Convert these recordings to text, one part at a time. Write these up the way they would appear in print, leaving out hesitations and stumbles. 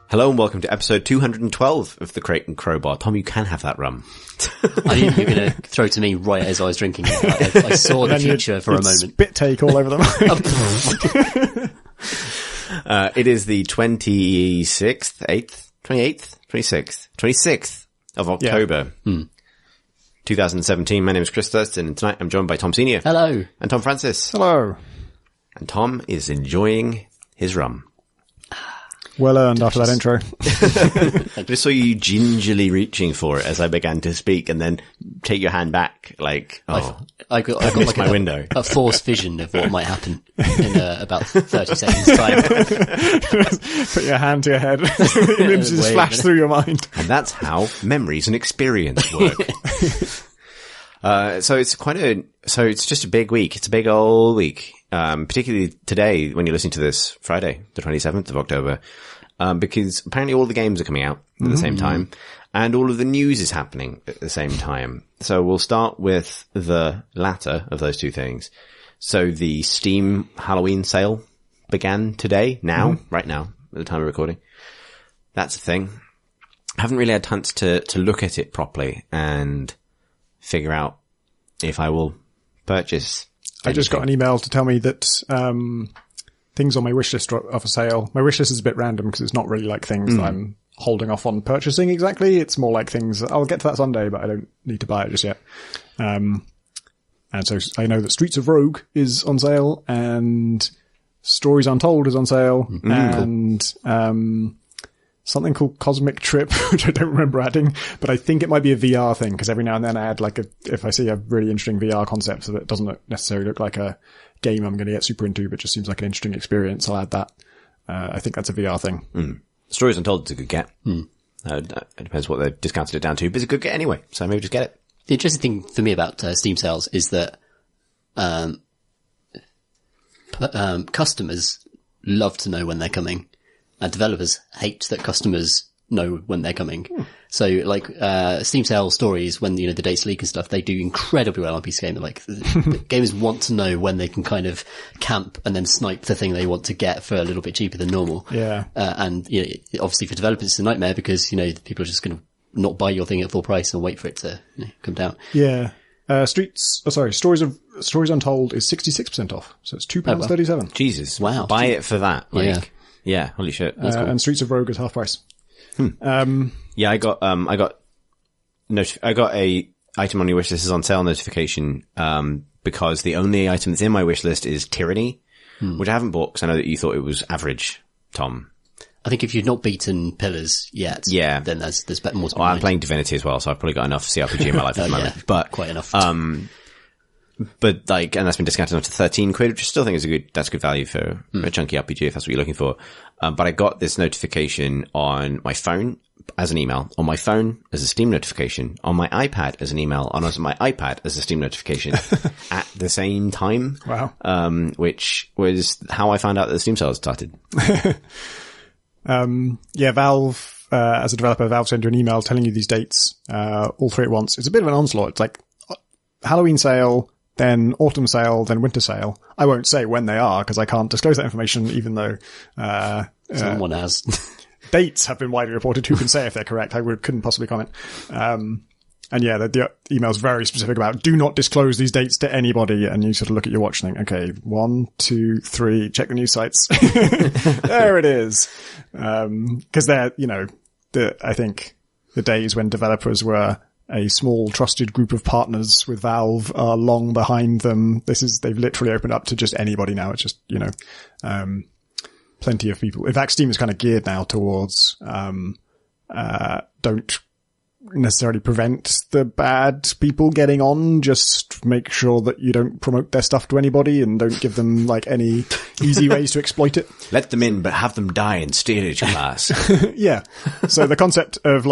Hello and welcome to episode 212 of The Crate and Crowbar. Tom, you can have that rum. I knew you were going to throw to me right as I was drinking it. I saw the future for a moment. Spit take all over the mic. It is the 26th of October, 2017. My name is Chris Thurston, and tonight I'm joined by Tom Senior. Hello. And Tom Francis. Hello. And Tom is enjoying his rum. Well earned after that intro. I just saw you gingerly reaching for it as I began to speak, and then take your hand back, like, I got like my window. A forced vision of what might happen in about 30 seconds time. Put your hand to your head. Images flash through your mind. And that's how memories and experience work. So it's just a big week. It's a big old week. Particularly today when you're listening to this, Friday, the 27th of October, because apparently all the games are coming out at the same time and all of the news is happening at the same time. So we'll start with the latter of those two things. So the Steam Halloween sale began today, right now, at the time of recording. That's a thing. I haven't really had a chance to look at it properly and figure out if I will purchase anything. I just got an email to tell me that things on my wish list are for sale. My wish list is a bit random because it's not really like things that I'm holding off on purchasing exactly. It's more like things I'll get to that Sunday, but I don't need to buy it just yet. And so I know that Streets of Rogue is on sale and Stories Untold is on sale and something called Cosmic Trip, which I don't remember adding, but I think it might be a VR thing, because every now and then I add if I see a really interesting VR concept that doesn't necessarily look like a game I'm going to get super into, but just seems like an interesting experience, I'll add that. I think that's a VR thing. Stories Untold is a good get. It depends what they've discounted it down to, but it's a good get anyway, so maybe just get it. The interesting thing for me about Steam sales is that customers love to know when they're coming. Developers hate that customers know when they're coming. So Steam sale stories, when, the dates leak and stuff, they do incredibly well on PC Gamer. The gamers want to know when they can kind of camp and then snipe the thing they want to get for a little bit cheaper than normal. Yeah. And, obviously for developers it's a nightmare because, people are just going to not buy your thing at full price and wait for it to come down. Yeah. Stories Untold is 66% off. So it's £2.37. Jesus. Wow. Buy it for that. Yeah, holy shit. That's cool. And Streets of Rogue is half price. Yeah, I got a item on your wish list is on sale notification, because the only item that's in my wish list is Tyranny, which I haven't bought because I know that you thought it was average, Tom. I think if you've not beaten Pillars yet, then there's more to be I'm playing Divinity as well, so I've probably got enough CRPG in my life at the moment. But quite enough. But and that's been discounted up to 13 quid, which I still think is that's good value for a chunky RPG if that's what you're looking for. But I got this notification on my phone as an email, on my phone as a Steam notification, on my iPad as an email, and on my iPad as a Steam notification at the same time. Wow. Which was how I found out that the Steam sale started. Valve, as a developer, Valve sent you an email telling you these dates, all three at once. It's a bit of an onslaught. It's like Halloween sale, then autumn sale, then winter sale. I won't say when they are because I can't disclose that information, even though someone has. Dates have been widely reported. Who can say if they're correct? Couldn't possibly comment. The email's very specific about do not disclose these dates to anybody. And you sort of look at your watch and think, okay, 1, 2, 3, check the news sites. There it is. Cause they're, I think the days when developers were a small trusted group of partners with Valve are long behind them. They've literally opened up to just anybody now. It's just, plenty of people. In fact, Steam is kind of geared now towards, don't necessarily prevent the bad people getting on, just make sure that you don't promote their stuff to anybody and don't give them any easy ways to exploit it. Let them in, but have them die in steerage class. Yeah. So the concept of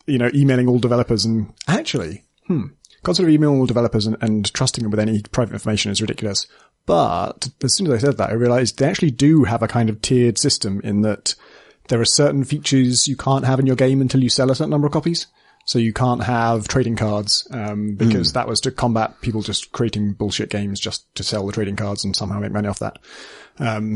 emailing all developers and concept of emailing all developers and trusting them with any private information is ridiculous. But as soon as I said that, I realized they actually do have a kind of tiered system in that there are certain features you can't have in your game until you sell a certain number of copies. So you can't have trading cards, because that was to combat people just creating bullshit games just to sell the trading cards and somehow make money off that.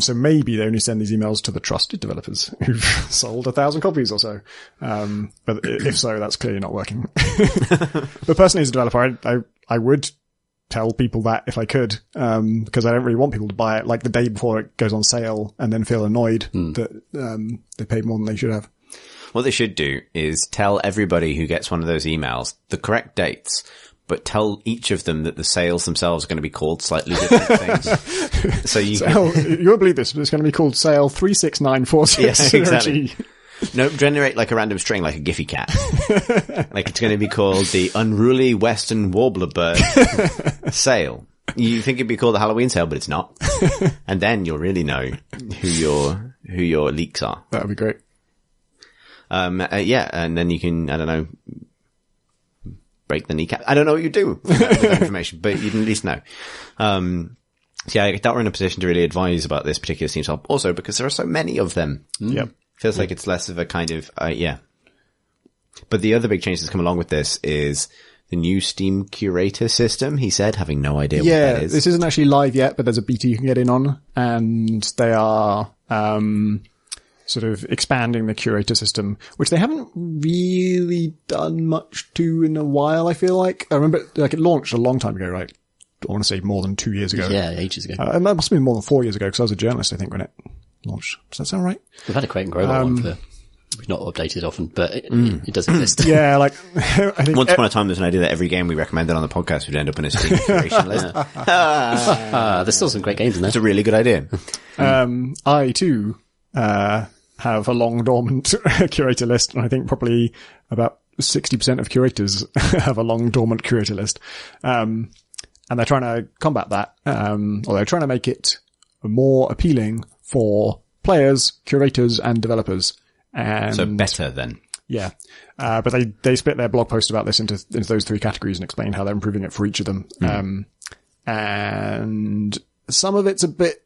So maybe they only send these emails to the trusted developers who've sold 1,000 copies or so. But if so, that's clearly not working. But personally as a developer, I would tell people that if I could, because I don't really want people to buy it like the day before it goes on sale and then feel annoyed that, they paid more than they should have. What they should do is tell everybody who gets one of those emails the correct dates, but tell each of them that the sales themselves are going to be called slightly different things. So you won't believe this, but it's going to be called Sale 36946. Yeah, exactly. No, generate like a random string, like a Giphy cat. Like it's going to be called the Unruly Western Warbler Bird Sale. You think it'd be called the Halloween sale, but it's not. And then you'll really know who your leaks are. That would be great. Yeah, and then you can, I don't know, break the kneecap. I don't know what you do with that information, but you'd at least know. So yeah, I thought we're in a position to really advise about this particular Steam shop, also because there are so many of them. Yep. Feels like it's less of a kind of, yeah. But the other big change that's come along with this is the new Steam curator system, he said, having no idea what that is. This isn't actually live yet, but there's a beta you can get in on, and they are, sort of expanding the curator system, which they haven't really done much to in a while, I feel like. I remember, like, it launched a long time ago, right? I want to say more than 2 years ago. Yeah, ages ago. It must have been more than 4 years ago, because I was a journalist, I think, when it launched. Does that sound right? We've had a Create and Grow one for, we've not updated often, but it does exist. Yeah, like, I think once upon a time, there's an idea that every game we recommended on the podcast would end up in a Steam curation list. There's still some great games in there. It's a really good idea. I too, have a long dormant curator list, and I think probably about 60% of curators have a long dormant curator list. And they're trying to combat that, or they're trying to make it more appealing for players, curators, and developers. And so better then. Yeah. But they split their blog post about this into those three categories and explained how they're improving it for each of them. And some of it's a bit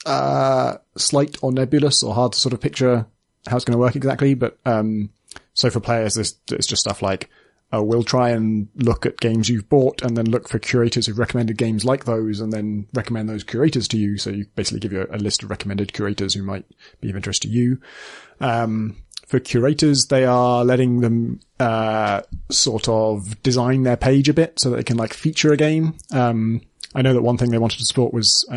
slight or nebulous or hard to sort of picture how it's going to work exactly. But, so for players, it's just stuff like, we'll try and look at games you've bought and then look for curators who've recommended games like those and then recommend those curators to you. So you basically give you a list of recommended curators who might be of interest to you. For curators, they are letting them, sort of design their page a bit so that they can like feature a game. I know that one thing they wanted to support was,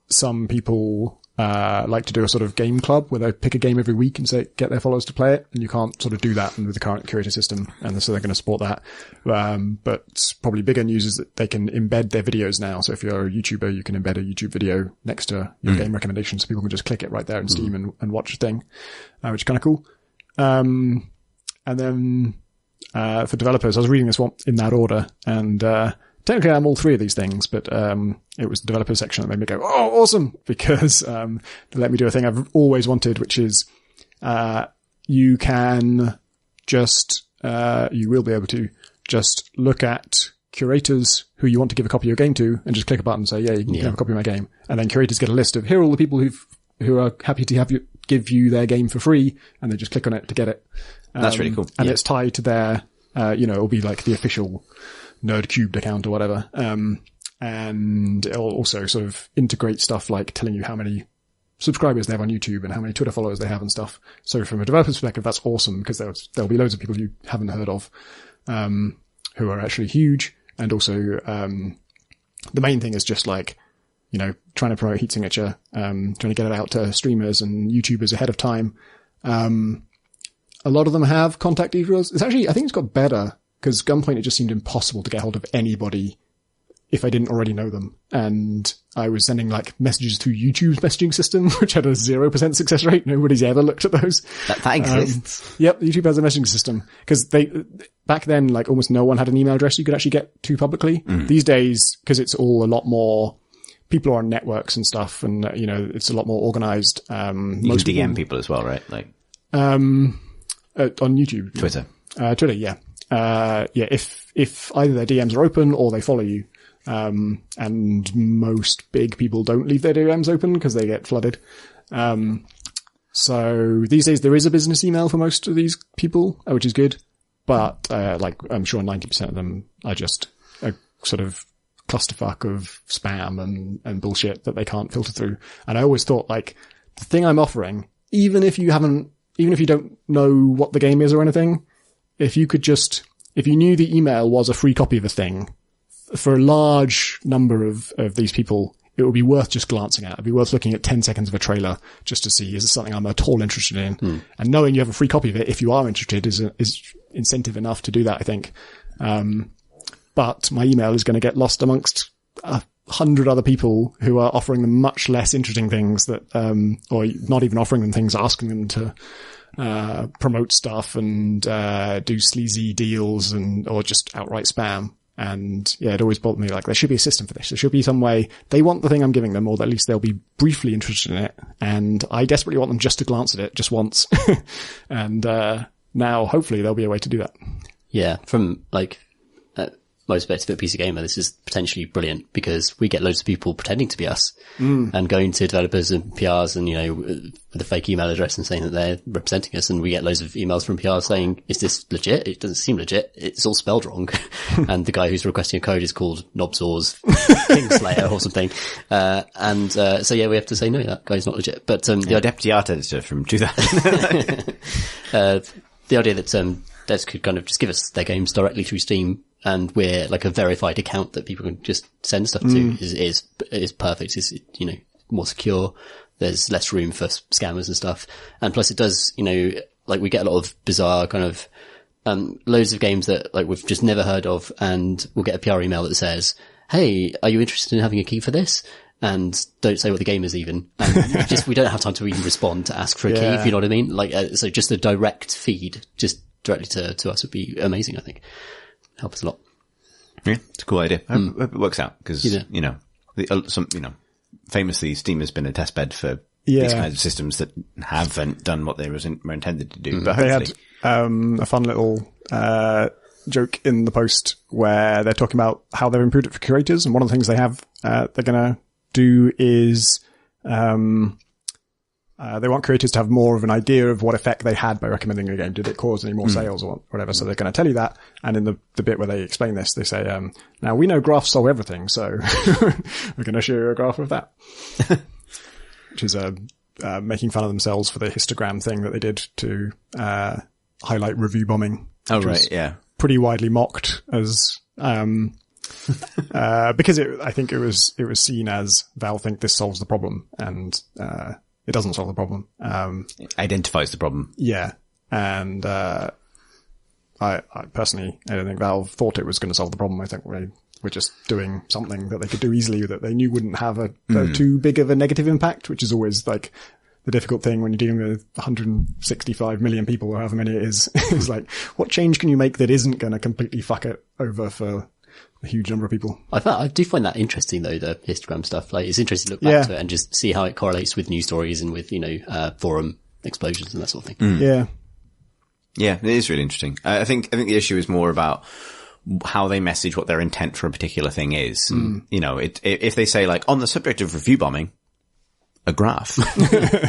some people like to do a sort of game club where they pick a game every week and say get their followers to play it, and you can't sort of do that with the current curator system, and so they're going to support that. But probably bigger news is that they can embed their videos now. So if you're a YouTuber, you can embed a YouTube video next to your game recommendation, so people can just click it right there in Steam and watch the thing, which is kind of cool. And then for developers, I was reading this one in that order, and technically I'm all three of these things, but it was the developer section that made me go, oh, awesome, because they let me do a thing I've always wanted, which is you can just you will be able to just look at curators who you want to give a copy of your game to and just click a button and say, yeah, you can have a copy of my game. And then curators get a list of, here are all the people who are happy to have you give you their game for free, and they just click on it to get it. That's really cool. And it's tied to their, it'll be like the official Nerd Cubed account or whatever. And it'll also sort of integrate stuff like telling you how many subscribers they have on YouTube and how many Twitter followers they have and stuff. So from a developer's perspective, that's awesome, because there'll be loads of people you haven't heard of, who are actually huge. And also, the main thing is just like, trying to promote Heat Signature, trying to get it out to streamers and YouTubers ahead of time. A lot of them have contact details. It's actually, I think it's got better, because Gunpoint, it just seemed impossible to get hold of anybody if I didn't already know them. And I was sending like messages through YouTube's messaging system, which had a 0% success rate. Nobody's ever looked at those. That exists. Yep. YouTube has a messaging system, because back then, like almost no one had an email address you could actually get to publicly. These days, because it's all a lot more, people are on networks and stuff, and it's a lot more organized. You can DM people as well, right? Like, on YouTube. Twitter. Twitter, yeah. If either their DMs are open or they follow you. And most big people don't leave their DMs open because they get flooded. So these days there is a business email for most of these people, which is good. But, I'm sure 90% of them are just a sort of clusterfuck of spam and bullshit that they can't filter through. And I always thought, like, the thing I'm offering, even if you don't know what the game is or anything, if you knew the email was a free copy of a thing, for a large number of these people, it would be worth just glancing at. It'd be worth looking at 10 seconds of a trailer just to see, is it something I'm at all interested in? And knowing you have a free copy of it, if you are interested, is incentive enough to do that, I think. But my email is going to get lost amongst 100 other people who are offering them much less interesting things that, or not even offering them things, asking them to, promote stuff and, do sleazy deals or just outright spam. And yeah, it always bothered me, like, there should be a system for this. There should be some way they want the thing I'm giving them, or at least they'll be briefly interested in it. And I desperately want them just to glance at it just once. And, now hopefully there'll be a way to do that. Yeah. From most perspective at PC Gamer, this is potentially brilliant because we get loads of people pretending to be us and going to developers and PRs and, with a fake email address and saying that they're representing us. And we get loads of emails from PRs saying, is this legit? It doesn't seem legit. It's all spelled wrong. And the guy who's requesting a code is called Nobsaw's Kingslayer or something. So yeah, we have to say, no, that guy's not legit. But, the deputy art editor from 2000. The idea that, devs could kind of just give us their games directly through Steam, and we're like a verified account that people can just send stuff to is perfect. It's, more secure. There's less room for scammers and stuff. And plus it does, we get a lot of bizarre kind of, loads of games that we've just never heard of, and we'll get a PR email that says, hey, are you interested in having a key for this? And don't say what the game is even. And we don't have time to even respond to ask for a key, if you know what I mean? So just a direct feed, just directly to us would be amazing, I think. Help us a lot. Yeah, it's a cool idea. I hope it works out because, famously Steam has been a test bed for these kinds of systems that haven't done what they were intended to do. But they had, a fun little, joke in the post where they're talking about how they've improved it for curators. And one of the things they have, they're going to do is, they want creators to have more of an idea of what effect they had by recommending a game. Did it cause any more sales or whatever? So they're going to tell you that. And in the bit where they explain this, they say, now we know graphs solve everything. So we're going to show you a graph of that, which is, making fun of themselves for the histogram thing that they did to, highlight review bombing. Oh, right. Yeah. Pretty widely mocked as, because I think it was seen as Valve think this solves the problem, and, it doesn't solve the problem. It identifies the problem. Yeah. And, I personally, I don't think Valve thought it was going to solve the problem. I think we're just doing something that they could do easily that they knew wouldn't have a too big of a negative impact, which is always like the difficult thing when you're dealing with 165 million people or however many it is. It's like, what change can you make that isn't going to completely fuck it over for a huge number of people? I do find that interesting though, the histogram stuff. It's interesting to look back to it and just see how it correlates with news stories and with, forum explosions and that sort of thing. Yeah. Yeah, it is really interesting. I think the issue is more about how they message what their intent for a particular thing is. And, if they say on the subject of review bombing, a graph,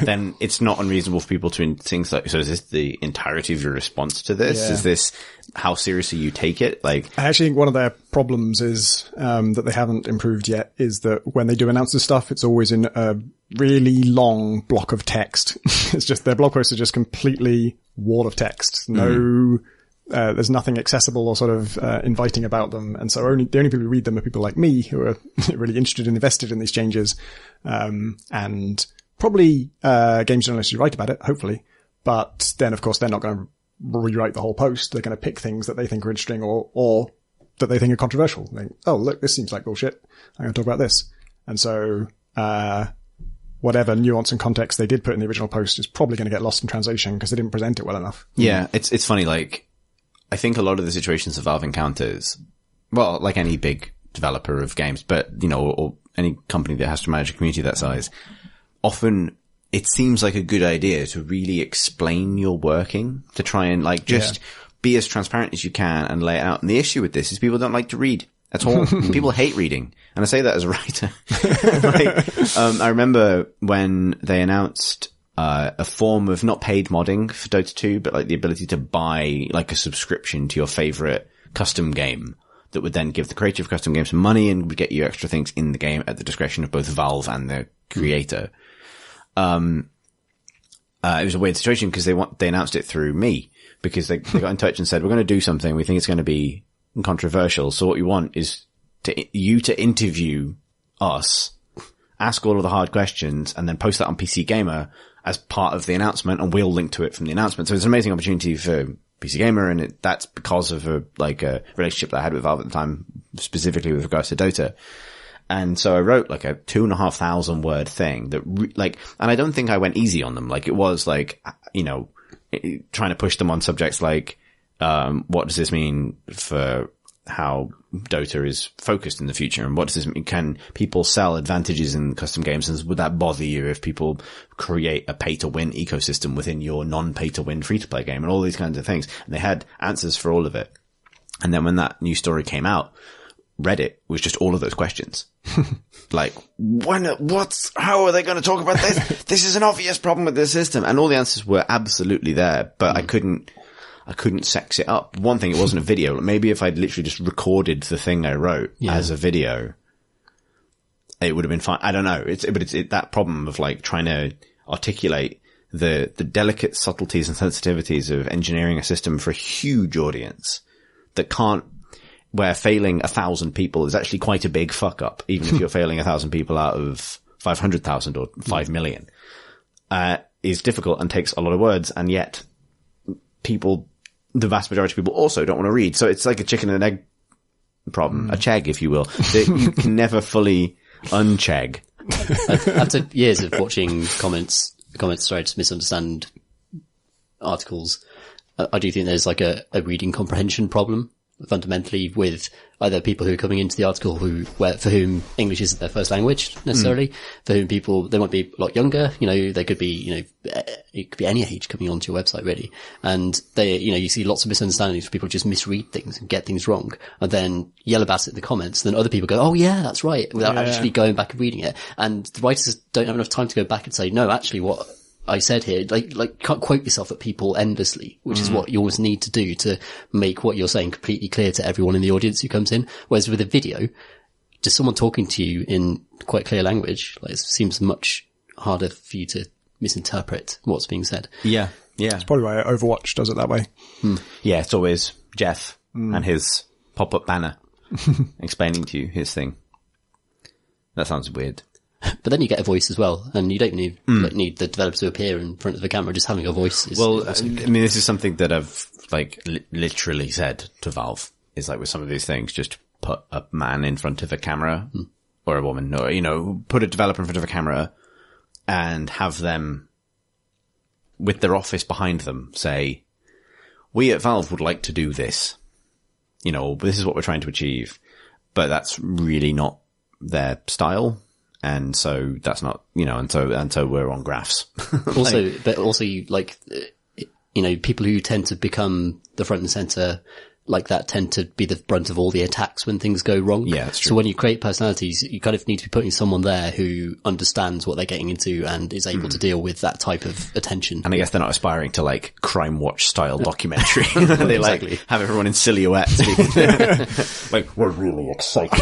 then it's not unreasonable for people to think so is this the entirety of your response to this? Is this how seriously you take it? I actually think one of their problems is, that they haven't improved yet is that when they do announce this stuff, it's always in a really long block of text. It's just, their blog posts are just completely wall of text. No, there's nothing accessible or sort of, inviting about them. And so the only people who read them are people like me who are really interested and invested in these changes. And probably, games journalists who write about it, hopefully. But then, of course, they're not going to rewrite the whole post. They're going to pick things that they think are interesting or that they think are controversial. Oh, look, this seems like bullshit. I'm going to talk about this. And so, whatever nuance and context they did put in the original post is probably going to get lost in translation because they didn't present it well enough. Yeah, it's funny, I think a lot of the situations that Valve encounters, well, like any big developer of games, but, or any company that has to manage a community that size, often it seems like a good idea to really explain your working, to try and just be as transparent as you can and lay it out. And the issue with this is people don't like to read at all. People hate reading. And I say that as a writer. I remember when they announced, a form of not paid modding for Dota 2, but like the ability to buy like a subscription to your favorite custom game that would then give the creator of custom games some money and would get you extra things in the game at the discretion of both Valve and the creator. It was a weird situation because they announced it through me because they got in touch and said, we're going to do something. We think it's going to be controversial. So what we want is you to interview us, ask all of the hard questions, and then post that on PC Gamer as part of the announcement, and we'll link to it from the announcement. So it's an amazing opportunity for PC Gamer, and that's because of a relationship that I had with Valve at the time, specifically with regards to Dota. And so I wrote like a 2,500 word thing that and I don't think I went easy on them. Like it was like, trying to push them on subjects like, what does this mean for how Dota is focused in the future? And what does this mean? Can people sell advantages in custom games? And would that bother you if people create a pay to win ecosystem within your non-pay to win free to play game and all these kinds of things? And they had answers for all of it. And then when that news story came out, Reddit was just all of those questions. Like, how are they going to talk about this? This is an obvious problem with this system. And all the answers were absolutely there, but I couldn't sex it up. One thing, it wasn't a video. Maybe if I'd literally just recorded the thing I wrote as a video, it would have been fine. I don't know. It's that problem of like trying to articulate the delicate subtleties and sensitivities of engineering a system for a huge audience where failing 1,000 people is actually quite a big fuck up, even if you're failing 1,000 people out of 500,000 or 5 million, is difficult and takes a lot of words. And yet the vast majority of people also don't want to read. So it's like a chicken and egg problem, a chegg, if you will, that you can never fully unchegg. After years of watching comments threads misunderstand articles, I do think there's like a reading comprehension problem fundamentally with either people who are coming into the article for whom English isn't their first language necessarily, for whom they might be a lot younger, they could be, it could be any age coming onto your website really. And you see lots of misunderstandings where people just misread things and get things wrong and then yell about it in the comments. And then other people go, oh yeah, that's right, without actually going back and reading it. And the writers don't have enough time to go back and say, no, actually what I said here, like can't quote yourself at people endlessly, which is what you always need to do to make what you're saying completely clear to everyone in the audience who comes in. Whereas with a video, just someone talking to you in quite clear language, it seems much harder for you to misinterpret what's being said. Yeah. It's probably why Overwatch does it that way. Yeah, it's always Jeff and his pop-up banner explaining to you his thing. That sounds weird. But then you get a voice as well, and you don't need the developer to appear in front of the camera. Just having a voice is... Well, I mean, this is something that I've, literally said to Valve, is with some of these things, just put a man in front of a camera, or a woman, or, put a developer in front of a camera, and have them, with their office behind them, say, we at Valve would like to do this. This is what we're trying to achieve. But that's really not their style. And so that's not, and so we're on graphs. Also, people who tend to become the front and center like that tend to be the brunt of all the attacks when things go wrong. Yeah, that's true. So when you create personalities, you kind of need to be putting someone there who understands what they're getting into and is able to deal with that type of attention. And I guess they're not aspiring to Crime Watch style documentary. They exactly. Have everyone in silhouette. We're really excited.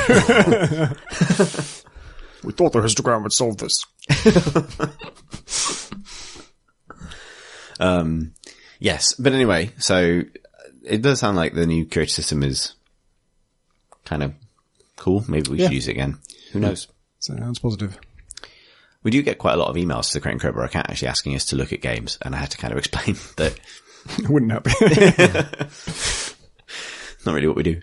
We thought the histogram would solve this. Yes. But anyway, so it does sound like the new curator system is kind of cool. Maybe we should use it again. Who knows? Sounds positive. We do get quite a lot of emails to the Crate and Crowbar account actually asking us to look at games, and I had to kind of explain that. Wouldn't help. Not really what we do.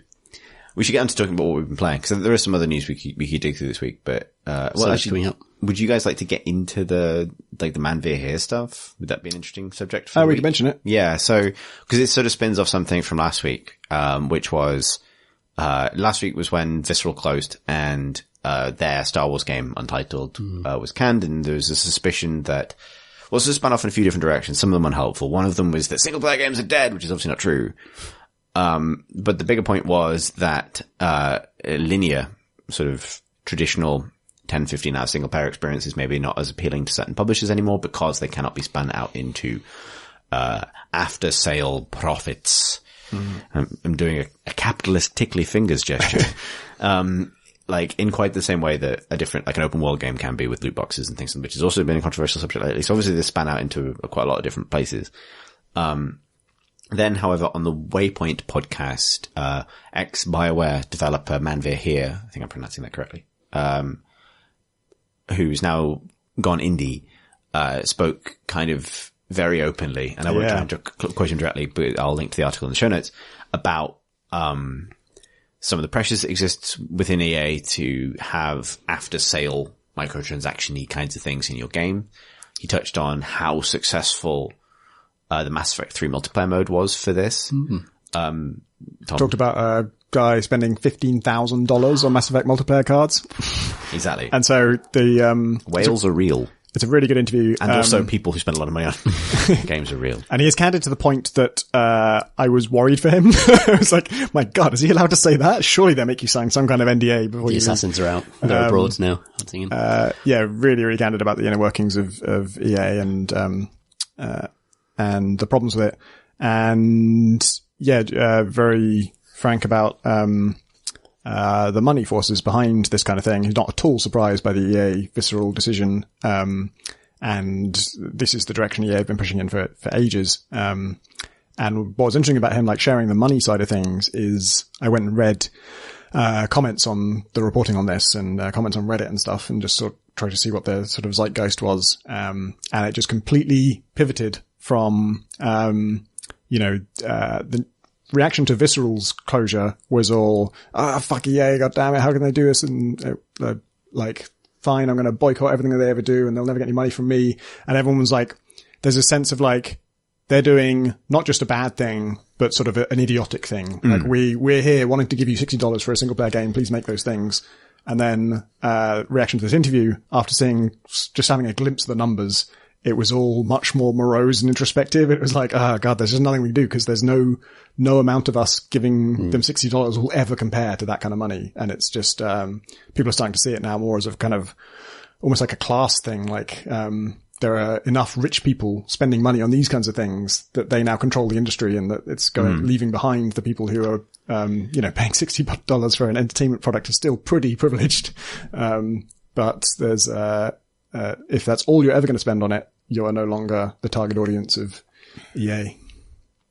We should get on to talking about what we've been playing, because there is some other news we could dig through this week, but, coming up. Would you guys like to get into the Man Veer Here stuff? Would that be an interesting subject for we could mention it. Yeah, so, because it sort of spins off something from last week, which was, last week was when Visceral closed and, their Star Wars game, Untitled, was canned, and there was a suspicion that, well, so it spun off in a few different directions, some of them unhelpful. One of them was that single player games are dead, which is obviously not true. But the bigger point was that, linear, sort of traditional 10, 15 hour single player experience is maybe not as appealing to certain publishers anymore because they cannot be spun out into, after sale profits. I'm doing a capitalist tickly fingers gesture. Like in quite the same way that like an open world game can be with loot boxes and things, which has also been a controversial subject lately. So obviously they span out into quite a lot of different places. Then, however, on the Waypoint podcast, ex-BioWare developer Manveer here, I think I'm pronouncing that correctly, who's now gone indie, spoke kind of very openly, and I won't try to quote him directly, but I'll link to the article in the show notes, about some of the pressures that exist within EA to have after-sale microtransaction-y kinds of things in your game. He touched on how successful the Mass Effect 3 multiplayer mode was for this. Talked about a guy spending $15,000 on Mass Effect multiplayer cards. Exactly. And so the whales are real. It's a really good interview. And also people who spend a lot of money on games are real. And he is candid to the point that I was worried for him. I was like, my God, is he allowed to say that? Surely they make you sign some kind of NDA before the assassins are out. They're abroad now. Yeah, really, really candid about the inner workings of EA and the problems with it. And yeah, very frank about the money forces behind this kind of thing. He's not at all surprised by the EA visceral decision. And this is the direction EA have been pushing in for ages. And what was interesting about him, like sharing the money side of things, is I went and read comments on the reporting on this and comments on Reddit and stuff, and just sort of tried to see what the sort of zeitgeist was. And it just completely pivoted from, the reaction to Visceral's closure was all, fuck EA, goddammit, how can they do this? And like, fine, I'm going to boycott everything that they ever do and they'll never get any money from me. And everyone was like, there's a sense of like, they're doing not just a bad thing, but sort of an idiotic thing. Like we're here wanting to give you $60 for a single player game. Please make those things. And then, reaction to this interview after just having a glimpse of the numbers, it was all much more morose and introspective. It was like, God, there's just nothing we can do because there's no amount of us giving them $60 will ever compare to that kind of money. And it's just, people are starting to see it now more as a kind of almost like a class thing. Like, there are enough rich people spending money on these kinds of things that they now control the industry, and that it's leaving behind the people who are, paying $60 for an entertainment product is still pretty privileged. But there's, if that's all you're ever going to spend on it, you are no longer the target audience of EA.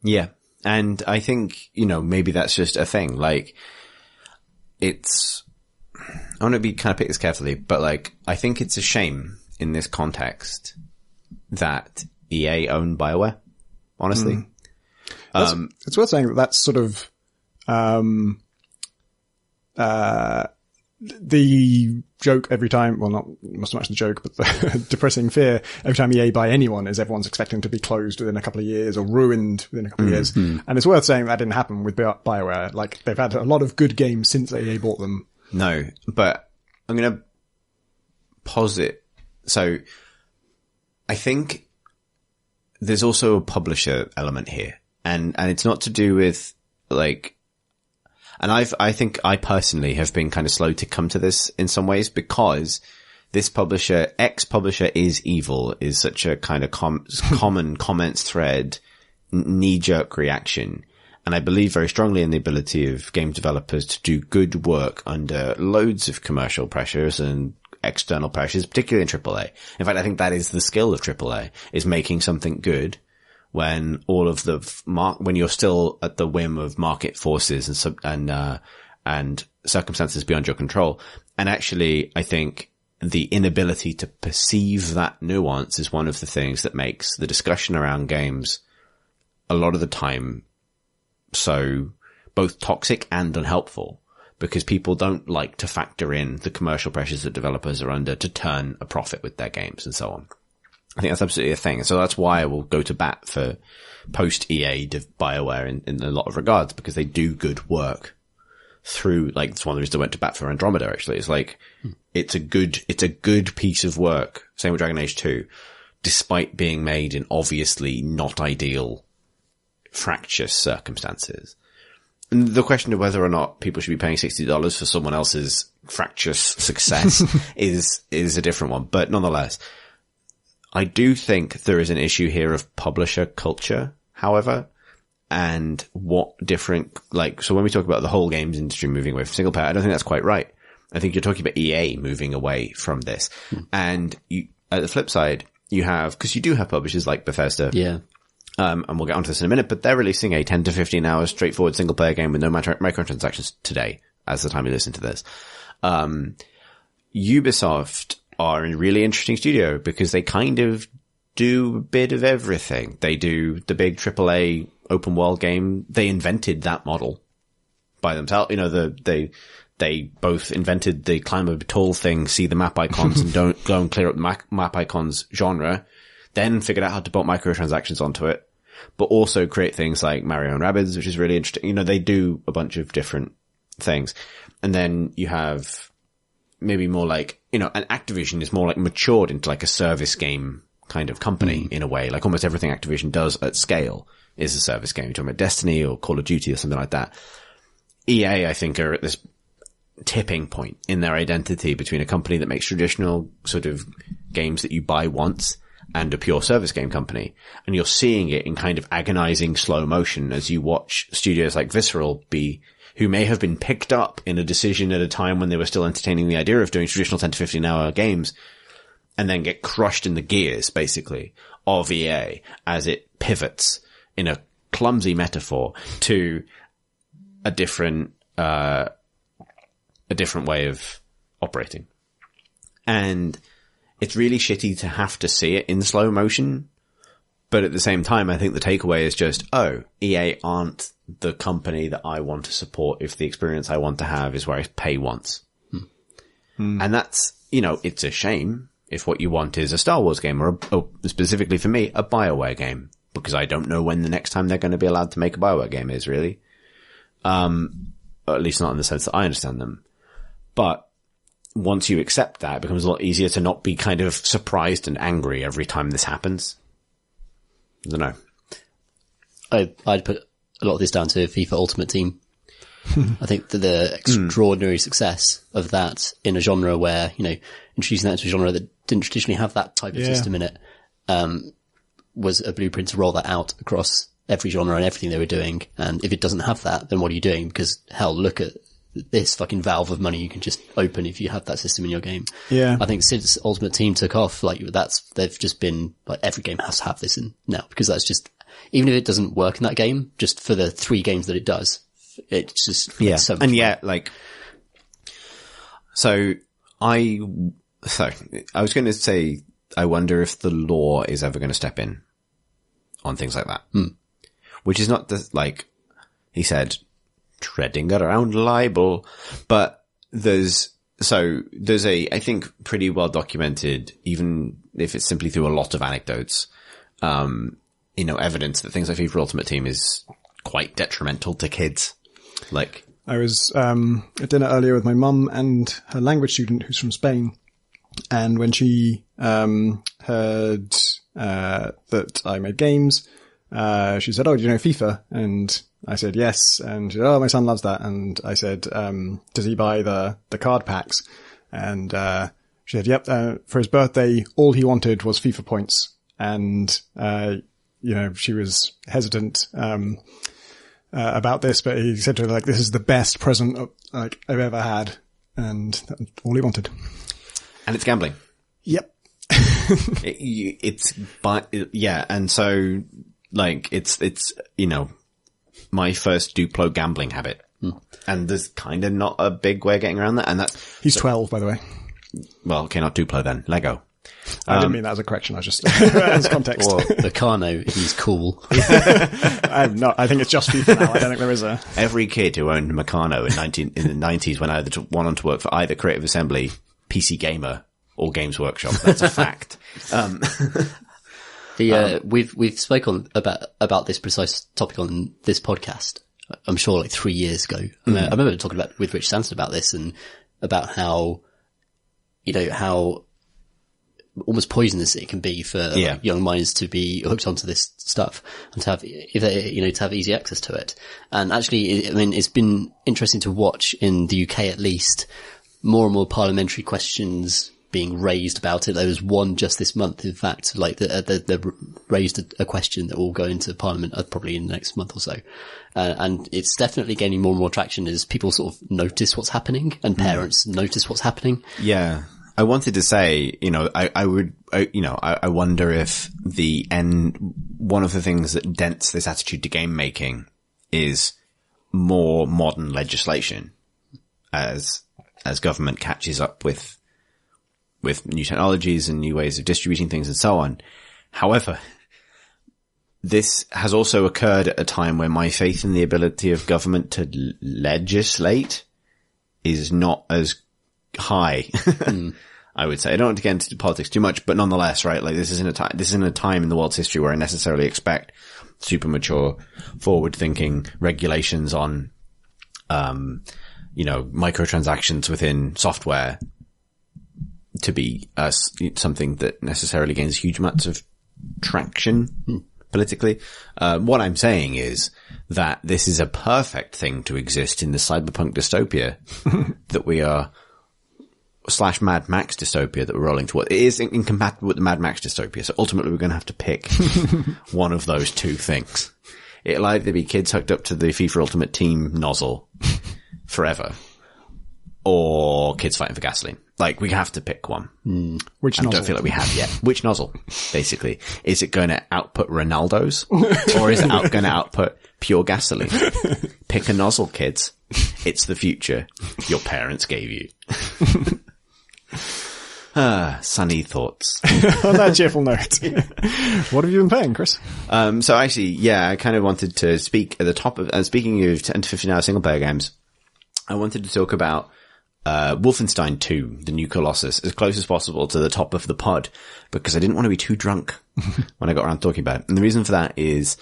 Yeah. And I think, maybe that's just a thing. Like, I want to pick this carefully, but like, I think it's a shame in this context that EA own BioWare, honestly. It's worth saying that that's sort of, the joke every time, well, not so much the joke, but the depressing fear every time EA buy anyone is everyone's expecting to be closed within a couple of years or ruined within a couple of years. And it's worth saying that didn't happen with BioWare. Like, they've had a lot of good games since EA bought them. No, but I'm going to posit. So I think there's also a publisher element here, and it's not to do with like, and I think I personally have been kind of slow to come to this in some ways, because this publisher, ex-publisher is evil, is such a kind of common comments thread, knee-jerk reaction. And I believe very strongly in the ability of game developers to do good work under loads of commercial pressures and external pressures, particularly in AAA. In fact, I think that is the skill of AAA, is making something good when all of when you're still at the whim of market forces and circumstances beyond your control. And actually, I think the inability to perceive that nuance is one of the things that makes the discussion around games a lot of the time so both toxic and unhelpful, because people don't like to factor in the commercial pressures that developers are under to turn a profit with their games and so on. I think that's absolutely a thing. So that's why I will go to bat for post-EA BioWare in a lot of regards, because they do good work through, like, it's one of the reasons I went to bat for Andromeda, actually. It's like, it's a good piece of work. Same with Dragon Age 2, despite being made in obviously not ideal, fractious circumstances. the question of whether or not people should be paying $60 for someone else's fractious success is a different one. But nonetheless, I do think there is an issue here of publisher culture, however, and what different, so when we talk about the whole games industry moving away from single player, I don't think that's quite right. I think you're talking about EA moving away from this. And at the flip side, you have, because you do have publishers like Bethesda. Yeah. And we'll get onto this in a minute, but they're releasing a 10 to 15 hour straightforward single player game with no microtransactions today, as the time you listen to this. Ubisoft are a really interesting studio because they kind of do a bit of everything. They do the big AAA open world game. They invented that model by themselves. They both invented the climb a tall thing, see the map icons and don't go and clear up the map icons genre, then figured out how to put microtransactions onto it, but also create things like Mario and Rabbids, which is really interesting. They do a bunch of different things. And then you have maybe more like, an Activision is more like matured into like a service game kind of company in a way. Like almost everything Activision does at scale is a service game. You're talking about Destiny or Call of Duty or something like that. EA, I think, are at this tipping point in their identity between a company that makes traditional sort of games that you buy once and a pure service game company. And you're seeing it in kind of agonizing slow motion as you watch studios like Visceral who may have been picked up in a decision at a time when they were still entertaining the idea of doing traditional 10 to 15 hour games, and then get crushed in the gears, basically, of EA as it pivots in a clumsy metaphor to a different way of operating. And it's really shitty to have to see it in slow motion. But at the same time, I think the takeaway is just, EA aren't the company that I want to support if the experience I want to have is where I pay once. And that's, it's a shame if what you want is a Star Wars game or specifically for me, a BioWare game, because I don't know when the next time they're going to be allowed to make a BioWare game is really. Or at least not in the sense that I understand them. But once you accept that, it becomes a lot easier to not be kind of surprised and angry every time this happens. I don't know. I'd put a lot of this down to FIFA Ultimate Team. I think that the extraordinary success of that in a genre where, introducing that into a genre that didn't traditionally have that type of system in it, was a blueprint to roll that out across every genre and everything they were doing. And if it doesn't have that, then what are you doing? Because hell, look at this fucking valve of money you can just open if you have that system in your game. Yeah. I think since Ultimate Team took off, they've just been like, every game has to have this in now, because that's just, even if it doesn't work in that game, just for the 3 games that it does, it's just, it's so much fun. I was going to say, I wonder if the law is ever going to step in on things like that. Which is not he said, treading around libel, but there's I think pretty well documented, even if it's simply through a lot of anecdotes, evidence that things like FIFA Ultimate Team is quite detrimental to kids. I was at dinner earlier with my mum and her language student who's from Spain. And when she heard that I made games, she said, "Oh, do you know FIFA?" And I said, "Yes." And she said, "Oh, my son loves that." And I said, "Does he buy the card packs?" And she said, "Yep, for his birthday, all he wanted was FIFA points." And she was hesitant about this, but he said to her, "This is the best present I've ever had." And that's all he wanted. And it's gambling. Yep. And so, it's my first Duplo gambling habit. And there's kind of not a big way of getting around that. And he's 12, by the way. Well, okay, not Duplo then. Lego. I didn't mean that as a correction. I just, as context. Or Meccano, if he's cool. I think it's just FIFA now. I don't think there is a... Every kid who owned Meccano in the 90s went on to work for either Creative Assembly, PC Gamer, or Games Workshop. That's a fact. We've spoken about this precise topic on this podcast, I'm sure 3 years ago. I remember talking with Rich Sanson about this and about how almost poisonous it can be for like, young minds to be hooked onto this stuff and to have, to have easy access to it. And actually, I mean, it's been interesting to watch in the UK at least, more and more parliamentary questions being raised about it. There was one just this month, in fact, like they raised a question that will go into Parliament probably in the next month or so. And it's definitely gaining more and more traction as people sort of notice what's happening and parents notice what's happening. Yeah. I wanted to say, I wonder if one of the things that dents this attitude to game making is more modern legislation as government catches up with new technologies and new ways of distributing things and so on. However, this has also occurred at a time where my faith in the ability of government to legislate is not as high. I would say. I don't want to get into politics too much, but nonetheless, right? Like this isn't a time in the world's history where I necessarily expect super mature, forward-thinking regulations on, microtransactions within software to be something that necessarily gains huge amounts of traction politically. What I'm saying is that this is a perfect thing to exist in the cyberpunk dystopia that we are / Mad Max dystopia that we're rolling toward. It is incompatible with the Mad Max dystopia, so ultimately we're going to have to pick one of those two things. It'll either be kids hooked up to the FIFA Ultimate Team nozzle forever, or kids fighting for gasoline. Like, we have to pick one. Which nozzle? I don't feel like we have yet. Which nozzle, basically? Is it going to output Ronaldo's? Or is it going to output pure gasoline? Pick a nozzle, kids. It's the future your parents gave you. Sunny thoughts. On that cheerful note. What have you been playing, Chris? So actually, yeah, I kind of wanted to speak at the top of, speaking of 10 to 15 hour single player games, I wanted to talk about Wolfenstein II, the new Colossus, as close as possible to the top of the pod, because I didn't want to be too drunk when I got around talking about it. And the reason for that is,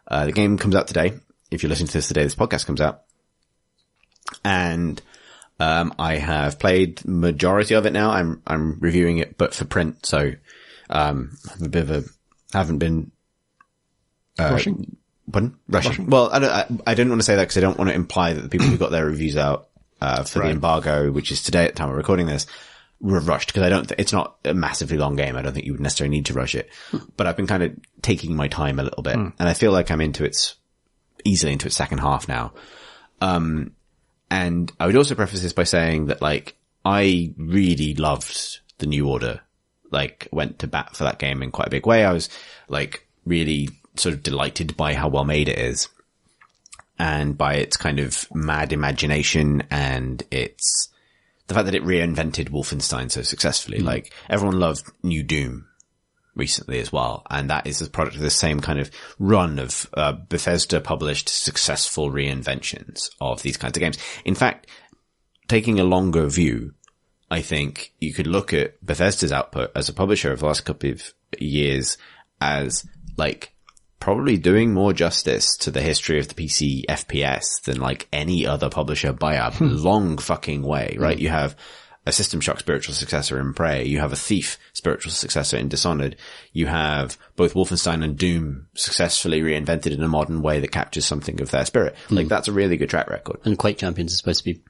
the game comes out today. If you're listening to this the day this podcast comes out. And, I have played majority of it now. I'm reviewing it, but for print. So, I'm a bit of haven't been, Rushing? Pardon? Rushing. Well, I didn't want to say that because I don't want to imply that the people who got their reviews out, for the embargo, which is today at the time we're recording this, were rushed, because it's not a massively long game. I don't think you would necessarily need to rush it, but I've been kind of taking my time a little bit, and I feel like I'm easily into its second half now. And I would also preface this by saying that, like, I really loved the New Order, like, went to bat for that game in quite a big way. I was, like, really sort of delighted by how well made it is, and by its kind of mad imagination, and its the fact that it reinvented Wolfenstein so successfully. Like, everyone loved New Doom recently as well, and that is a product of the same kind of run of Bethesda published successful reinventions of these kinds of games. In fact, taking a longer view, I think you could look at Bethesda's output as a publisher of the last couple of years as, like, probably doing more justice to the history of the PC FPS than, like, any other publisher by a long fucking way, right? You have a System Shock spiritual successor in Prey. You have a Thief spiritual successor in Dishonored. You have both Wolfenstein and Doom successfully reinvented in a modern way that captures something of their spirit. Like, that's a really good track record. And Quake Champions is supposed to be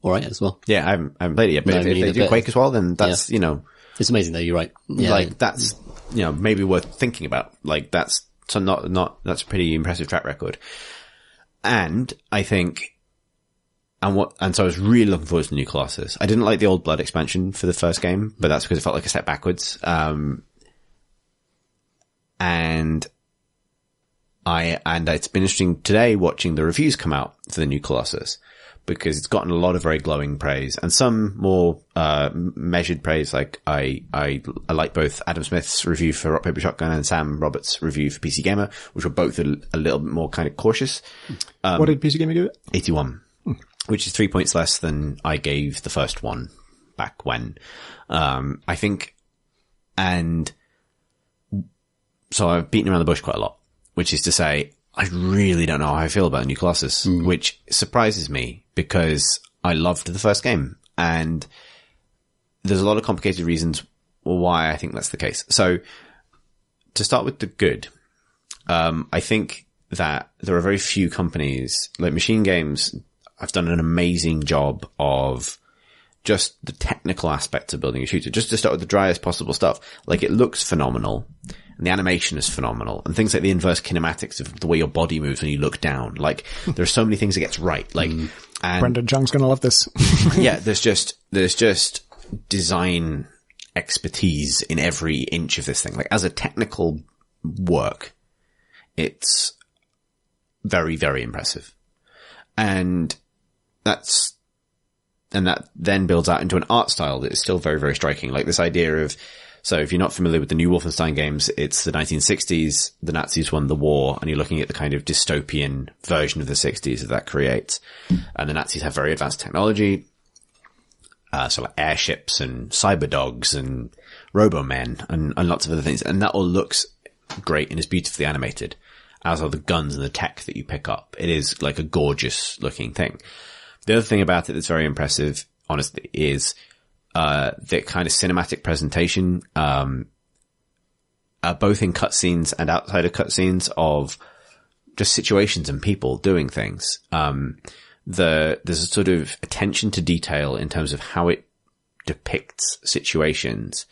alright as well. Yeah, I haven't played it yet, but if they do Quake as well, then that's, It's amazing though, you're right. Yeah. Like, that's, maybe worth thinking about. Like, that's that's a pretty impressive track record. And I think, and so I was really looking forward to the new Colossus. I didn't like the Old Blood expansion for the first game, but that's because it felt like a step backwards. And it's been interesting today watching the reviews come out for the new Colossus, because it's gotten a lot of very glowing praise and some more, measured praise. Like, I like both Adam Smith's review for Rock Paper Shotgun and Sam Roberts' review for PC Gamer, which were both a little bit more kind of cautious. What did PC Gamer give it? 81. Which is 3 points less than I gave the first one back when. I think, and so I've beaten around the bush quite a lot, which is to say, I really don't know how I feel about the new Colossus, which surprises me because I loved the first game, and there's a lot of complicated reasons why I think that's the case. So to start with the good, I think that there are very few companies, like Machine Games have done an amazing job of just the technical aspects of building a shooter. Just to start with the driest possible stuff. Like, it looks phenomenal, and the animation is phenomenal, and things like the inverse kinematics of the way your body moves when you look down. Like, there are so many things it gets right. Like, and Brendan Jung's gonna love this. yeah, there's just design expertise in every inch of this thing. Like, as a technical work, it's very, very impressive. And that then builds out into an art style that is still very, very striking. Like, this idea of, so if you're not familiar with the new Wolfenstein games, it's the 1960s, the Nazis won the war, and you're looking at the kind of dystopian version of the 60s that creates. And the Nazis have very advanced technology, so like airships and cyber dogs and robo-men and lots of other things. And that all looks great and is beautifully animated, as are the guns and the tech that you pick up. It is like a gorgeous looking thing. The other thing about it that's very impressive, honestly, is the kind of cinematic presentation, both in cutscenes and outside of cutscenes, of just situations and people doing things. There's a sort of attention to detail in terms of how it depicts situations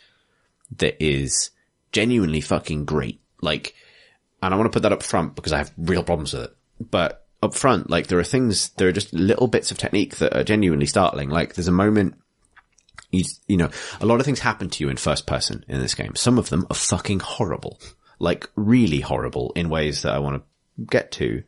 that is genuinely fucking great. Like, and I want to put that up front because I have real problems with it. But up front, like, there are just little bits of technique that are genuinely startling. Like, there's a moment, you know, a lot of things happen to you in first person in this game. Some of them are fucking horrible. Like, really horrible in ways that I want to get to.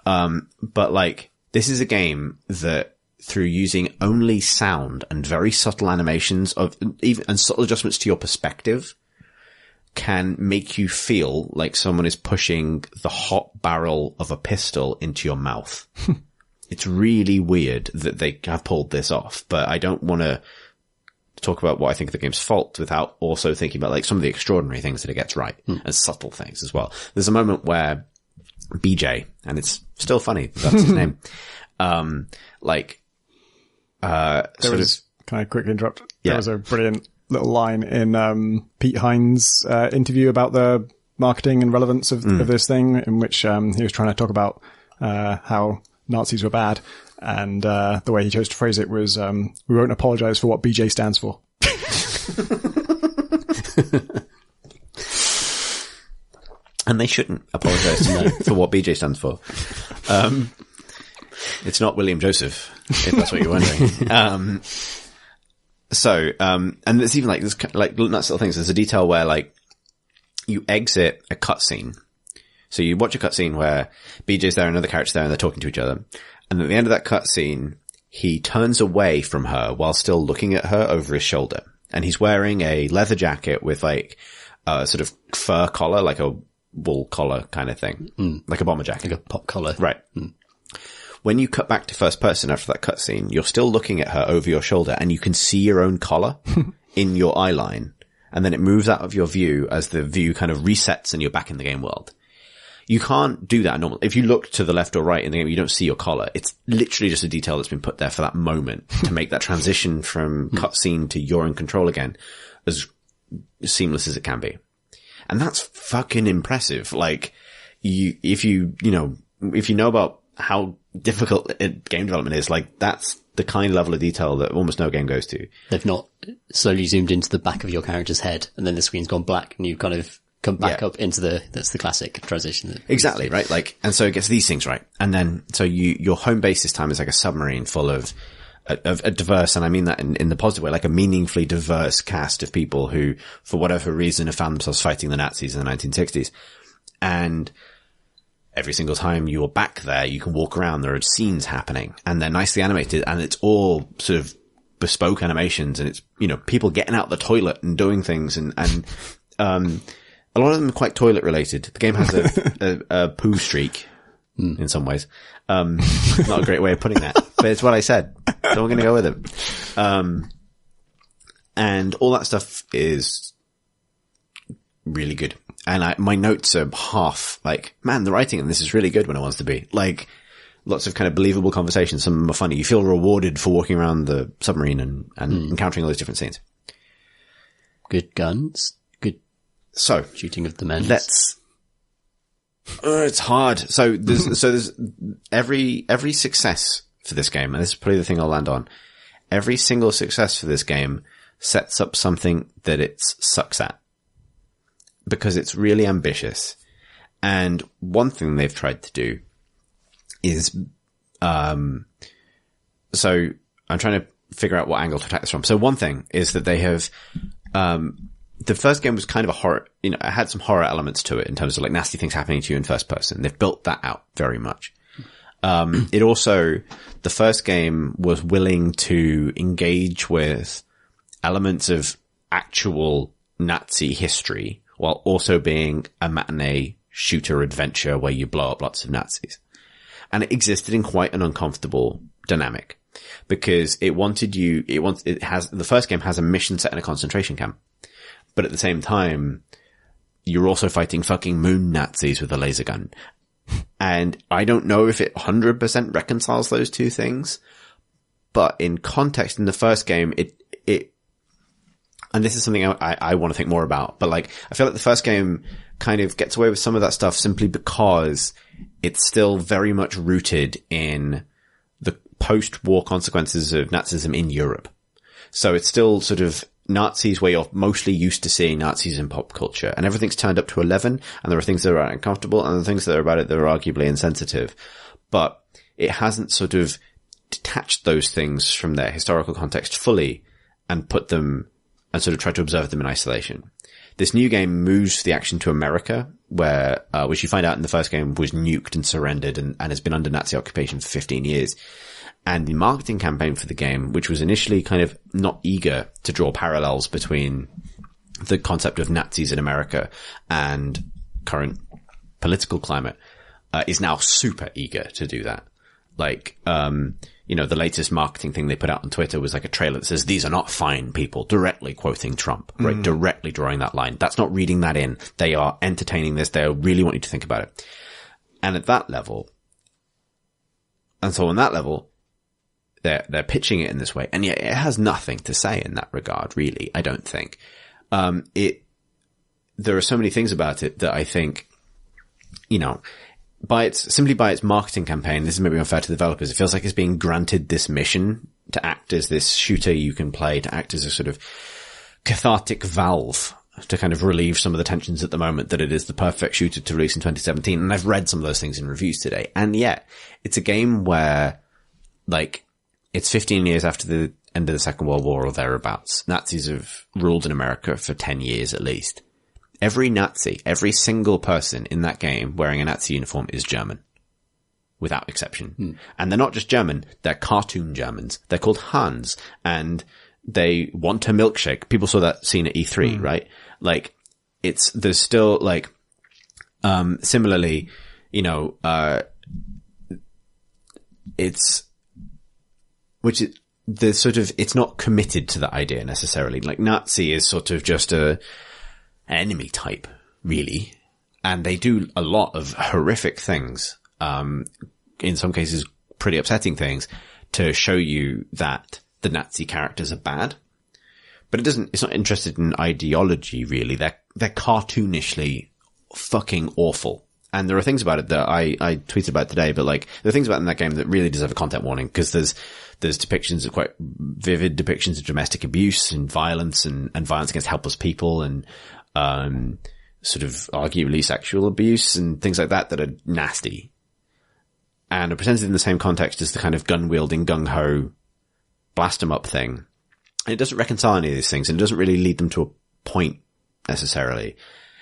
But like, this is a game that, through using only sound and very subtle animations and subtle adjustments to your perspective, can make you feel like someone is pushing the hot barrel of a pistol into your mouth. It's really weird that they have pulled this off, but I don't want to talk about what I think of the game's fault without also thinking about like some of the extraordinary things that it gets right, and subtle things as well. There's a moment where BJ, and it's still funny, that's his name, can I quickly interrupt? Yeah. There was a brilliant little line in Pete Hines' interview about the marketing and relevance of this thing, in which he was trying to talk about how Nazis were bad, and the way he chose to phrase it was, we won't apologize for what BJ stands for. And they shouldn't apologize for what BJ stands for. It's not William Joseph, if that's what you're wondering. And it's even like, there's like nuts little things. There's a detail where like you exit a cutscene. So you watch a cutscene where BJ's there, another character's there, and they're talking to each other. And at the end of that cutscene, he turns away from her while still looking at her over his shoulder. And he's wearing a leather jacket with like a sort of fur collar, like a wool collar kind of thing. Like a bomber jacket. Like a pop collar. Right. When you cut back to first person after that cutscene, you're still looking at her over your shoulder, and you can see your own collar in your eye line. And then it moves out of your view as the view kind of resets and you're back in the game world. You can't do that normally. If you look to the left or right in the game, you don't see your collar. It's literally just a detail that's been put there for that moment to make that transition from cutscene to you're in control again as seamless as it can be. And that's fucking impressive. Like, if you know about how difficult game development is, like, that's the kind of level of detail that almost no game goes to. They've not slowly zoomed into the back of your character's head, and then the screen's gone black, and you've kind of come back up into that's the classic transition. Exactly, right? Like, and so it gets these things right. And then, so your home base this time is like a submarine full of a diverse, and I mean that in the positive way, like a meaningfully diverse cast of people who, for whatever reason, have found themselves fighting the Nazis in the 1960s. And every single time you're back there, you can walk around, there are scenes happening, and they're nicely animated, and it's all sort of bespoke animations, and it's, people getting out the toilet and doing things, and a lot of them are quite toilet related. The game has a poo streak in some ways. Not a great way of putting that, but it's what I said. So we're going to go with it. And all that stuff is really good. And my notes are half like, man, the writing in this is really good when it wants to be. Like, lots of kind of believable conversations. Some of them are funny. You feel rewarded for walking around the submarine and encountering all those different scenes. good guns, good So shooting of the men. It's hard. So there's every success for this game, and this is probably the thing I'll land on. Every single success for this game sets up something that it sucks at, because it's really ambitious. And one thing they've tried to do is, so I'm trying to figure out what angle to attack this from. So one thing is that they have, the first game was kind of a horror, it had some horror elements to it in terms of like nasty things happening to you in first person. They've built that out very much. It also, the first game was willing to engage with elements of actual Nazi history while also being a matinee shooter adventure where you blow up lots of Nazis. And it existed in quite an uncomfortable dynamic because the first game has a mission set in a concentration camp. But at the same time, you're also fighting fucking moon Nazis with a laser gun. And I don't know if it 100% reconciles those two things, but in context in the first game, and this is something I want to think more about, but like, I feel like the first game kind of gets away with some of that stuff simply because it's still very much rooted in the post-war consequences of Nazism in Europe. So it's still sort of Nazis where you're mostly used to seeing Nazis in pop culture, and everything's turned up to 11, and there are things that are uncomfortable and the things that are about it that are arguably insensitive. But it hasn't sort of detached those things from their historical context fully and put them and sort of tried to observe them in isolation. This new game moves the action to America, where, which you find out in the first game was nuked and surrendered and has been under Nazi occupation for 15 years. And the marketing campaign for the game, which was initially kind of not eager to draw parallels between the concept of Nazis in America and current political climate, is now super eager to do that. Like, the latest marketing thing they put out on Twitter was like a trailer that says, "These are not fine people," directly quoting Trump, right? Directly drawing that line. That's not reading that in. They are entertaining this. They really want you to think about it. And at that level, and so on that level, they're pitching it in this way, and yet it has nothing to say in that regard, really. I don't think. There are so many things about it that I think, simply by its marketing campaign, this is maybe unfair to the developers. It feels like it's being granted this mission to act as this shooter you can play, to act as a sort of cathartic valve to kind of relieve some of the tensions at the moment, that it is the perfect shooter to release in 2017. And I've read some of those things in reviews today. And yet it's a game where, like, it's 15 years after the end of the Second World War or thereabouts. Nazis have ruled in America for 10 years at least. Every Nazi, every single person in that game wearing a Nazi uniform is German. Without exception. And they're not just German, they're cartoon Germans. They're called Hans. And they want a milkshake. People saw that scene at E3, right? Like, there's still, like, similarly, it's not committed to the idea necessarily. Like, Nazi is sort of just an enemy type, really. And they do a lot of horrific things, in some cases pretty upsetting things, to show you that the Nazi characters are bad. But it's not interested in ideology, really. They're cartoonishly fucking awful. And there are things about it that I tweeted about today, but like, there are things about it in that game that really deserve a content warning, because there's depictions of quite vivid depictions of domestic abuse and violence and violence against helpless people and, sort of arguably sexual abuse and things like that are nasty. And are presented in the same context as the kind of gun-wielding, gung-ho, blast 'em up thing. And it doesn't reconcile any of these things, and it doesn't really lead them to a point, necessarily.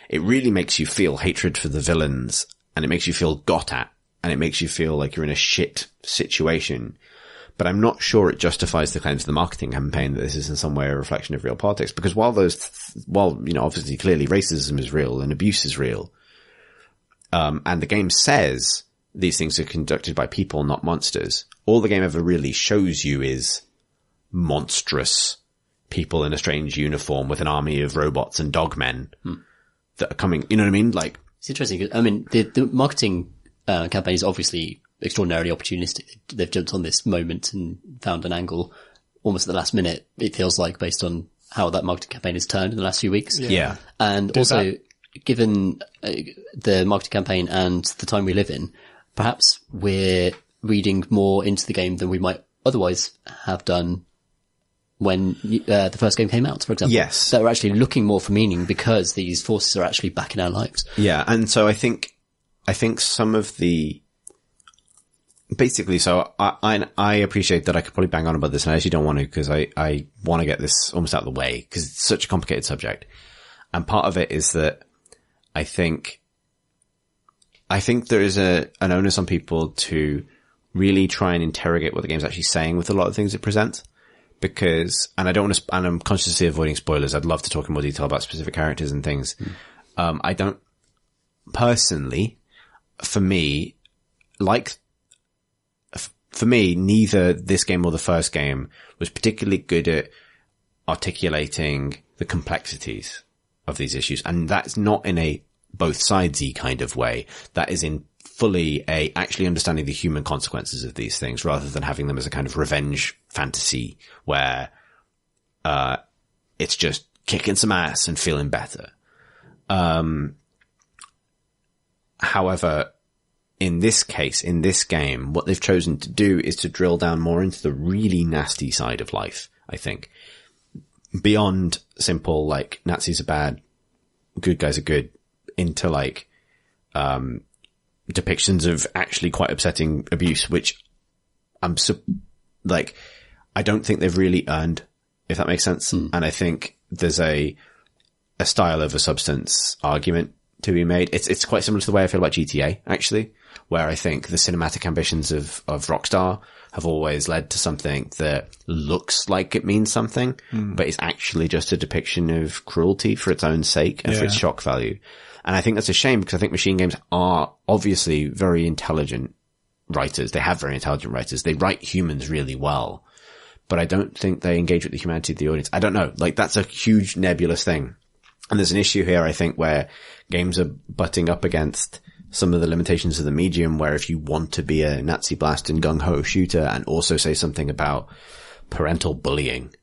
It really makes you feel hatred for the villains, and it makes you feel got at, and it makes you feel like you're in a shit situation. But I'm not sure it justifies the claims of the marketing campaign that this is in some way a reflection of real politics, because while obviously clearly racism is real and abuse is real, and the game says these things are conducted by people, not monsters, all the game ever really shows you is monstrous people in a strange uniform with an army of robots and dogmen that are coming, you know what I mean? Like, it's interesting. I mean, the marketing campaign is obviously extraordinarily opportunistic. They've jumped on this moment and found an angle almost at the last minute, it feels like, based on how that marketing campaign has turned in the last few weeks. Yeah. And also, given the marketing campaign and the time we live in, perhaps we're reading more into the game than we might otherwise have done when the first game came out, for example. Yes. That we're actually looking more for meaning because these forces are actually back in our lives. Yeah. And so I think some of the, basically, so I appreciate that I could probably bang on about this, and I actually don't want to, because I want to get this almost out of the way because it's such a complicated subject. And part of it is that I think there is an onus on people to really try and interrogate what the game's actually saying with a lot of things it presents. Because, and I'm consciously avoiding spoilers. I'd love to talk in more detail about specific characters and things. I don't, personally, for me, neither this game or the first game was particularly good at articulating the complexities of these issues. And that's not in a both sidesy kind of way. That is in fully actually understanding the human consequences of these things rather than having them as a kind of revenge fantasy where, it's just kicking some ass and feeling better. However, in this case, in this game, what they've chosen to do is to drill down more into the really nasty side of life, I think. Beyond simple, like, Nazis are bad, good guys are good, into like, depictions of actually quite upsetting abuse, which I don't think they've really earned, if that makes sense. And I think there's a style over substance argument to be made. It's quite similar to the way I feel about GTA, actually, where I think the cinematic ambitions of Rockstar have always led to something that looks like it means something, but is actually just a depiction of cruelty for its own sake and for its shock value. And I think that's a shame because I think machine games are obviously very intelligent writers. They have very intelligent writers. They write humans really well, but I don't think they engage with the humanity of the audience. I don't know. Like, that's a huge nebulous thing. And there's an issue here, I think, where games are butting up against some of the limitations of the medium, where if you want to be a Nazi blast and gung-ho shooter and also say something about parental bullying,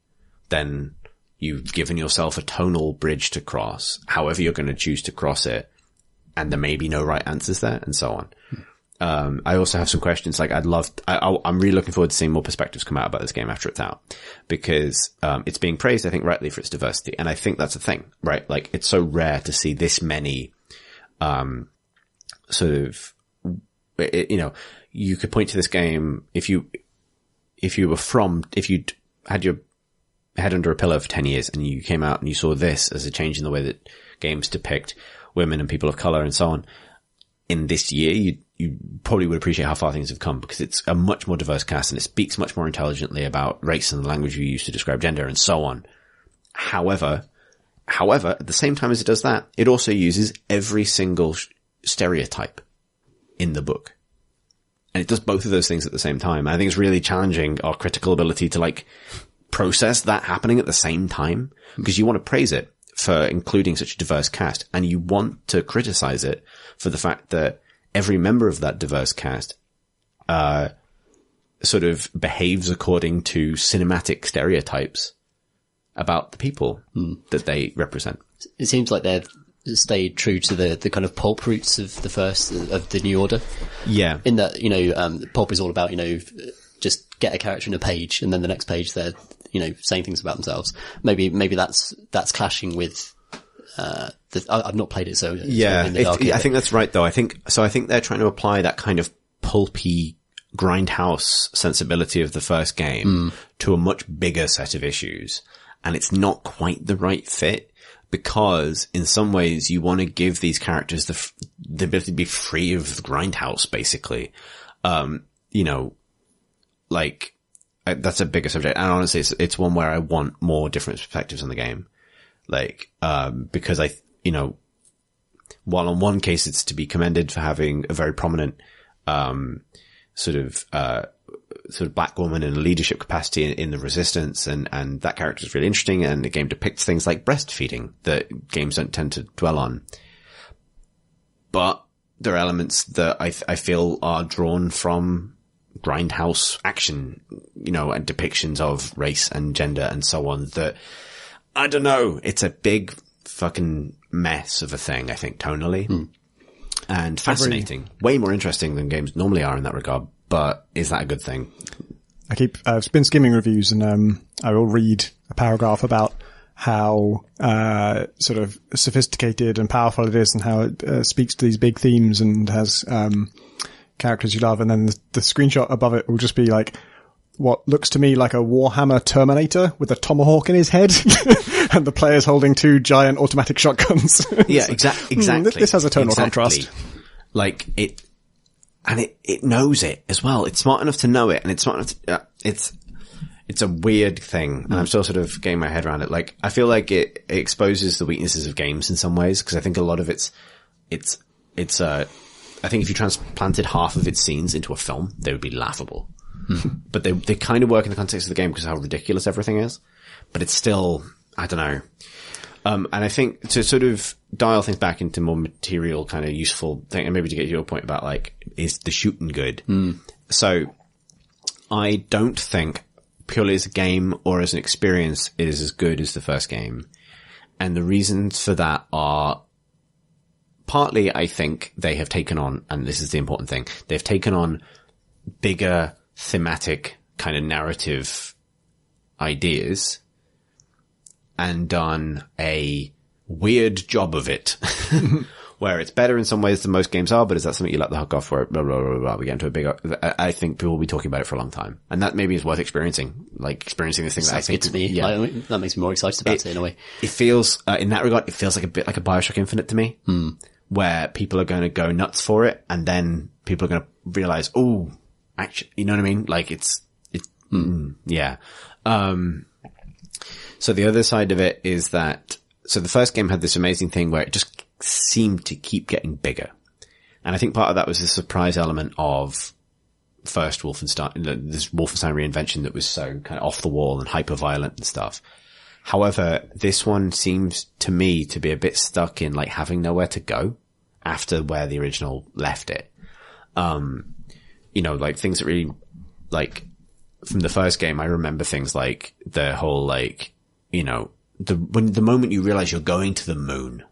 then you've given yourself a tonal bridge to cross, however you're going to choose to cross it, and there may be no right answers there, and so on. I also have some questions. Like, I'm really looking forward to seeing more perspectives come out about this game after it's out, because it's being praised, I think, rightly for its diversity, and I think that's a thing, right? Like, it's so rare to see this many you could point to this game if you'd had your head under a pillow for 10 years and you came out and you saw this as a change in the way that games depict women and people of color and so on in this year, you probably would appreciate how far things have come, because it's a much more diverse cast and it speaks much more intelligently about race and the language we use to describe gender and so on. However, at the same time as it does that, it also uses every single stereotype in the book. And it does both of those things at the same time. And I think it's really challenging our critical ability to process that happening at the same time, because you want to praise it for including such a diverse cast, and you want to criticize it for the fact that every member of that diverse cast sort of behaves according to cinematic stereotypes about the people that they represent. It seems like they've stayed true to the kind of pulp roots of the New Order. Yeah. In that, pulp is all about, just get a character in a page and then the next page they're, saying things about themselves. Maybe that's clashing with, I've not played it, so. Yeah. I think that's right though. I think they're trying to apply that kind of pulpy grindhouse sensibility of the first game to a much bigger set of issues. And it's not quite the right fit, because in some ways you want to give these characters the ability to be free of the grindhouse, basically. That's a bigger subject. And honestly, it's one where I want more different perspectives on the game. Because while on one case it's to be commended for having a very prominent, sort of black woman in a leadership capacity in the resistance, and that character is really interesting, and the game depicts things like breastfeeding that games don't tend to dwell on. But there are elements that I feel are drawn from grindhouse action, and depictions of race and gender and so on, that I don't know. It's a big fucking mess of a thing, I think, tonally. And fascinating. Way more interesting than games normally are in that regard. But is that a good thing? I've been skimming reviews, and I will read a paragraph about how sort of sophisticated and powerful it is, and how it speaks to these big themes and has characters you love. And then the screenshot above it will just be like what looks to me like a Warhammer Terminator with a tomahawk in his head, and the player's holding 2 giant automatic shotguns. Yeah, exactly. This has a tonal contrast. Like it knows it as well. It's smart enough to know it, and it's smart enough to, it's a weird thing, and I'm still sort of getting my head around it. Like, I feel like it exposes the weaknesses of games in some ways, because I think a lot of I think if you transplanted half of its scenes into a film, they would be laughable. But they kind of work in the context of the game because of how ridiculous everything is. But it's still, I don't know. And I think to sort of dial things back into more material kind of useful thing, and maybe to get your point about like, is the shooting good? So I don't think purely as a game or as an experience it is as good as the first game. And the reasons for that are partly, I think they have taken on, and this is the important thing, they've taken on bigger thematic kind of narrative ideas and done a weird job of it where it's better in some ways than most games are, but is that something you let the hook off for? Blah, blah, blah, blah. We get into a big, I think people will be talking about it for a long time, and that maybe is worth experiencing, like experiencing this thing that I think to me. Yeah. That makes me more excited about it in a way. It feels, in that regard, it feels like a bit like a BioShock Infinite to me, where people are going to go nuts for it, and then people are going to realize, oh, actually, you know what I mean? Like yeah. So the other side of it is that, so the first game had this amazing thing where it just seemed to keep getting bigger. And I think part of that was the surprise element of first Wolfenstein, this Wolfenstein reinvention that was so kind of off the wall and hyper violent and stuff. However, this one seems to me to be a bit stuck in like having nowhere to go after where the original left it. You know, like things that really, like, from the first game, I remember things like the whole, like, you know, the moment you realize you're going to the moon,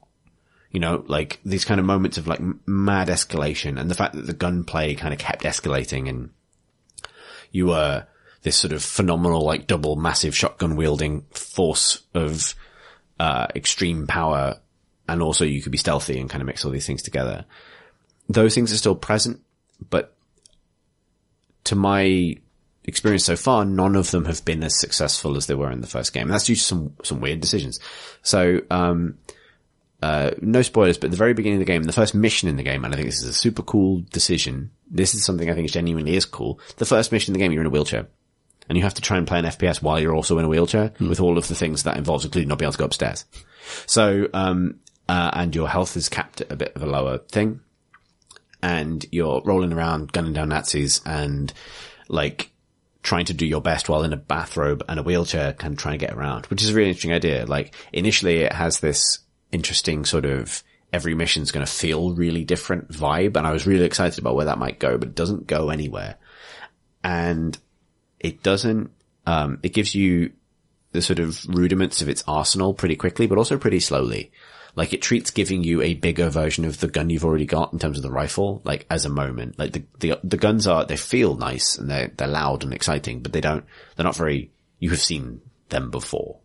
you know, like these kind of moments of like mad escalation, and the fact that the gunplay kind of kept escalating, and you were this sort of phenomenal, like double massive shotgun wielding force of, extreme power. And also you could be stealthy and kind of mix all these things together. Those things are still present, but to my experience so far, none of them have been as successful as they were in the first game. And that's due to some weird decisions. So, no spoilers, but at the very beginning of the game, the first mission in the game, and I think this is a super cool decision. This is something I think genuinely is cool. The first mission in the game, you're in a wheelchair. And you have to try and play an FPS while you're also in a wheelchair with all of the things that involves, including not being able to go upstairs. So, and your health is capped at a bit of a lower thing. And you're rolling around, gunning down Nazis and like trying to do your best while in a bathrobe and a wheelchair, kind of trying to get around, which is a really interesting idea. Like initially it has this interesting sort of every mission's going to feel really different vibe. And I was really excited about where that might go, but it doesn't go anywhere. And it doesn't, it gives you the sort of rudiments of its arsenal pretty quickly, but also pretty slowly. Like it treats giving you a bigger version of the gun you've already got in terms of the rifle, like as a moment. Like the guns they feel nice and they're loud and exciting, but they're not very, you have seen them before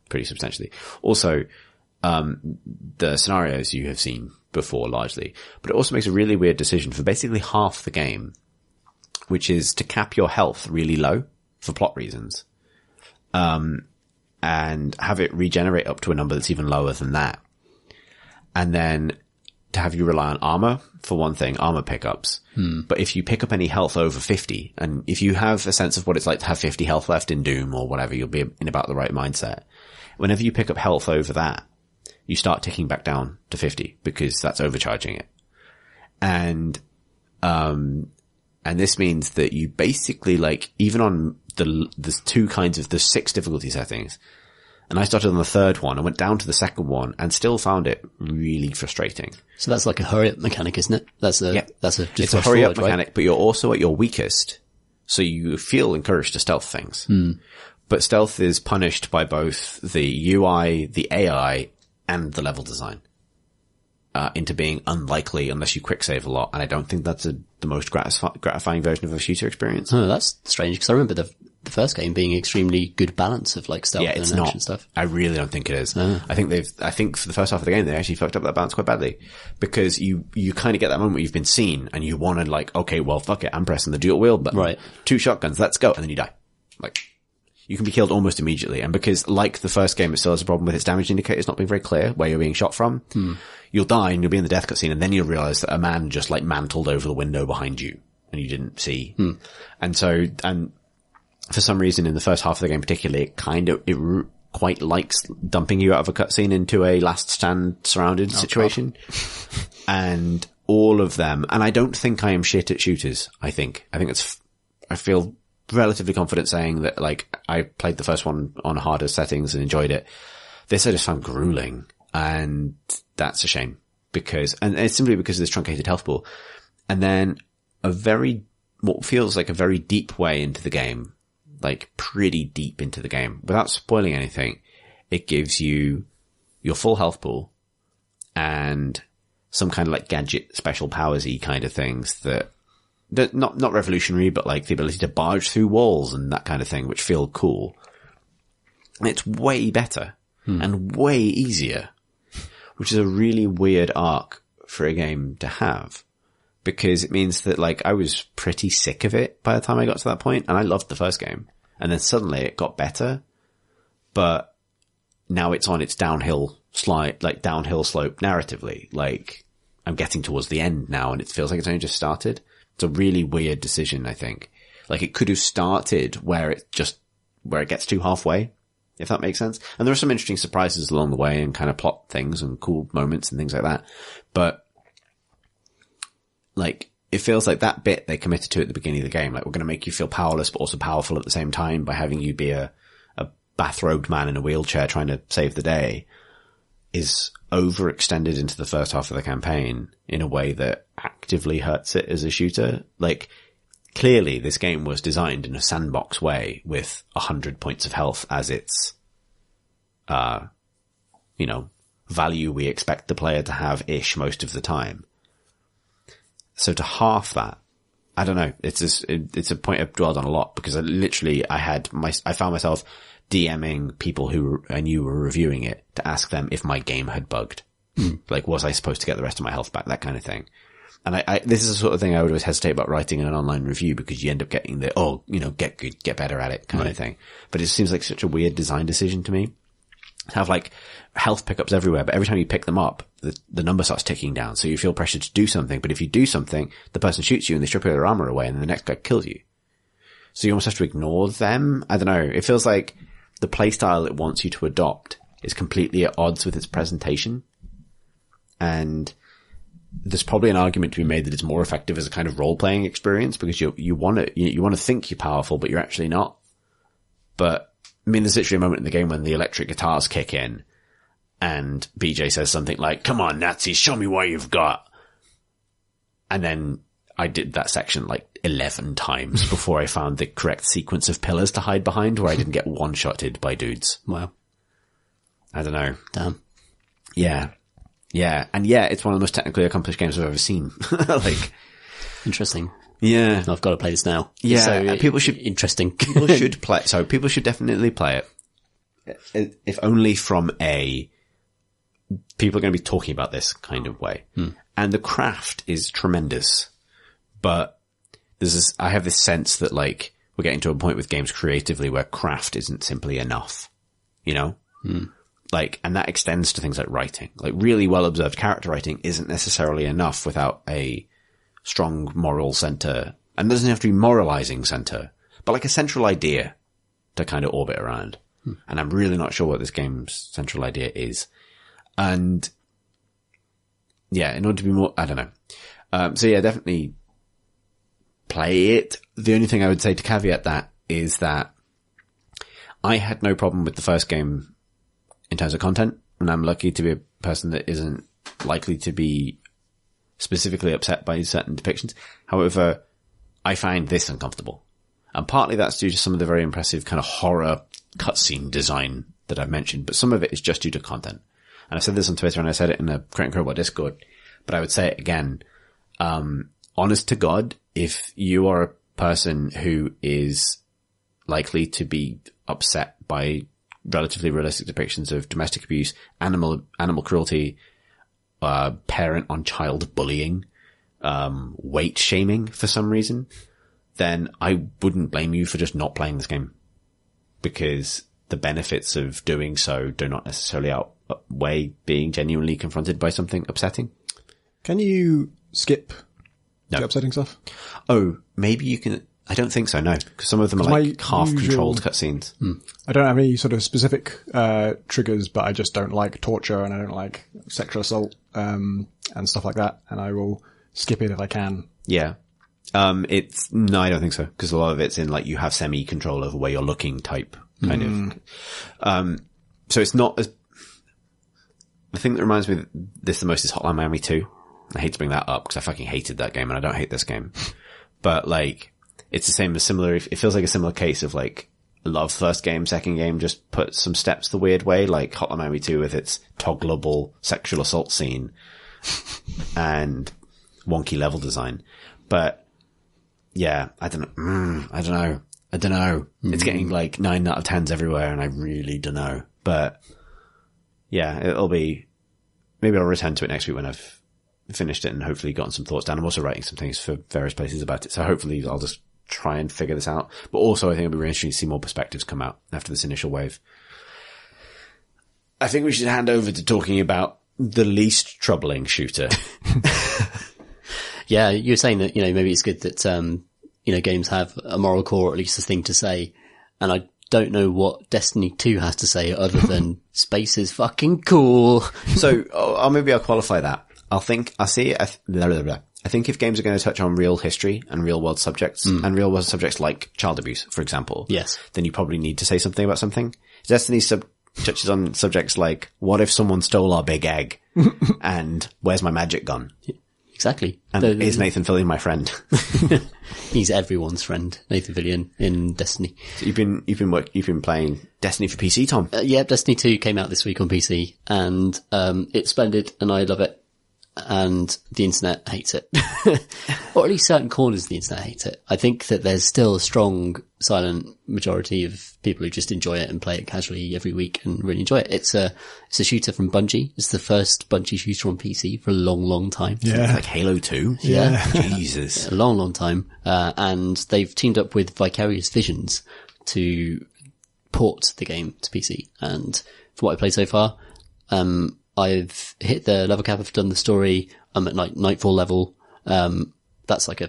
pretty substantially. Also, the scenarios you have seen before largely, but it also makes a really weird decision for basically half the game, which is to cap your health really low for plot reasons. And have it regenerate up to a number that's even lower than that. And then to have you rely on armor, for one thing, armor pickups. But if you pick up any health over 50, and if you have a sense of what it's like to have 50 health left in Doom or whatever, you'll be in about the right mindset. Whenever you pick up health over that, you start ticking back down to 50 because that's overcharging it. And this means that you basically, like, even on there's 6 difficulty settings. And I started on the third one. I went down to the second one and still found it really frustrating. So that's like a hurry up mechanic, isn't it? It's a hurry up mechanic, right? But you're also at your weakest. So you feel encouraged to stealth things. But stealth is punished by both the UI, the AI, and the level design. Into being unlikely unless you quick save a lot. And I don't think that's the most gratifying version of a shooter experience. Oh, that's strange, because I remember the first game being extremely good balance of like stealth and action stuff. I really don't think it is. I think for the first half of the game, they actually fucked up that balance quite badly, because you kind of get that moment where you've been seen and you want to like, okay, well, fuck it. I'm pressing the dual wheel button. Right. 2 shotguns. Let's go. And then you die. Like, you can be killed almost immediately. And because like the first game, it still has a problem with its damage indicators not being very clear where you're being shot from. You'll die and you'll be in the death cutscene, and then you'll realize that a man just like mantled over the window behind you and you didn't see. And for some reason in the first half of the game particularly, it quite likes dumping you out of a cutscene into a last stand surrounded situation. And all of them, and I don't think I am shit at shooters. I feel relatively confident saying that like I played the first one on harder settings and enjoyed it. This I just found grueling, and that's a shame, because it's simply because of this truncated health pool. And then what feels like a very deep way into the game, like pretty deep into the game, without spoiling anything, it gives you your full health pool and some kind of like gadget special powers-y kind of things that not revolutionary, but like the ability to barge through walls and that kind of thing, which feel cool. And it's way better and way easier, which is a really weird arc for a game to have, because it means that like I was pretty sick of it by the time I got to that point, and I loved the first game, and then suddenly it got better, but now it's on its downhill slope narratively. Like I'm getting towards the end now and it feels like it's only just started. It's a really weird decision, I think. Like it could have started where it gets to halfway, if that makes sense. And there are some interesting surprises along the way and kind of plot things and cool moments and things like that. But like, it feels like that bit they committed to at the beginning of the game, like we're going to make you feel powerless but also powerful at the same time by having you be a bathrobed man in a wheelchair trying to save the day, is overextended into the first half of the campaign in a way that actively hurts it as a shooter. Like, clearly this game was designed in a sandbox way with 100 points of health as its, value we expect the player to have-ish most of the time. So to half that, I don't know, it's a point I've dwelled on a lot, because I found myself DMing people who I knew were reviewing it to ask them if my game had bugged. Like, was I supposed to get the rest of my health back? That kind of thing. And this is the sort of thing I would always hesitate about writing in an online review, because you end up getting get good, get better at it kind of thing. But it seems like such a weird design decision to me. Have like health pickups everywhere, but every time you pick them up, the number starts ticking down. So you feel pressured to do something. But if you do something, the person shoots you and they strip their armor away, and then the next guy kills you. So you almost have to ignore them. I don't know. It feels like the playstyle it wants you to adopt is completely at odds with its presentation. And there's probably an argument to be made that it's more effective as a kind of role-playing experience, because you want to think you're powerful, but you're actually not. But I mean, there's literally a moment in the game when the electric guitars kick in and BJ says something like, "Come on, Nazis, show me what you've got." And then I did that section like 11 times before I found the correct sequence of pillars to hide behind where I didn't get one-shotted by dudes. Wow. I don't know. Damn. Yeah. Yeah. And yeah, it's one of the most technically accomplished games I've ever seen. Like, interesting. Yeah. I've got to play this now. Yeah. So, people should, interesting. People should play, so people should definitely play it. If only from people are going to be talking about this kind of way. And the craft is tremendous, but I have this sense that like, we're getting to a point with games creatively where craft isn't simply enough, you know? Like, and that extends to things like writing. Like, really well-observed character writing isn't necessarily enough without a strong moral center. And it doesn't have to be moralizing center, but like a central idea to kind of orbit around. And I'm really not sure what this game's central idea is. And yeah, in order to be more, I don't know. So yeah, definitely play it. The only thing I would say to caveat that is that I had no problem with the first game in terms of content, and I'm lucky to be a person that isn't likely to be specifically upset by certain depictions. However, I find this uncomfortable. And partly that's due to some of the very impressive kind of horror cutscene design that I've mentioned, but some of it is just due to content. And I said this on Twitter and I said it in the Crate & Crowbar Discord, but I would say it again. Honest to God, if you are a person who is likely to be upset by relatively realistic depictions of domestic abuse, animal cruelty, parent on child bullying, weight shaming for some reason, then I wouldn't blame you for just not playing this game, because the benefits of doing so do not necessarily outweigh being genuinely confronted by something upsetting. Can you skip the upsetting stuff? Oh, maybe you can. I don't think so, no, because some of them are like half-controlled cutscenes. I don't have any sort of specific triggers, but I just don't like torture and I don't like sexual assault and stuff like that, and I will skip it if I can. Yeah. No, I don't think so, because a lot of it's in like you have semi-control over where you're looking type kind of. So it's not as. The thing that reminds me of this the most is Hotline Miami 2. I hate to bring that up because I fucking hated that game and I don't hate this game, but like. It's the same as similar, it feels like a similar case of like, love first game, second game, just put some steps the weird way, like Hotline Miami 2 with its toggleable sexual assault scene and wonky level design. But yeah, I don't know. It's getting like 9 out of 10s everywhere and I really don't know. But yeah, maybe I'll return to it next week when I've finished it and hopefully gotten some thoughts down. I'm also writing some things for various places about it. So hopefully I'll just try and figure this out. But also I think it'll be really interesting to see more perspectives come out after this initial wave. I think we should hand over to talking about the least troubling shooter. Yeah, you're saying that, maybe it's good that, games have a moral core, or at least a thing to say. And I don't know what Destiny 2 has to say other than space is fucking cool. So maybe I'll qualify that. I think if games are going to touch on real history and real world subjects and real world subjects like child abuse, for example, yes, then you probably need to say something about something. Destiny touches on subjects like, what if someone stole our big egg and where's my magic gun? Exactly. And is Nathan Fillion my friend? He's everyone's friend, Nathan Fillion in Destiny. So you've been playing Destiny for PC, Tom? Yeah, Destiny 2 came out this week on PC and it's splendid and I love it. And the internet hates it. Or at least certain corners of the internet hate it. I think that there's still a strong, silent majority of people who just enjoy it and play it casually every week and really enjoy it. It's a shooter from Bungie. It's the first Bungie shooter on PC for a long, long time. Yeah. It's like Halo 2. Yeah. Jesus. A long, long time. And they've teamed up with Vicarious Visions to port the game to PC. And from what I played so far, I've hit the level cap. I've done the story. I'm at Nightfall level. That's like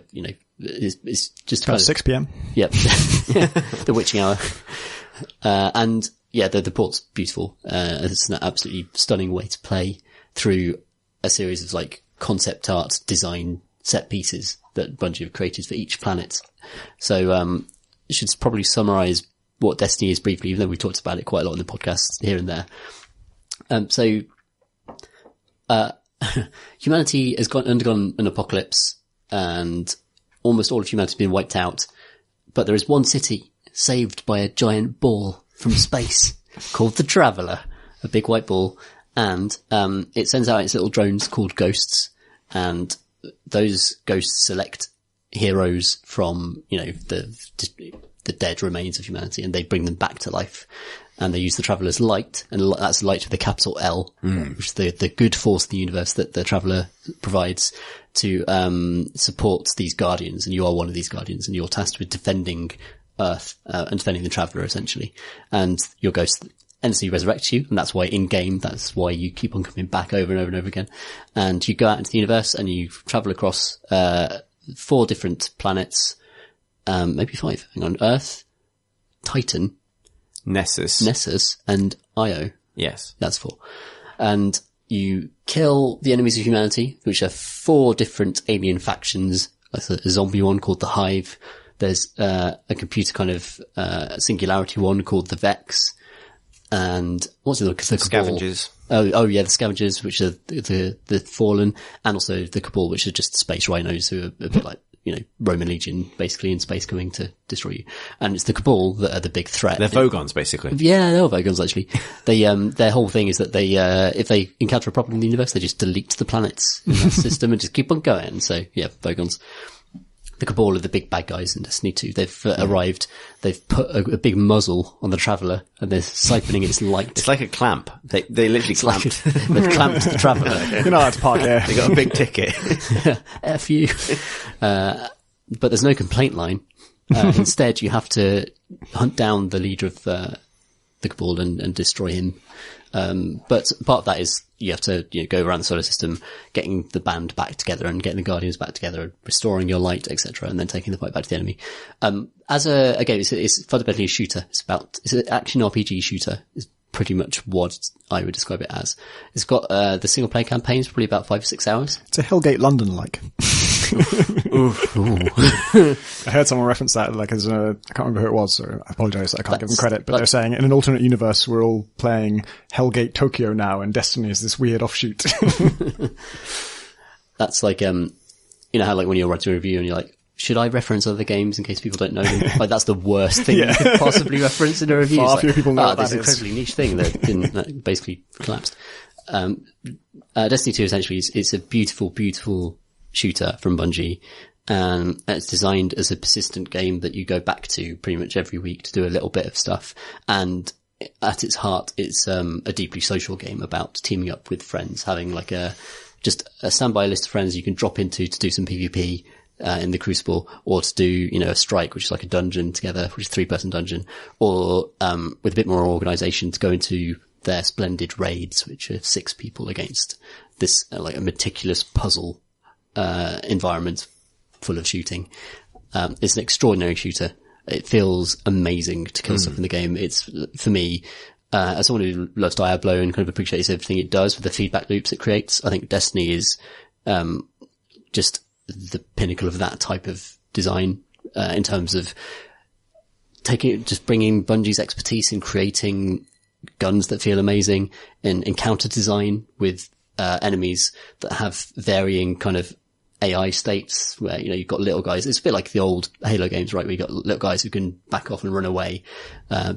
it's just about 6 p.m. Yep. The witching hour. And yeah, the port's beautiful. It's an absolutely stunning way to play through a series of like concept art design set pieces that Bungie have created for each planet. So, I should probably summarize what Destiny is briefly, even though we talked about it quite a lot in the podcast here and there. Humanity has undergone an apocalypse and almost all of humanity has been wiped out, but there is one city saved by a giant ball from space called the Traveller, a big white ball, and it sends out its little drones called ghosts, and those ghosts select heroes from, the dead remains of humanity, and they bring them back to life. And they use the Traveller's light, and that's light with a capital L, which is the good force of the universe that the Traveller provides to support these guardians. And you are one of these guardians, and you're tasked with defending Earth and defending the Traveller, essentially. And your ghost endlessly resurrects you, and that's why in-game, that's why you keep on coming back over and over and over again. And you go out into the universe, and you travel across 4 different planets, maybe 5. Hang on. Earth, Titan, Nessus, and Io. Yes. That's 4. And you kill the enemies of humanity, which are 4 different alien factions. Like a zombie one called the Hive. There's a computer kind of singularity one called the Vex. And what's the Scavengers. Oh yeah, the Scavengers, which are the Fallen, and also the Cabal, which are just space rhinos who are a bit like, Roman legion basically in space coming to destroy you. And it's the Cabal that are the big threat. They're Vogons, basically. Yeah, they're Vogons, actually. They, their whole thing is that they, if they encounter a problem in the universe, they just delete the planets in that system and just keep on going. So, yeah, Vogons. The Cabal are the big bad guys in Destiny 2. They've arrived, they've put a big muzzle on the Traveller, and they're siphoning its light. It's like a clamp. They literally clamped. They've clamped the Traveller. You know how to park here. They got a big ticket. F you. But there's no complaint line. Instead, you have to hunt down the leader of the Cabal and destroy him. But part of that is you have to go around the solar system, getting the band back together and getting the Guardians back together, restoring your light, etc., and then taking the fight back to the enemy. As a game, it's fundamentally a shooter. It's an action RPG shooter. Is pretty much what I would describe it as. It's got the single player campaign is probably about 5 or 6 hours. It's a Hellgate London like. I heard someone reference that I can't remember who it was, so I apologise, I can't give them credit, but they're saying in an alternate universe we're all playing Hellgate Tokyo now and Destiny is this weird offshoot. That's like, how like when you're writing a review and you're like, should I reference other games in case people don't know them? Like that's the worst thing you could possibly reference in a review. Far fewer people know what this that is. incredibly niche thing that basically collapsed. Destiny 2 essentially it's a beautiful, beautiful shooter from Bungie. And it's designed as a persistent game that you go back to pretty much every week to do a little bit of stuff. And at its heart, it's a deeply social game about teaming up with friends, having like just a standby list of friends you can drop into to do some PvP in the Crucible, or to do, a strike, which is like a dungeon together, which is a 3-person dungeon, or with a bit more organisation to go into their splendid raids, which are 6 people against this like a meticulous puzzle environment full of shooting. It's an extraordinary shooter. It feels amazing to kill stuff in the game. It's, for me, as someone who loves Diablo and kind of appreciates everything it does with the feedback loops it creates, I think Destiny is just the pinnacle of that type of design, in terms of just bringing Bungie's expertise in creating guns that feel amazing, in encounter design with enemies that have varying kind of AI states where, you've got little guys. It's a bit like the old Halo games, right? Where you've got little guys who can back off and run away.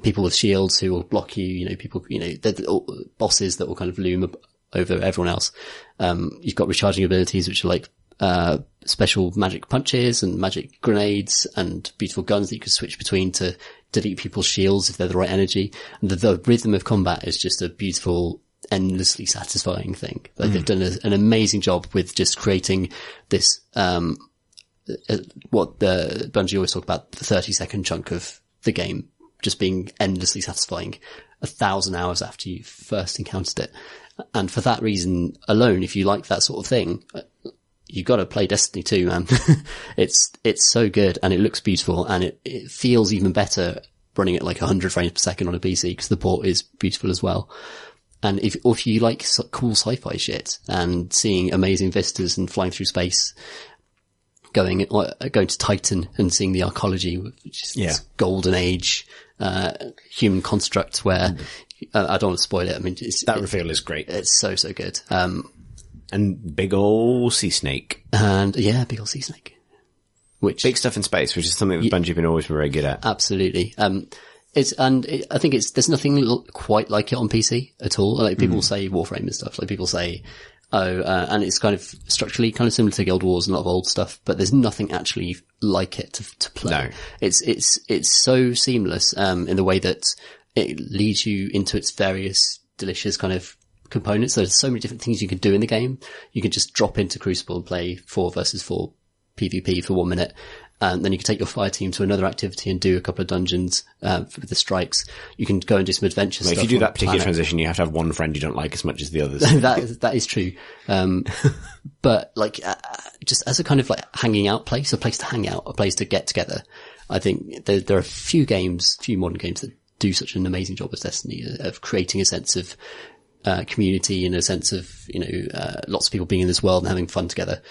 People with shields who will block you, people, they're the bosses that will kind of loom over everyone else. You've got recharging abilities, which are like, special magic punches and magic grenades and beautiful guns that you can switch between to delete people's shields if they're the right energy. And the rhythm of combat is just a beautiful, endlessly satisfying thing. Like they've done an amazing job with just creating this, what the Bungie always talk about, the 30-second chunk of the game just being endlessly satisfying 1,000 hours after you first encountered it. And for that reason alone, if you like that sort of thing, you've got to play Destiny 2, man. It's so good and it looks beautiful and it feels even better running at like 100 frames per second on a PC because the port is beautiful as well. And if you like cool sci-fi shit and seeing amazing vistas and flying through space, going to Titan and seeing the arcology, which is this golden age, human construct where, I don't want to spoil it. I mean, that reveal is great. It's so good. And big ol' sea snake. And yeah, big ol' sea snake. Big stuff in space, which is something that Bungie have been always very good at. Absolutely. I think there's nothing quite like it on PC at all. Like people say Warframe and stuff. Like people say, and it's kind of structurally kind of similar to Guild Wars and a lot of old stuff, but there's nothing actually like it to play. No. It's so seamless, in the way that it leads you into its various delicious kind of components. There's so many different things you can do in the game. You can just drop into Crucible and play 4 versus 4 PvP for 1 minute. And then you can take your fire team to another activity and do a couple of dungeons, with the strikes. You can go and do some adventure stuff. If you do that particular transition, you have to have one friend you don't like as much as the others. That is true. But like, just as a kind of like hanging out place, a place to hang out, a place to get together. I think there are a few modern games that do such an amazing job as Destiny of creating a sense of community and a sense of, lots of people being in this world and having fun together.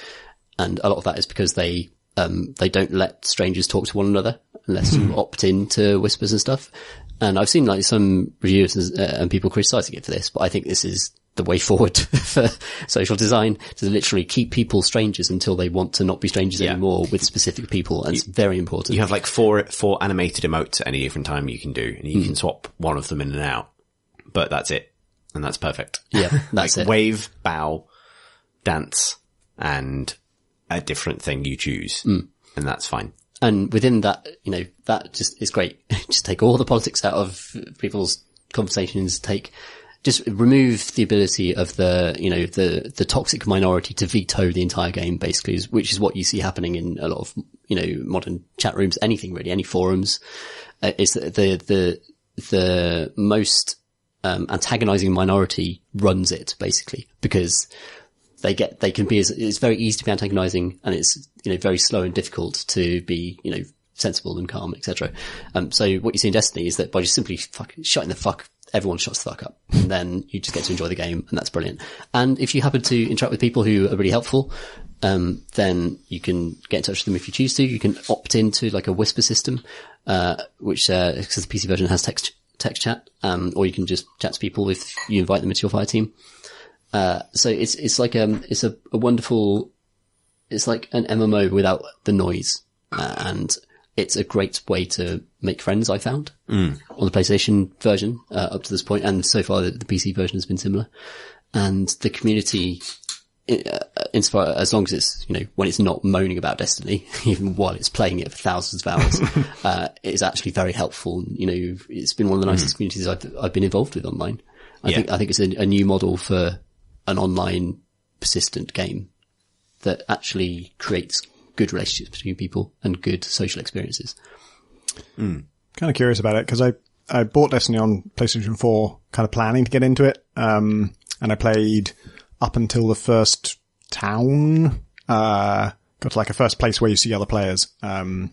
And a lot of that is because they don't let strangers talk to one another unless you opt in to whispers and stuff. And I've seen like some reviews and people criticizing it for this, but I think this is the way forward for social design, to literally keep people strangers until they want to not be strangers anymore with specific people. And it's very important. You have like four animated emotes at any different time you can do, and you can swap one of them in and out, but that's it. And that's perfect. Yeah, that's like it. Wave, bow, dance, and a different thing you choose. And that's fine. And within that, that just is great. Just take all the politics out of people's conversations, just remove the ability of the toxic minority to veto the entire game, basically, which is what you see happening in a lot of, modern chat rooms, anything really, any forums, is that the most, antagonizing minority runs it, basically, because it's very easy to be antagonizing, and it's, very slow and difficult to be, sensible and calm, etc. So what you see in Destiny is that by just simply everyone shuts the fuck up, and then you just get to enjoy the game, and that's brilliant. And if you happen to interact with people who are really helpful, then you can get in touch with them if you choose to. You can opt into like a whisper system, which, because the PC version has text chat, or you can just chat to people if you invite them into your fire team. So it's like, it's a wonderful, it's like an MMO without the noise, and it's a great way to make friends, I found, on the PlayStation version, up to this point. And so far the PC version has been similar. And the community, insofar as long as it's, when it's not moaning about Destiny, even while it's playing it for thousands of hours, is actually very helpful. It's been one of the nicest communities I've been involved with online. I think it's a new model for an online persistent game that actually creates good relationships between people and good social experiences. Kind of curious about it, because I bought Destiny on PlayStation 4 kind of planning to get into it. And I played up until the first town, got to like a first place where you see other players. And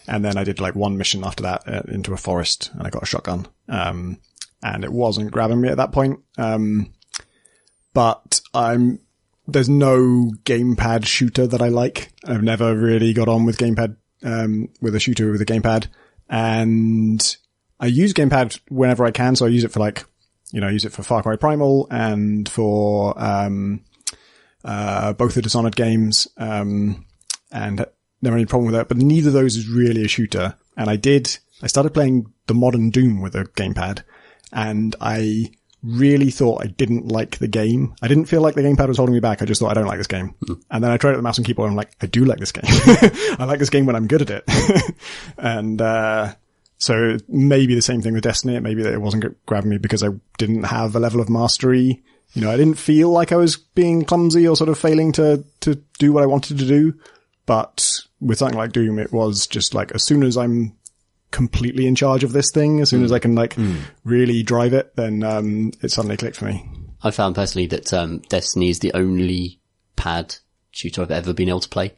then I did like one mission after that into a forest, and I got a shotgun. And it wasn't grabbing me at that point. But there's no gamepad shooter that I like. I've never really got on with gamepad, with a shooter with a gamepad. And I use gamepad whenever I can. So I use it for I use it for Far Cry Primal and for, both the Dishonored games. And never any problem with that, but neither of those is really a shooter. And I started playing the modern Doom with a gamepad, and I really thought I didn't like the game. I didn't feel like the gamepad was holding me back. I just thought, I don't like this game. And then I tried it with the mouse and keyboard, and I'm like, I do like this game. I like this game when I'm good at it. And, so maybe the same thing with Destiny. Maybe that it wasn't grabbing me because I didn't have a level of mastery. I didn't feel like I was being clumsy or sort of failing to do what I wanted to do. But with something like Doom, it was just like, as soon as I'm completely in charge of this thing, as soon as I can really drive it, then it suddenly clicked for me. I found personally that Destiny is the only pad shooter I've ever been able to play.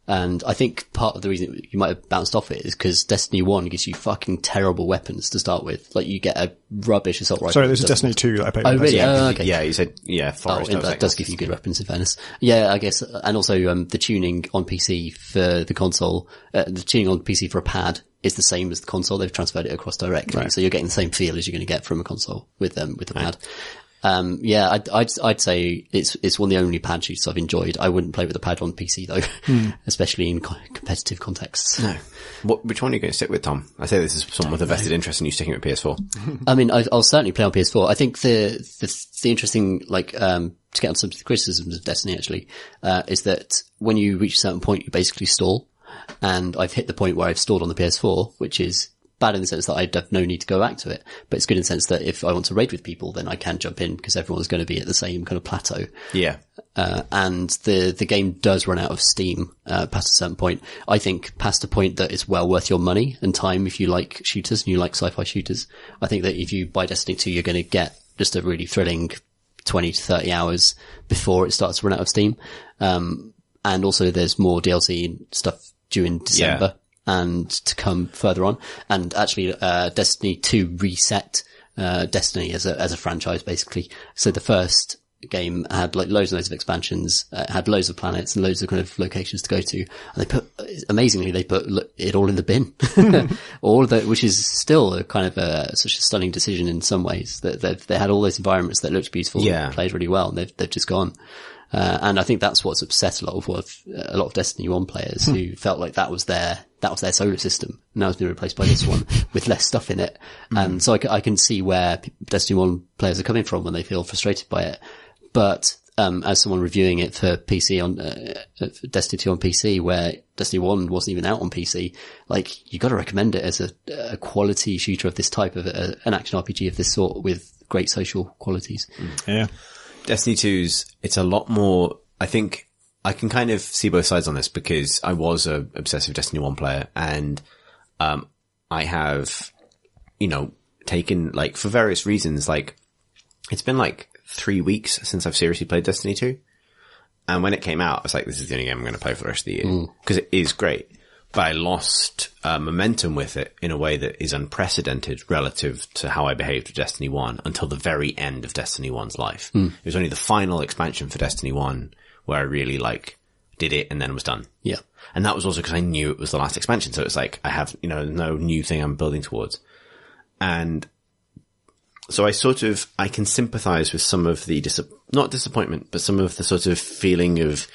And I think part of the reason you might have bounced off it is because Destiny 1 gives you fucking terrible weapons to start with. Like, you get a rubbish assault rifle. Sorry, this is Destiny 2 that I played. Oh, really? Okay. Yeah, you said, Forest. That does give you good weapons, in fairness. Yeah, I guess. And also, the tuning on PC for the console, the tuning on PC for a pad is the same as the console. They've transferred it across directly. Right. So you're getting the same feel as you're going to get from a console with the pad. I'd say it's one of the only pad shooters I've enjoyed. I wouldn't play with a pad on PC though, especially in competitive contexts. No. Which one are you going to stick with, Tom? I say this is someone with a vested interest in you sticking with PS4. I mean, I'll certainly play on PS4. I think the interesting, to get on some of the criticisms of Destiny actually, is that when you reach a certain point, you basically stall. And I've hit the point where I've stalled on the PS4, which is bad in the sense that I'd have no need to go back to it, but it's good in the sense that if I want to raid with people, then I can jump in because everyone's going to be at the same kind of plateau. Yeah. And the game does run out of steam, past a certain point. I think past a point that it's well worth your money and time if you like shooters and you like sci-fi shooters. I think that if you buy Destiny 2, you're going to get just a really thrilling 20 to 30 hours before it starts to run out of steam. And also there's more DLC and stuff due in December. Yeah. And to come further on. And actually, Destiny 2 reset, Destiny as a franchise, basically. So the first game had like loads and loads of expansions, had loads of planets and loads of kind of locations to go to. And they put it all in the bin. All of that, which is still a kind of such a stunning decision in some ways, that they had all those environments that looked beautiful and played really well, and they've just gone. And I think that's what's upset a lot of Destiny 1 players who felt like that was their solar system. Now it's been replaced by this one with less stuff in it. And so I can see where Destiny 1 players are coming from when they feel frustrated by it. But, as someone reviewing it for PC for Destiny 2 on PC, where Destiny 1 wasn't even out on PC, like, you gotta recommend it as a quality shooter of this type, of an action RPG of this sort with great social qualities. Yeah. Destiny 2's, it's a lot more, I think I can kind of see both sides on this, because I was a obsessive Destiny 1 player, and, I have, taken, like, for various reasons, like, it's been like 3 weeks since I've seriously played Destiny 2. And when it came out, I was like, this is the only game I'm going to play for the rest of the year. Because it is great. But I lost momentum with it in a way that is unprecedented relative to how I behaved with Destiny 1 until the very end of Destiny 1's life. It was only the final expansion for Destiny 1 where I really, like, did it and then was done. Yeah. And that was also because I knew it was the last expansion. So it's like, I have, no new thing I'm building towards. And so I can sympathize with some of the, not disappointment, but some of the sort of feeling of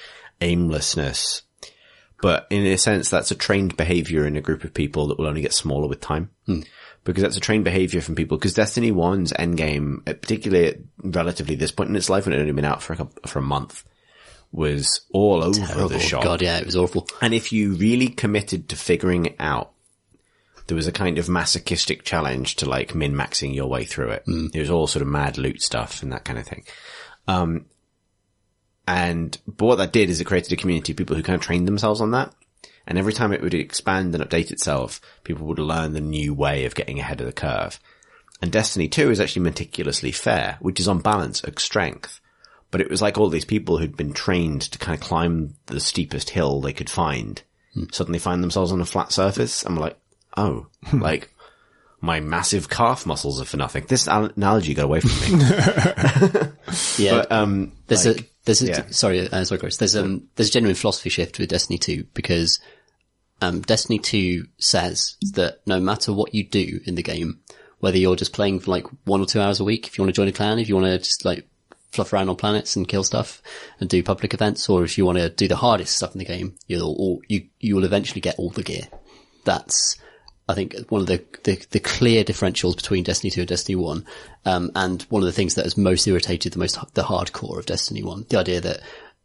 aimlessness. But in a sense, that's a trained behavior in a group of people that will only get smaller with time. Because that's a trained behavior from people. Because Destiny 1's endgame, particularly at relatively this point in its life, when it had only been out for a month, was all over the shop. God, yeah, it was awful. And if you really committed to figuring it out, there was a kind of masochistic challenge to, like, min-maxing your way through it. It was all sort of mad loot stuff and that kind of thing. But what that did is it created a community of people who kind of trained themselves on that. And every time it would expand and update itself, people would learn the new way of getting ahead of the curve. And Destiny 2 is actually meticulously fair, which is on balance a strength. But it was like all these people who'd been trained to kind of climb the steepest hill they could find, suddenly find themselves on a flat surface. And we're like, oh, like, my massive calf muscles are for nothing. This analogy got away from me. Yeah. But, sorry, Chris. There's a genuine philosophy shift with Destiny 2, because, Destiny 2 says that no matter what you do in the game, whether you're just playing for like 1 or 2 hours a week, if you want to join a clan, if you want to just like fluff around on planets and kill stuff and do public events, or if you want to do the hardest stuff in the game, you will eventually get all the gear. That's, I think, one of the clear differentials between Destiny 2 and Destiny 1. And one of the things that has most irritated the hardcore of Destiny 1. The idea that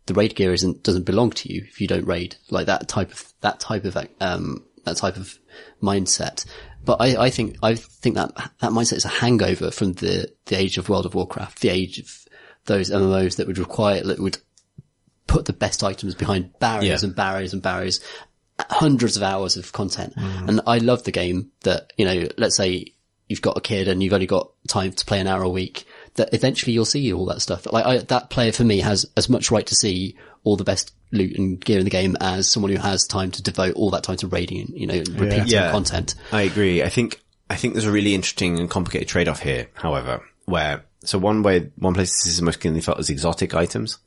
the raid gear doesn't belong to you if you don't raid. Like that type of mindset. But I think that mindset is a hangover from the age of World of Warcraft, the age of those MMOs that would put the best items behind barriers and barriers and barriers, hundreds of hours of content. And I love the game that, let's say you've got a kid and you've only got time to play an hour a week, that eventually you'll see all that stuff. Like that player for me has as much right to see all the best loot and gear in the game as someone who has time to devote all that time to raiding and, repeating content. I agree. I think there's a really interesting and complicated trade-off here, however, where, so one place this is most keenly felt is exotic items.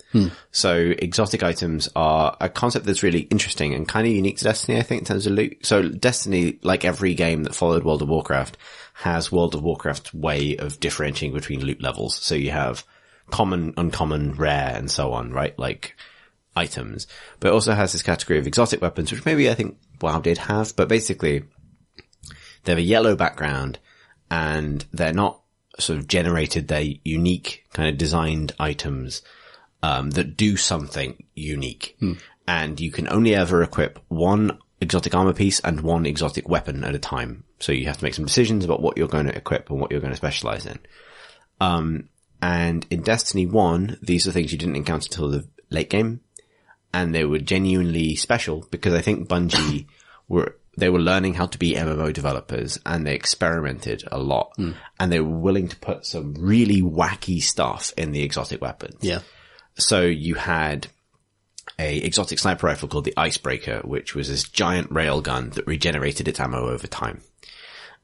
So exotic items are a concept that's really interesting and kind of unique to Destiny, I think, in terms of loot. So Destiny, like every game that followed World of Warcraft, has World of Warcraft's way of differentiating between loot levels. So you have common, uncommon, rare, and so on, right? Like items. But it also has this category of exotic weapons, which maybe I think WoW did have, but basically they have a yellow background and they're not sort of generated, they're unique kind of designed items that do something unique. And you can only ever equip one exotic armor piece and one exotic weapon at a time. So you have to make some decisions about what you're going to equip and what you're going to specialize in. And in Destiny 1, these are things you didn't encounter until the late game. And they were genuinely special because I think Bungie were learning how to be MMO developers and they experimented a lot. And they were willing to put some really wacky stuff in the exotic weapons. Yeah. So you had a exotic sniper rifle called the Icebreaker, which was this giant railgun that regenerated its ammo over time.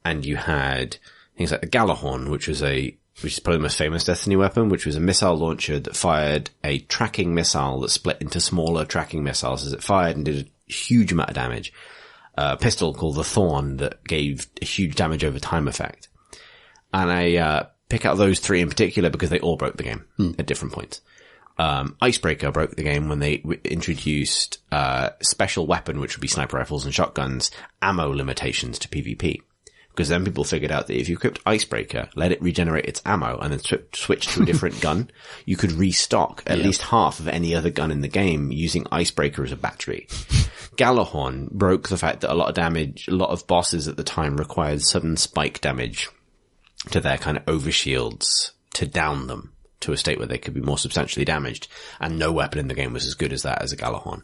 And you had things like the Galahorn, which was a which is probably the most famous Destiny weapon, which was a missile launcher that fired a tracking missile that split into smaller tracking missiles as it fired and did a huge amount of damage. A pistol called the Thorn that gave a huge damage over time effect. And I pick out those three in particular because they all broke the game at different points. Icebreaker broke the game when they introduced special weapon, which would be sniper rifles and shotguns, ammo limitations to PvP. Because then people figured out that if you equipped Icebreaker, let it regenerate its ammo, and then switch to a different gun, you could restock at least half of any other gun in the game using Icebreaker as a battery. Galahorn broke the fact that a lot of bosses at the time required sudden spike damage to their kind of overshields to down them to a state where they could be more substantially damaged, and no weapon in the game was as good as that as a Galahorn.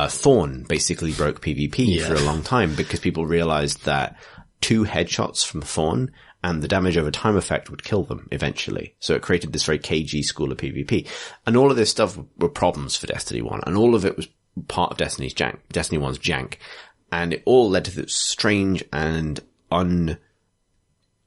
Thorn basically broke PvP for a long time because people realized that 2 headshots from Thorn and the damage over time effect would kill them eventually. So it created this very cagey school of PvP. And all of this stuff were problems for Destiny 1, and all of it was part of Destiny 1's jank. And it all led to this strange and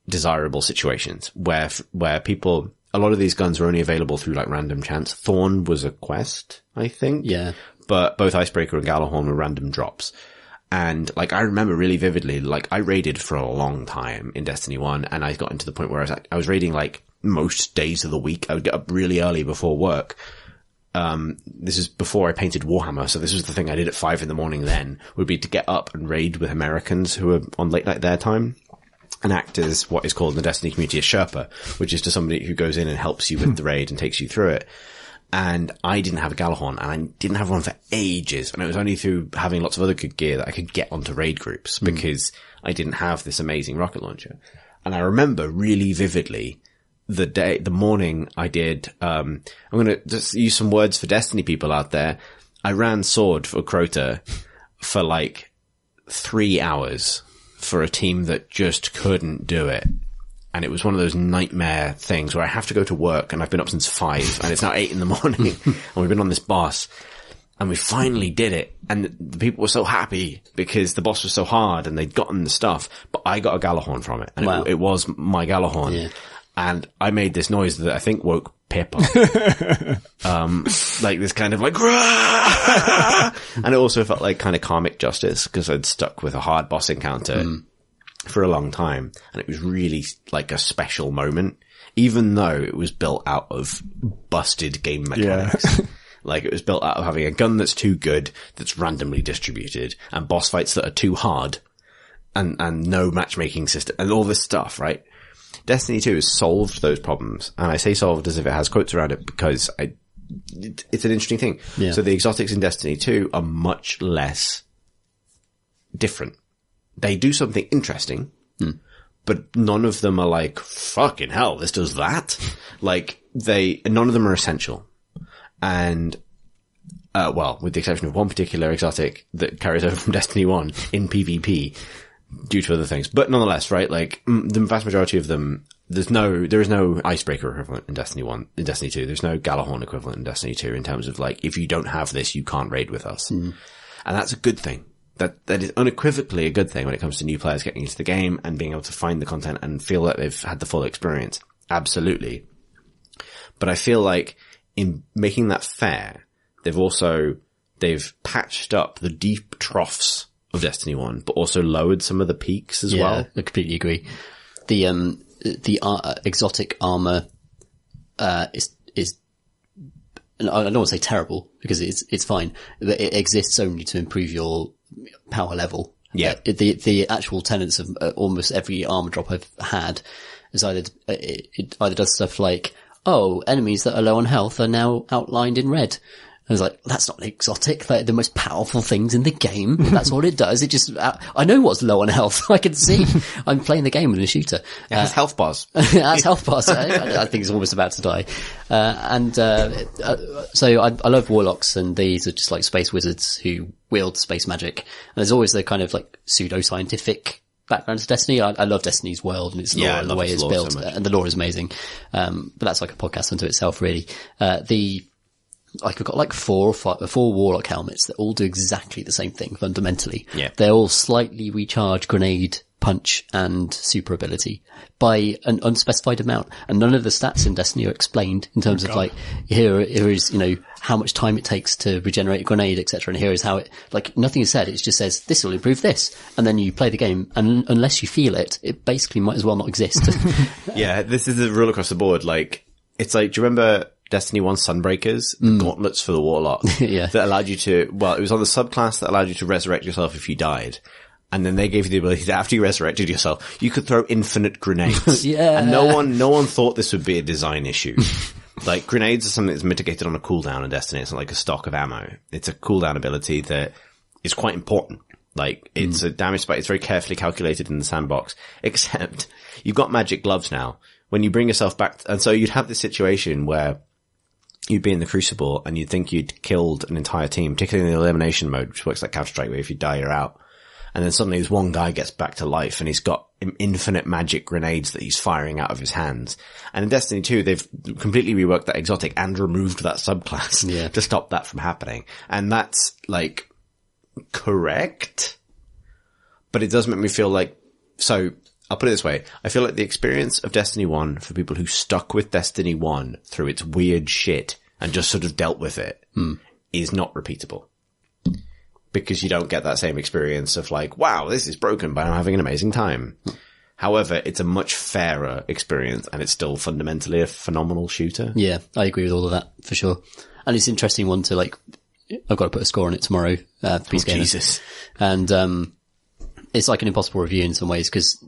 undesirable situations where people, a lot of these guns were only available through like random chance. Thorn was a quest, I think. Yeah. But both Icebreaker and Galahorn were random drops. And like, I remember really vividly, like I raided for a long time in Destiny 1, and I got into the point where I was raiding like most days of the week. I would get up really early before work. This is before I painted Warhammer, so this was the thing I did at 5 a.m. then, would be to get up and raid with Americans who are on late night their time, and act as what is called in the Destiny community a Sherpa, which is to somebody who goes in and helps you with the raid and takes you through it. And I didn't have a Galahorn, and I didn't have one for ages, and it was only through having lots of other good gear that I could get onto raid groups, because I didn't have this amazing rocket launcher. And I remember really vividly the morning I did, I'm gonna just use some words for Destiny people out there. I ran Sword for Crota for like 3 hours for a team that just couldn't do it. And it was one of those nightmare things where I have to go to work, and I've been up since 5 and it's now 8 a.m. and we've been on this boss, and we finally did it. And the people were so happy because the boss was so hard and they'd gotten the stuff, but I got a Galahorn from it, and it was my Galahorn. Yeah. And I made this noise that I think woke Pip up. Like this kind of like, and it also felt like kind of karmic justice because I'd stuck with a hard boss encounter for a long time, and it was really like a special moment, even though it was built out of busted game mechanics. Yeah. Like it was built out of having a gun that's too good, that's randomly distributed, and boss fights that are too hard, and no matchmaking system, and all this stuff, right? Destiny 2 has solved those problems, and I say solved as if it has quotes around it because it's an interesting thing. Yeah. So the exotics in Destiny 2 are much less different. They do something interesting, but none of them are like, fucking hell, this does that. Like, none of them are essential. And, well, with the exception of one particular exotic that carries over from Destiny 1 in PvP due to other things. But nonetheless, right, like, the vast majority of them, there is no Icebreaker equivalent in Destiny 1, in Destiny 2. There's no Galahorn equivalent in Destiny 2 in terms of like, if you don't have this, you can't raid with us. And that's a good thing. That is unequivocally a good thing when it comes to new players getting into the game and being able to find the content and feel that they've had the full experience. Absolutely. But I feel like in making that fair, they've patched up the deep troughs of Destiny 1, but also lowered some of the peaks as well. I completely agree. The exotic armor, is I don't want to say terrible because it's fine. It exists only to improve your power level. Yeah. The actual tenets of almost every armor drop I've had is it either does stuff like, oh, enemies that are low on health are now outlined in red. I was like, that's not exotic. Like, the most powerful things in the game. That's all it does. It just, I know what's low on health. I can see. I'm playing the game with a shooter. It has health bars. It has health bars. I think it's almost about to die. So I love warlocks, and these are just like space wizards who wield space magic. And there's always the kind of like pseudo-scientific background to Destiny. I love Destiny's world and its lore and the way it's built. So and the lore is amazing. But that's like a podcast unto itself, really. Like we've got like four warlock helmets that all do exactly the same thing fundamentally. Yeah. They're all slightly recharged grenade punch and super ability by an unspecified amount. And none of the stats in Destiny are explained in terms of like, here is, how much time it takes to regenerate a grenade, etc. And here is how nothing is said. It just says, this will improve this. And then you play the game, and unless you feel it, it basically might as well not exist. Yeah, this is the rule across the board. Like, it's like, do you remember Destiny 1 Sunbreakers? The gauntlets for the Warlock? Yeah. That allowed you to, it was on the subclass that allowed you to resurrect yourself if you died. And then they gave you the ability that after you resurrected yourself, you could throw infinite grenades. Yeah. And no one thought this would be a design issue. Like, grenades are something that's mitigated on a cooldown in Destiny. It's not like a stock of ammo. It's a cooldown ability that is quite important. Like, it's a damage spike. It's very carefully calculated in the sandbox. Except, you've got magic gloves now. When you bring yourself back, and so you'd have this situation where you'd be in the Crucible and you'd think you'd killed an entire team, particularly in the elimination mode, which works like Counter-Strike, where if you die, you're out. And then suddenly this one guy gets back to life and he's got infinite magic grenades that he's firing out of his hands. And in Destiny 2, they've completely reworked that exotic and removed that subclass to stop that from happening. And that's, like, correct. But it does make me feel like, so I'll put it this way. I feel like the experience of Destiny 1 for people who stuck with Destiny 1 through its weird shit and just sort of dealt with it is not repeatable. Because you don't get that same experience of like, wow, this is broken, but I'm having an amazing time. However, it's a much fairer experience and it's still fundamentally a phenomenal shooter. Yeah, I agree with all of that for sure. And it's an interesting one to like, I've got to put a score on it tomorrow, PC Gamer. Jesus. And, it's like an impossible review in some ways because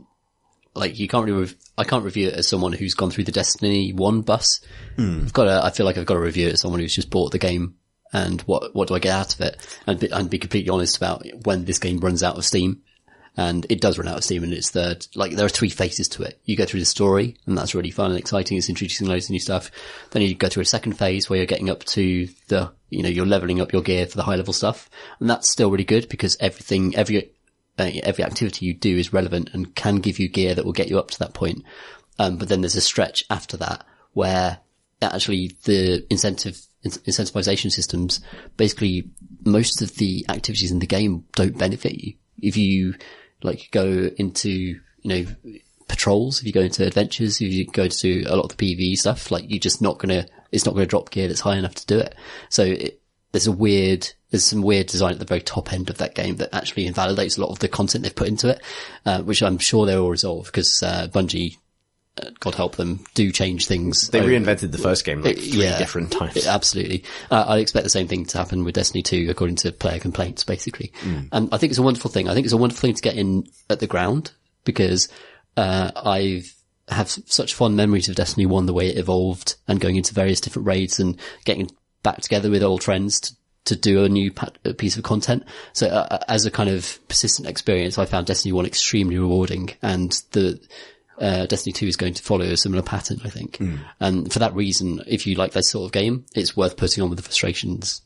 like you can't really, I can't review it as someone who's gone through the Destiny 1 bus. I feel like I've got to review it as someone who's just bought the game. And what do I get out of it? And be completely honest about when this game runs out of steam. And it does run out of steam, and it's there are 3 phases to it. You go through the story, and that's really fun and exciting. It's introducing loads of new stuff. Then you go through a second phase where you're getting up to you're leveling up your gear for the high level stuff. And that's still really good because every activity you do is relevant and can give you gear that will get you up to that point. But then there's a stretch after that where actually the incentivization systems, basically most of the activities in the game don't benefit you. If you like go into, patrols, if you go into adventures, if you go to a lot of the PvE stuff, like it's not going to drop gear that's high enough to do it. So there's some weird design at the very top end of that game that actually invalidates a lot of the content they've put into it, which I'm sure they will resolve because, Bungie, God help them, do change things. They reinvented the first game like 3 different times. Absolutely. I expect the same thing to happen with Destiny 2 according to player complaints, basically. And I think it's a wonderful thing. I think it's a wonderful thing to get in at the ground because, I have such fond memories of Destiny 1, the way it evolved and going into various different raids and getting back together with old friends to do a new piece of content. So, as a kind of persistent experience, I found Destiny 1 extremely rewarding, and Destiny 2 is going to follow a similar pattern, I think. And for that reason, if you like that sort of game, it's worth putting up with the frustrations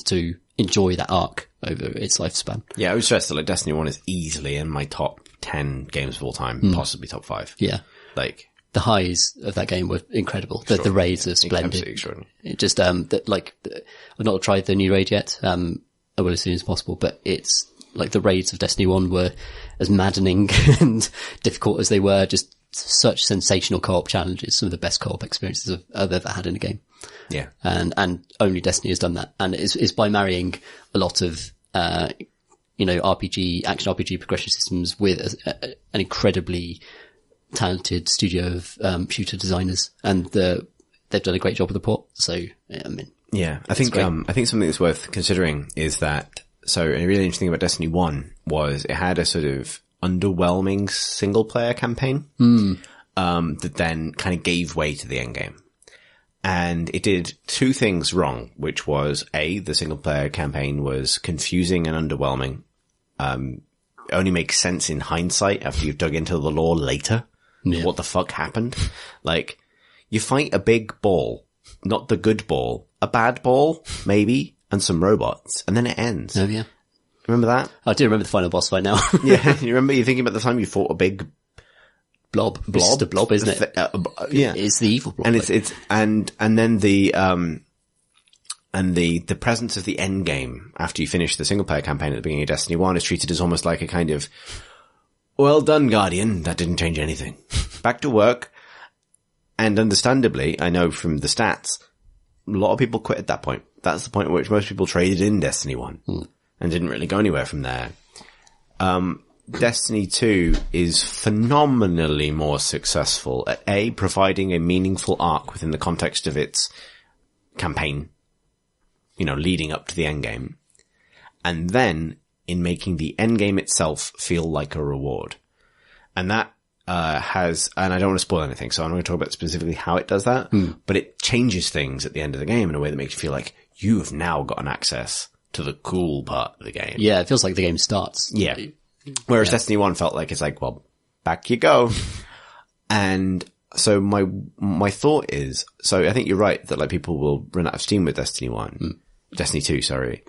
to enjoy that arc over its lifespan. Yeah, I would stress that like Destiny 1 is easily in my top 10 games of all time, possibly top 5. Yeah. Like, the highs of that game were incredible. The raids are splendid. Absolutely extraordinary. It just, I've not tried the new raid yet. I will as soon as possible, but it's like the raids of Destiny 1 were as maddening and difficult as they were, just such sensational co-op challenges, some of the best co-op experiences I've ever had in a game. Yeah. And only Destiny has done that. And it's by marrying a lot of, action RPG progression systems with an incredibly talented studio of, shooter designers. And they've done a great job with the port. So, I mean. Yeah. I think something that's worth considering is that, so a really interesting thing about Destiny 1 was it had a sort of underwhelming single player campaign, that then kind of gave way to the end game. And it did 2 things wrong, which was A, the single player campaign was confusing and underwhelming. Only makes sense in hindsight after you've dug into the lore later. Yeah. What the fuck happened? Like, you fight a big ball, not the good ball, a bad ball, maybe, and some robots, and then it ends. Oh, yeah. Remember that? I do remember the final boss fight now. Yeah, you remember you're thinking about the time you fought a big blob. It's just a blob, isn't it? Yeah. It's the evil blob. And and then the presence of the end game after you finish the single player campaign at the beginning of Destiny 1 is treated as almost like a kind of well done, Guardian. That didn't change anything. Back to work. And understandably, I know from the stats, a lot of people quit at that point. That's the point at which most people traded in Destiny 1 and didn't really go anywhere from there. Destiny 2 is phenomenally more successful at providing a meaningful arc within the context of its campaign, leading up to the endgame, and then in making the endgame itself feel like a reward. And that and I don't want to spoil anything, so I'm not going to talk about specifically how it does that, but it changes things at the end of the game in a way that makes you feel like you have now gotten access to the cool part of the game. Yeah, it feels like the game starts. Yeah. Whereas Destiny 1 felt like it's like, well, back you go. And so my thought is, so I think you're right that like people will run out of steam with Destiny 1. Destiny 2, sorry.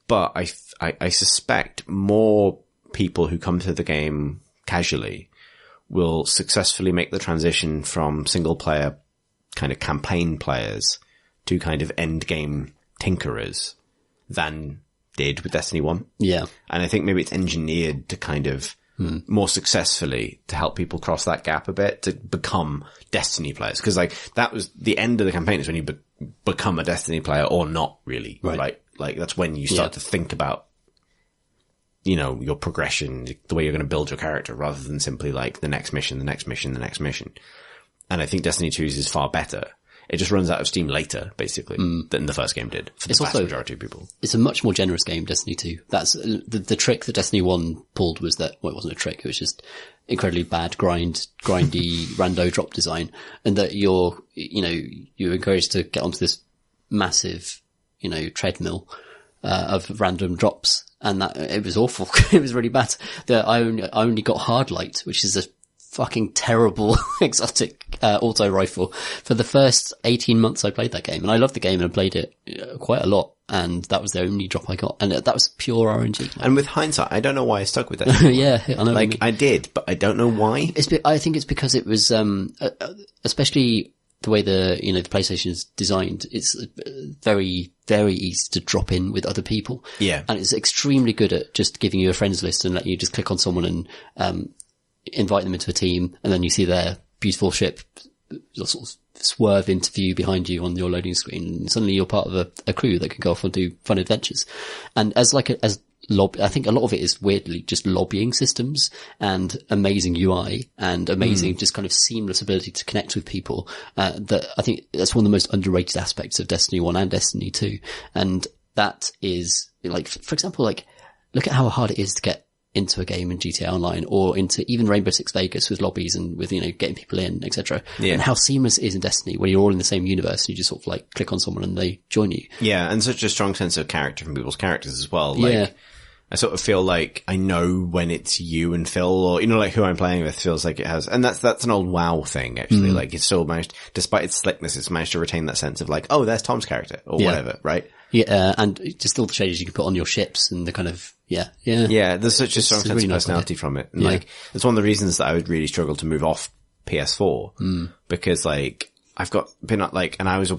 But I suspect more people who come to the game casually will successfully make the transition from single player kind of campaign players to kind of end game tinkerers than did with Destiny 1. Yeah. And I think maybe it's engineered to kind of more successfully to help people cross that gap a bit to become Destiny players. Cause like that was the end of the campaign is when you become a Destiny player or not really, right? Like that's when you start to think about, your progression, the way you're going to build your character rather than simply like the next mission, the next mission, the next mission. And I think Destiny 2 is far better. It just runs out of steam later, basically, than the first game did for the vast majority of people. It's a much more generous game, Destiny 2. That's the trick that Destiny 1 pulled was that, well, it wasn't a trick. It was just incredibly bad grindy rando drop design. And that you're encouraged to get onto this massive, treadmill, of random drops. And that, it was awful. It was really bad. I only got Hardlight, which is a fucking terrible exotic auto rifle for the first 18 months I played that game. And I loved the game and I played it quite a lot. And that was the only drop I got. And that was pure RNG. And with hindsight, I don't know why I stuck with that. Yeah, I know. Like, I did, but I don't know why. I think it's because it was, especially the way the PlayStation is designed, it's very, very easy to drop in with other people. Yeah. And it's extremely good at just giving you a friends list and letting you just click on someone and, invite them into a team, and then you see their beautiful ship sort of swerve into view behind you on your loading screen, and suddenly you're part of a crew that can go off and do fun adventures. And I think a lot of it is weirdly just lobbying systems and amazing UI and amazing just kind of seamless ability to connect with people. That I think that's one of the most underrated aspects of Destiny 1 and Destiny 2. And that is like, for example, like look at how hard it is to get into a game in GTA Online or into even Rainbow Six Vegas with lobbies and with, getting people in, etc. Yeah. And how seamless it is in Destiny where you're all in the same universe and you just sort of like click on someone and they join you. Yeah. And such a strong sense of character from people's characters as well. Like, I sort of feel like I know when it's you and Phil or, like who I'm playing with feels like it has. And that's an old WoW thing, actually. Like it's still managed, despite its slickness, it's managed to retain that sense of like, oh, there's Tom's character or whatever, right? Yeah. And just all the shaders you can put on your ships and the kind of, Yeah, there's such a strong sense of personality from it. And like, it's one of the reasons that I would really struggle to move off PS4. Because like, and I was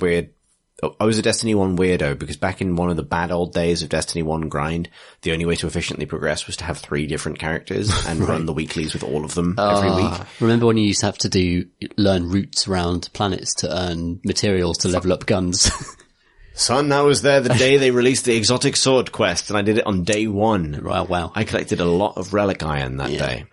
a Destiny 1 weirdo because back in one of the bad old days of Destiny 1 grind, the only way to efficiently progress was to have 3 different characters and run the weeklies with all of them every week. Remember when you used to have to learn routes around planets to earn materials to level up guns? Son, I was there the day they released the Exotic Sword quest, and I did it on day 1. Wow. I collected a lot of relic iron that day.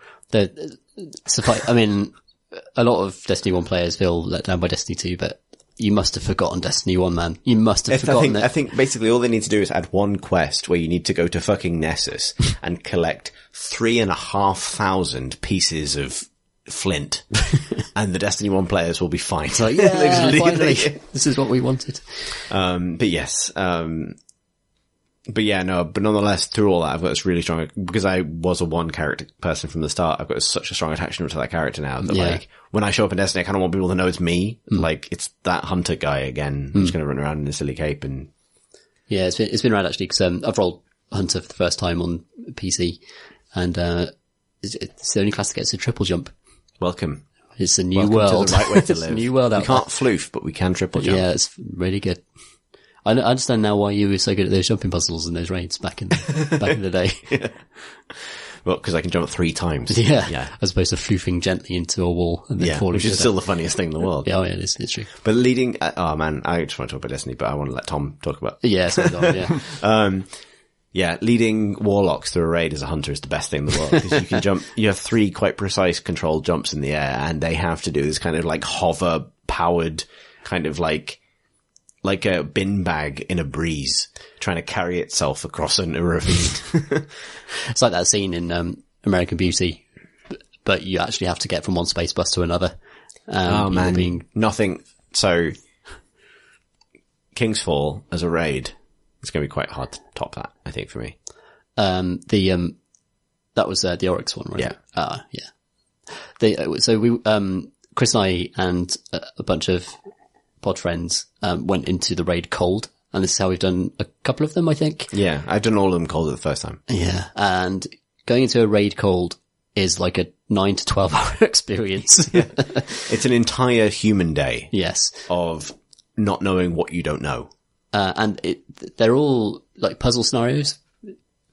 A lot of Destiny 1 players feel let down by Destiny 2, but you must have forgotten Destiny 1, man. You must have forgotten it. I think basically all they need to do is add one quest where you need to go to fucking Nessus and collect 3,500 pieces of flint and the Destiny 1 players will be fine. It's like, finally, this is what we wanted. But nonetheless, through all that, I've got this really strong, because I was a one character person from the start, I've got such a strong attachment to that character now that like, when I show up in Destiny, I kind of want people to know it's me. Like, it's that hunter guy again, who's going to run around in a silly cape and. Yeah, it's been rad actually, because, I've rolled Hunter for the first time on PC and, it's the only class that gets a triple jump. Welcome. It's a new world. To the right way to live. It's a new world out there. We can't floof, but we can triple jump. Yeah, it's really good. I understand now why you were so good at those jumping puzzles and those raids back in the day. Well, because I can jump 3 times. Yeah. As opposed to floofing gently into a wall and then falling. Which is still the funniest thing in the world. Yeah, it's true. But leading, oh man, I just want to talk about Destiny, but I want to let Tom talk about. Yeah, Yeah, leading warlocks through a raid as a hunter is the best thing in the world, because you can jump, you have 3 quite precise controlled jumps in the air, and they have to do this kind of like hover powered kind of like a bin bag in a breeze, trying to carry itself across a ravine. It's like that scene in American Beauty, but you actually have to get from one space bus to another. Oh man, nothing. So King's Fall as a raid, it's going to be quite hard to top that, I think, for me. That was the Oryx one, right? Yeah. Yeah. So we, Chris and I and a bunch of pod friends, went into the raid cold, and this is how we've done a couple of them, I think. Yeah, I've done all of them cold at the first time. Yeah. And going into a raid cold is like a 9 to 12 hour experience. It's an entire human day. Yes. Of not knowing what you don't know. And they're all like puzzle scenarios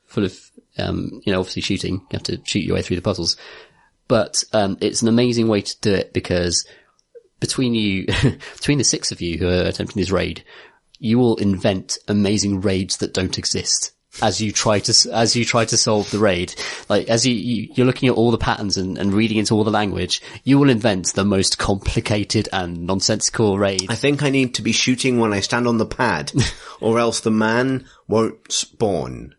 full of, obviously shooting. You have to shoot your way through the puzzles. But, it's an amazing way to do it, because between the 6 of you who are attempting this raid, you will invent amazing raids that don't exist as you try to solve the raid. Like, as you're looking at all the patterns and reading into all the language, you will invent the most complicated and nonsensical raid. I think I need to be shooting when I stand on the pad, or else the man won't spawn.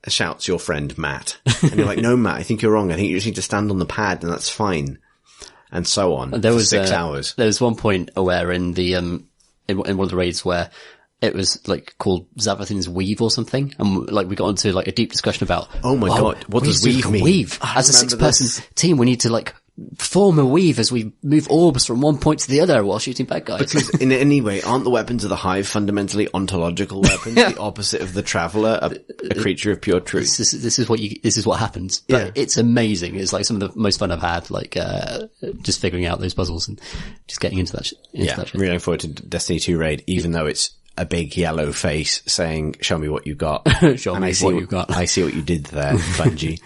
Shouts your friend Matt. And you're like, no, Matt, I think you're wrong. I think you just need to stand on the pad, and that's fine. And so on. And there was 6 hours. There was one point where in the, in one of the raids where it was like called Zavathin's Weave or something. And like we got into like a deep discussion about, oh my God, what does weave mean? Weave. As a 6-person team, we need to like form a weave as we move orbs from one point to the other while shooting bad guys. Because in any way, aren't the weapons of the Hive fundamentally ontological weapons? The opposite of the Traveller, a creature of pure truth. This is what happens. But it's amazing. It's like some of the most fun I've had, like, just figuring out those puzzles and just getting into that shit. Really looking forward to Destiny 2 raid, even though it's a big yellow face saying, show me what you got. Show me what you got. I see what you did there, Bungie.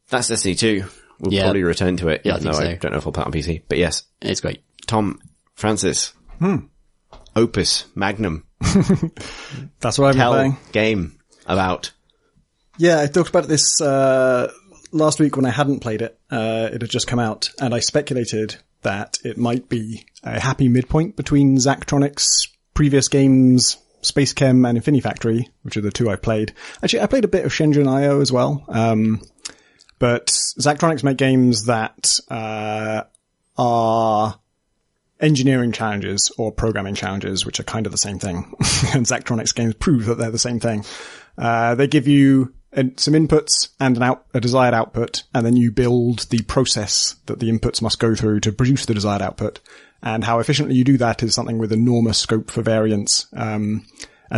That's Destiny 2. We'll probably return to it. Yeah, I think so. I don't know if I'll play it on PC, but yes. It's great. Tom, Francis. Opus Magnum. That's what I've been playing. Game about. Yeah, I talked about this, last week when I hadn't played it. It had just come out, and I speculated that it might be a happy midpoint between Zachtronic's previous games, Space Chem and Infinifactory, which are the 2 I've played. Actually, I played a bit of Shenzhen IO as well. But Zachtronics make games that are engineering challenges or programming challenges, which are kind of the same thing. And Zachtronics games prove that they're the same thing. They give you some inputs and a desired output, and then you build the process that the inputs must go through to produce the desired output. And how efficiently you do that is something with enormous scope for variance. And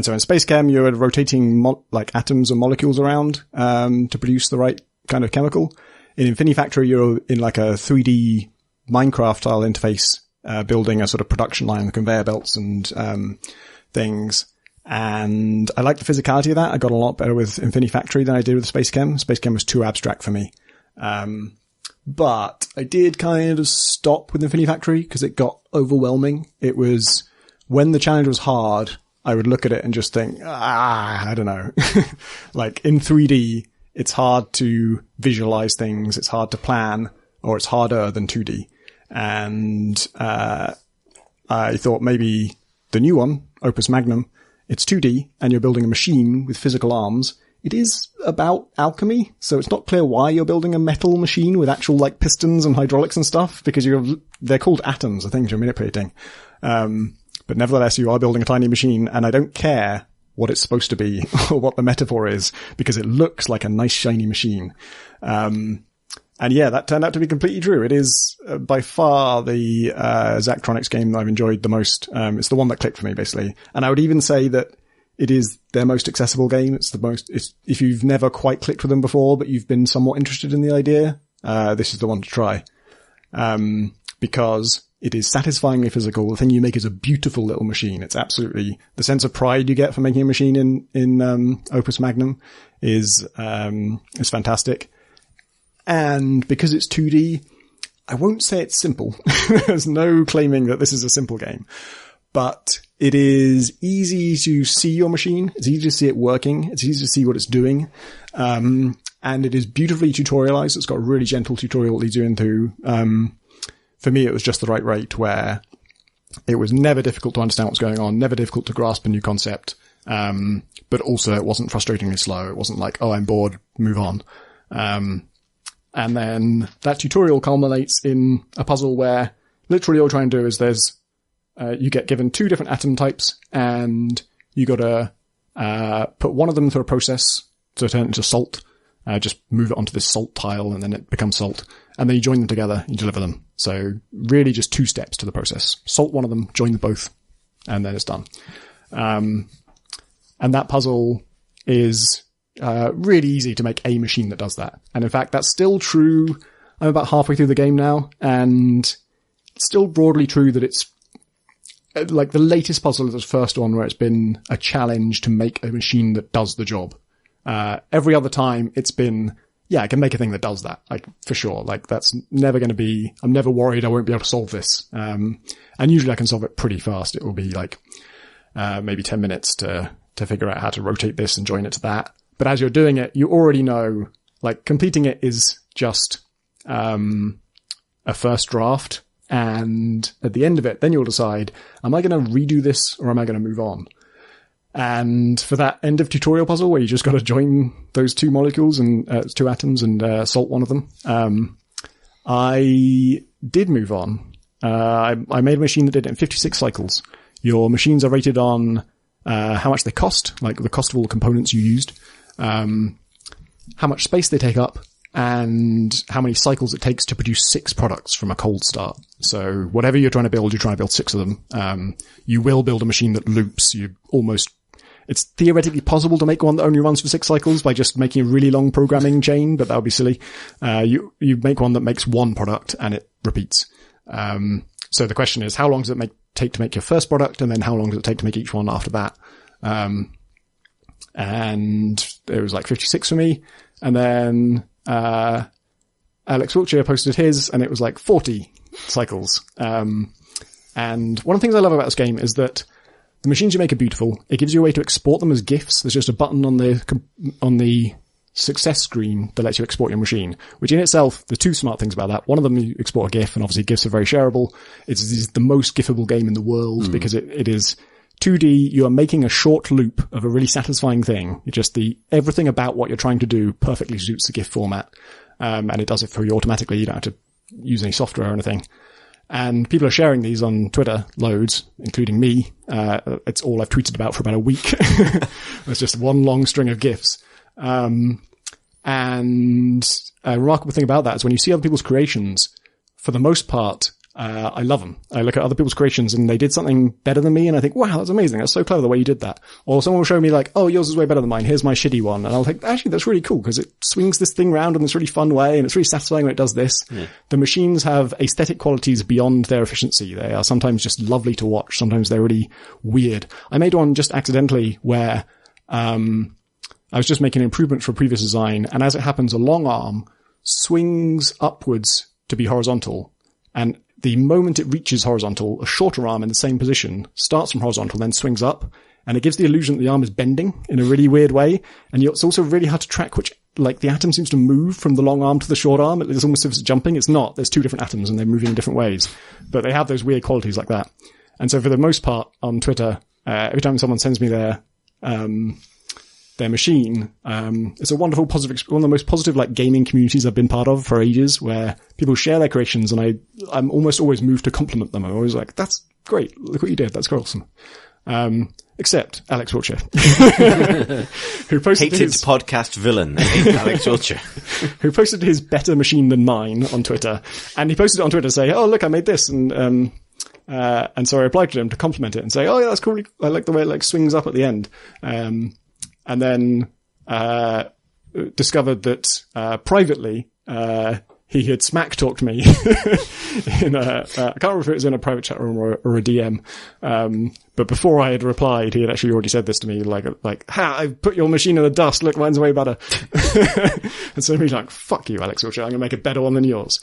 so in Space Chem, you're rotating like atoms or molecules around to produce the right kind of chemical. In Infinifactory, you're in like a 3D Minecraft style interface, building a sort of production line with conveyor belts and things. And I like the physicality of that. I got a lot better with Infinifactory than I did with Space Chem. Space Chem was too abstract for me. But I did kind of stop with Infinifactory because it got overwhelming. It was, when the challenge was hard, I would look at it and just think, I don't know. Like in 3D, it's hard to visualize things. It's hard to plan, or it's harder than 2D. And, I thought maybe the new one, Opus Magnum, it's 2D and you're building a machine with physical arms. It is about alchemy, so it's not clear why you're building a metal machine with actual like pistons and hydraulics and stuff, because they're called atoms, the things you're manipulating. But nevertheless, you are building a tiny machine, and I don't care what it's supposed to be or what the metaphor is, because it looks like a nice shiny machine. And yeah, that turned out to be completely true. It is by far the Zachtronics game that I've enjoyed the most. It's the one that clicked for me, basically. And I would even say that it is their most accessible game. If you've never quite clicked with them before, but you've been somewhat interested in the idea, this is the one to try. Because It is satisfyingly physical. The thing you make is a beautiful little machine. It's absolutely the sense of pride you get from making a machine in Opus Magnum is fantastic. And because it's 2D, I won't say it's simple. There's no claiming that this is a simple game, but it is easy to see your machine. It's easy to see it working. It's easy to see what it's doing. And it is beautifully tutorialized. It's got a really gentle tutorial that leads you into, for me, it was just the right rate where it was never difficult to understand what's going on, never difficult to grasp a new concept. But also it wasn't frustratingly slow. It wasn't like, oh, I'm bored, move on. And then that tutorial culminates in a puzzle where literally all you're trying to do is you get given 2 different atom types and you gotta, put one of them through a process to turn it into salt. Just move it onto this salt tile and then it becomes salt. And then you join them together, you deliver them. So really just 2 steps to the process. Salt one of them, join them both, and then it's done. And that puzzle is really easy to make a machine that does that. And in fact, that's still true. I'm about halfway through the game now, and still broadly true that it's like the latest puzzle is the first one where it's been a challenge to make a machine that does the job. Every other time it's been, I can make a thing that does that, like, for sure. Like, that's never going to be, I'm never worried I won't be able to solve this. And usually I can solve it pretty fast. It will be like, maybe 10 minutes to figure out how to rotate this and join it to that. But as you're doing it, you already know, like, completing it is just, a first draft. And at the end of it, then you'll decide, am I going to redo this or am I going to move on? And for that end of tutorial puzzle where you just got to join those 2 molecules and 2 atoms and salt one of them, I did move on. I made a machine that did it in 56 cycles. Your machines are rated on how much they cost, like the cost of all the components you used, how much space they take up, and how many cycles it takes to produce 6 products from a cold start. So whatever you're trying to build 6 of them. You will build a machine that loops. It's theoretically possible to make one that only runs for 6 cycles by just making a really long programming chain, but that would be silly. You make one that makes 1 product and it repeats. So the question is, how long does it take to make your first product? And then how long does it take to make each one after that? And it was like 56 for me. And then, Alex Wiltshire posted his and it was like 40 cycles. And one of the things I love about this game is that the machines you make are beautiful. It gives you a way to export them as GIFs. There's just a button on the success screen that lets you export your machine, which in itself, there's 2 smart things about that. One of them, you export a GIF, and obviously GIFs are very shareable. It's the most GIFable game in the world because it is 2D. You are making a short loop of a really satisfying thing. It's just everything about what you're trying to do perfectly suits the GIF format. And it does it for you automatically. You don't have to use any software or anything. And people are sharing these on Twitter loads, including me. It's all I've tweeted about for about a week. It's just one long string of GIFs. And a remarkable thing about that is when you see other people's creations, for the most part, I love them. I look at other people's creations and they did something better than me and I think, wow, that's amazing. That's so clever the way you did that. Or someone will show me like, oh, yours is way better than mine. Here's my shitty one. And I'll think, actually, that's really cool because it swings this thing around in this really fun way and it's really satisfying when it does this. Yeah. The machines have aesthetic qualities beyond their efficiency. They are sometimes just lovely to watch. Sometimes they're really weird. I made one just accidentally where, I was just making an improvement for a previous design. And as it happens, a long arm swings upwards to be horizontal. And the moment it reaches horizontal, a shorter arm in the same position starts from horizontal, then swings up. And it gives the illusion that the arm is bending in a really weird way. And it's also really hard to track like the atom seems to move from the long arm to the short arm. It's almost as if it's jumping. It's not. There's 2 different atoms and they're moving in different ways. But they have those weird qualities like that. And so for the most part on Twitter, every time someone sends me their machine, it's a wonderful positive, one of the most positive like gaming communities I've been part of for ages, where people share their creations and I'm almost always moved to compliment them. I'm always like, that's great. Look what you did. That's awesome. Except Alex Wiltshire, who posted hated podcast villain, Alex Wiltshire, who posted his better machine than mine on Twitter. And he posted it on Twitter to say, oh, look, I made this. And so I replied to him to compliment it and say, oh yeah, that's cool. I like the way it like swings up at the end. And then discovered that privately he had smack talked me in I can't remember if it was in a private chat room or a DM. But before I had replied, he had actually already said this to me, like, ha, I've put your machine in the dust. Look, mine's way better. And so he's like, fuck you, Alex, I'm going to make a better one than yours.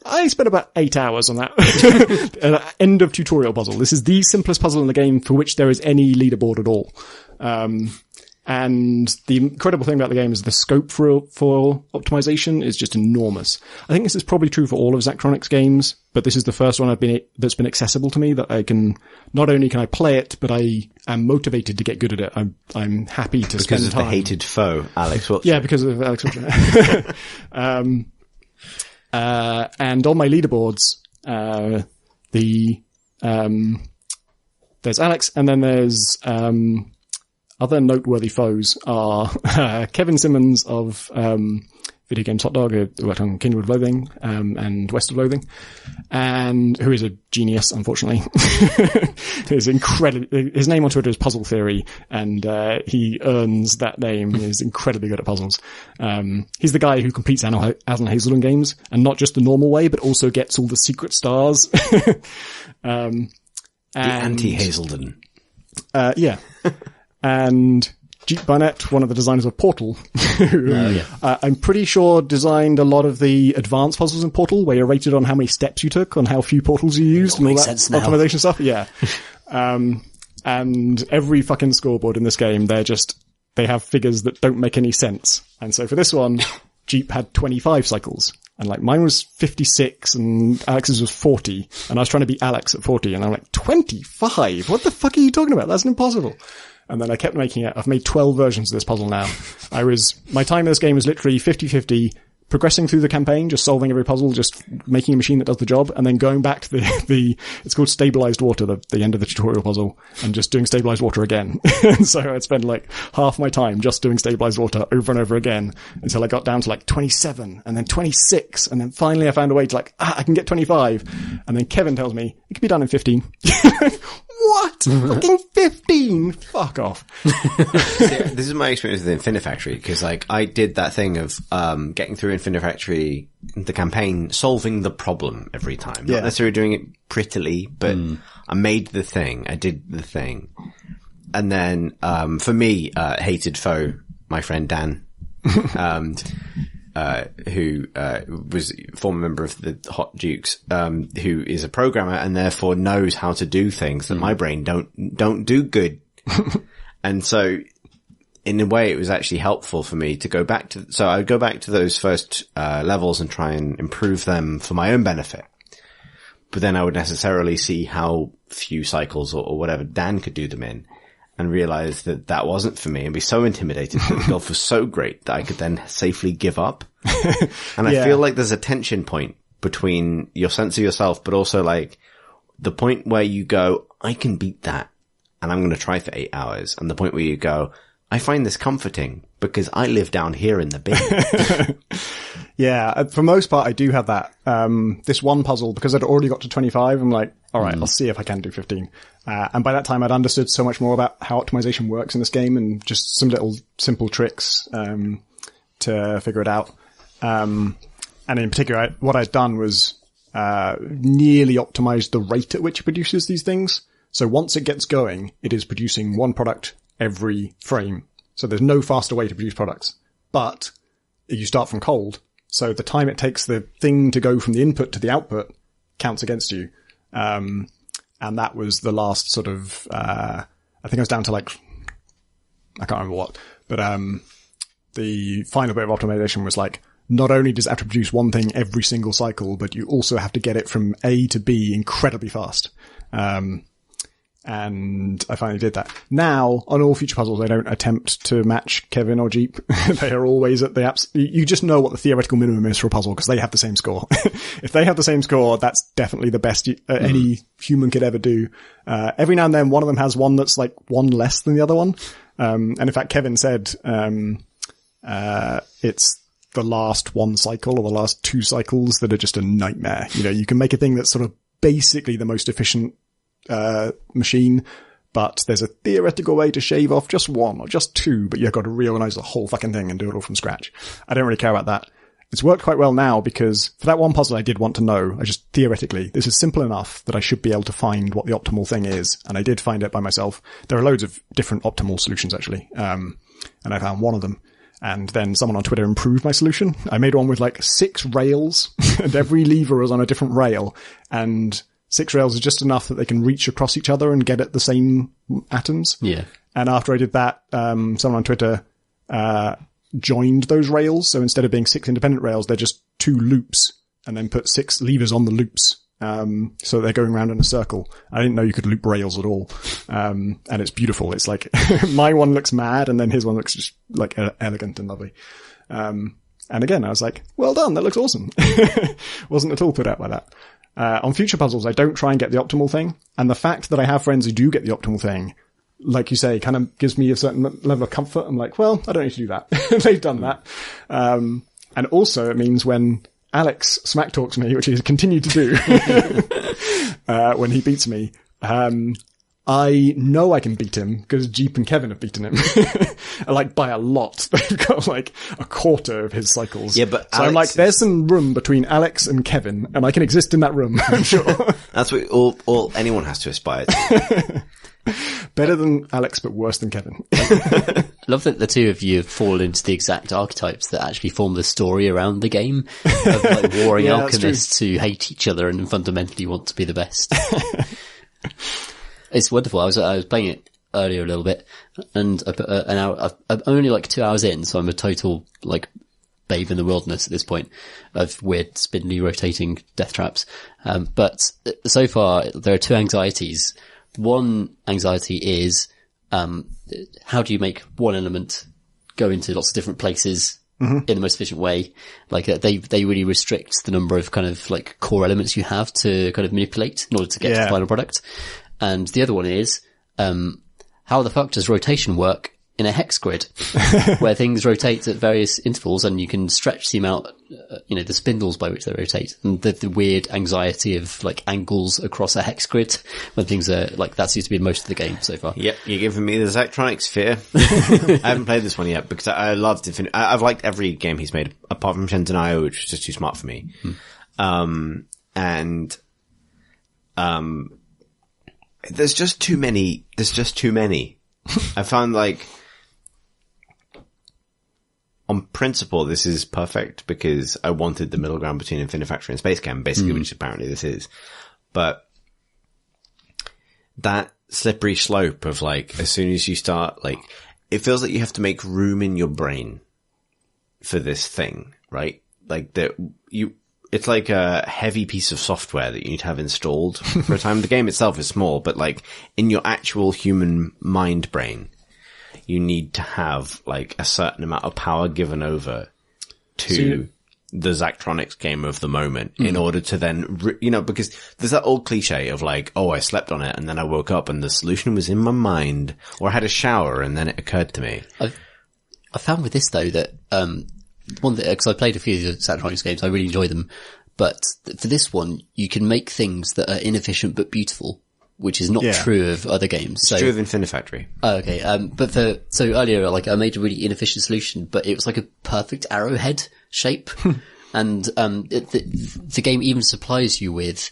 I spent about 8 hours on that end of tutorial puzzle. This is the simplest puzzle in the game for which there is any leaderboard at all. And the incredible thing about the game is the scope for optimization is just enormous. I think this is probably true for all of Zachtronics games, but this is the first one that's been accessible to me, that I can, not only can I play it, but I am motivated to get good at it. I'm happy to spend time. Because of the hated foe, Alex Wiltshire. Yeah, because of Alex Wiltshire. And on my leaderboards, there's Alex, and then there's, other noteworthy foes are, Kevin Simmons of, Video Games Hot Dog, who worked on Kingdom of Loathing, and West of Loathing, and who is a genius, unfortunately. His name on Twitter is Puzzle Theory, and, he earns that name. He's incredibly good at puzzles. He's the guy who completes Alan Hazelden games, and not just the normal way, but also gets all the secret stars. The anti-Hazelden. Yeah. And Jeep Barnett, one of the designers of Portal, who I'm pretty sure designed a lot of the advanced puzzles in Portal, where you're rated on how many steps you took, on how few portals you used, and all that optimization stuff. Yeah. And every fucking scoreboard in this game, they have figures that don't make any sense. And so for this one, Jeep had 25 cycles. And like mine was 56 and Alex's was 40. And I was trying to beat Alex at 40. And I'm like, 25? What the fuck are you talking about? That's impossible. And then I kept making it. I've made 12 versions of this puzzle now. My time in this game was literally 50-50, progressing through the campaign, just solving every puzzle, just making a machine that does the job, and then going back to it's called stabilized water, the end of the tutorial puzzle, and just doing stabilized water again. And so I'd spend like half my time just doing stabilized water over and over again until I got down to like 27 and then 26. And then finally I found a way to I can get 25. And then Kevin tells me it can be done in 15. What? Fucking 15? Fuck off. This is my experience with Infinifactory, because I did that thing of getting through Infinifactory, the campaign, solving the problem every time. Not necessarily doing it prettily, but I made the thing. I did the thing. And then for me, hated foe, my friend Dan, who was a former member of the Hot Dukes, who is a programmer and therefore knows how to do things that my brain don't do good. And so in a way it was actually helpful for me to go back to, so I would go back to those first levels and try and improve them for my own benefit. But then I would necessarily see how few cycles or whatever Dan could do them in, and realize that that wasn't for me, and be so intimidated that the golf was so great that I could then safely give up. And I feel like there's a tension point between your sense of yourself, but also like the point where you go, I can beat that and I'm going to try for 8 hours. And the point where you go, I find this comforting because I live down here in the bin. Yeah, for most part, I do have that. This one puzzle, because I'd already got to 25, I'm like, all right, I'll see if I can do 15. And by that time, I'd understood so much more about how optimization works in this game and just some little simple tricks to figure it out. And in particular, what I'd done was nearly optimized the rate at which it produces these things. So once it gets going, it is producing one product every frame. So there's no faster way to produce products. But you start from cold. So the time it takes the thing to go from the input to the output counts against you. And that was the last sort of, I think I was down to I can't remember what, but, the final bit of optimization was not only does it have to produce one thing every single cycle, but you also have to get it from A to B incredibly fast. And I finally did that. Now, on all future puzzles, I don't attempt to match Kevin or Jeep. They are always at the you just know what the theoretical minimum is for a puzzle because they have the same score. If they have the same score, that's definitely the best any human could ever do. Every now and then, one of them has one that's one less than the other one. And in fact, Kevin said, it's the last one cycle or the last two cycles that are just a nightmare. You can make a thing that's sort of basically the most efficient machine, but there's a theoretical way to shave off just one or just two, but you've got to reorganize the whole fucking thing and do it all from scratch. I don't really care about that. It's worked quite well now because for that one puzzle I did want to know, I just theoretically, this is simple enough that I should be able to find what the optimal thing is. And I did find it by myself. There are loads of different optimal solutions actually. And I found one of them. And then someone on Twitter improved my solution. I made one with like 6 rails and every lever was on a different rail. And 6 rails is just enough that they can reach across each other and get at the same atoms. Yeah. And after I did that, someone on Twitter, joined those rails. So instead of being 6 independent rails, they're just 2 loops and then put 6 levers on the loops. So they're going around in a circle. I didn't know you could loop rails at all. And it's beautiful. It's like my one looks mad and then his one looks just like elegant and lovely. And again, I was like, well done. That looks awesome. Wasn't at all put out by that. On future puzzles, I don't try and get the optimal thing. And the fact that I have friends who do get the optimal thing, like you say, kind of gives me a certain level of comfort. I'm like, well, I don't need to do that. They've done that. And also it means when Alex smack talks me, which he's continued to do, when he beats me, I know I can beat him because Jeep and Kevin have beaten him. Like by a lot. They've got like a quarter of his cycles. Yeah, but so I'm like, there's some room between Alex and Kevin and I can exist in that room. I'm sure. That's what all anyone has to aspire to. Better than Alex, but worse than Kevin. I love that the two of you fall into the exact archetypes that actually form the story around the game of like warring Yeah, alchemists who hate each other and fundamentally want to be the best. It's wonderful. I was playing it earlier a little bit and I put an hour, I'm only like 2 hours in, so I'm a total like babe in the wilderness at this point of weird spindly rotating death traps. But so far there are 2 anxieties. One anxiety is, how do you make one element go into lots of different places in the most efficient way? Like, they really restrict the number of kind of like core elements you have to kind of manipulate in order to get to the final product. And the other one is, how the fuck does rotation work in a hex grid where things rotate at various intervals and you can stretch the amount, the spindles by which they rotate, and the weird anxiety of like angles across a hex grid when things are like, that seems to be most of the game so far. Yep, you're giving me the Zachtronics fear. I haven't played this one yet because I loved Infinite. I've liked every game he's made apart from Shenzhen IO, which was just too smart for me. There's just too many. I found like, on principle, this is perfect because I wanted the middle ground between Infinite Factory and Space Cam, basically, which apparently this is. But that slippery slope of like, as soon as you start, like, it feels like you have to make room in your brain for this thing, right? Like it's like a heavy piece of software that you need to have installed for a time. The game itself is small, but like in your actual human mind brain, you need to have like a certain amount of power given over to the Zachtronics game of the moment in order to then, because there's that old cliche of like, oh, I slept on it and then I woke up and the solution was in my mind, or I had a shower and then it occurred to me. I found with this though that, because I played a few of the Zachtronics games, I really enjoy them. But for this one, you can make things that are inefficient but beautiful, which is not true of other games. It's true of Infinite Factory. Oh, okay. So earlier, like, I made a really inefficient solution, but it was like a perfect arrowhead shape. And, the game even supplies you with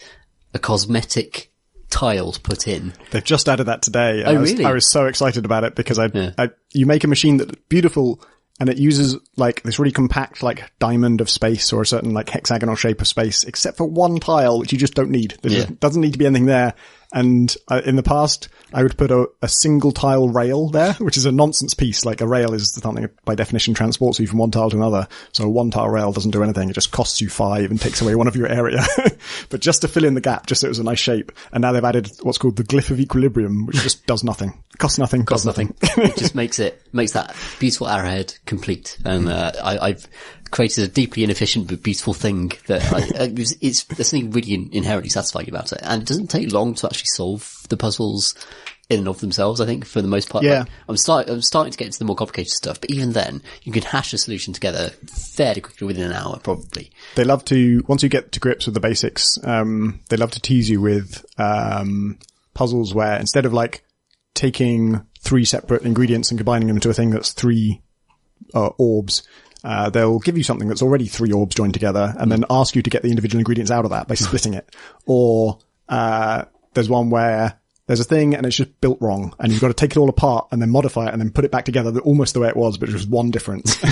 a cosmetic tile to put in. They've just added that today. Oh, really? I was so excited about it because you make a machine that's beautiful and it uses like this really compact like diamond of space or a certain like hexagonal shape of space, except for one tile, which you just don't need. There just doesn't need to be anything there. And in the past, I would put a single tile rail there, which is a nonsense piece. Like a rail is something that by definition transports you from one tile to another. So a one tile rail doesn't do anything. It just costs you 5 and takes away one of your area. But just to fill in the gap, just so it was a nice shape. And now they've added what's called the glyph of equilibrium, which just does nothing. Costs nothing. Costs nothing. It just makes that beautiful arrowhead complete. And, I've created a deeply inefficient but beautiful thing that there's something really inherently satisfying about it. And it doesn't take long to actually solve the puzzles in and of themselves, I think, for the most part. Yeah. Like, I'm starting to get into the more complicated stuff, but even then, you can hash a solution together fairly quickly within an hour, probably. They love to, once you get to grips with the basics, they love to tease you with, puzzles where instead of like taking 3 separate ingredients and combining them into a thing that's 3 orbs, they'll give you something that's already 3 orbs joined together and then ask you to get the individual ingredients out of that by splitting it. Or there's one where there's a thing and it's just built wrong and you've got to take it all apart and then modify it and then put it back together almost the way it was, but just one difference.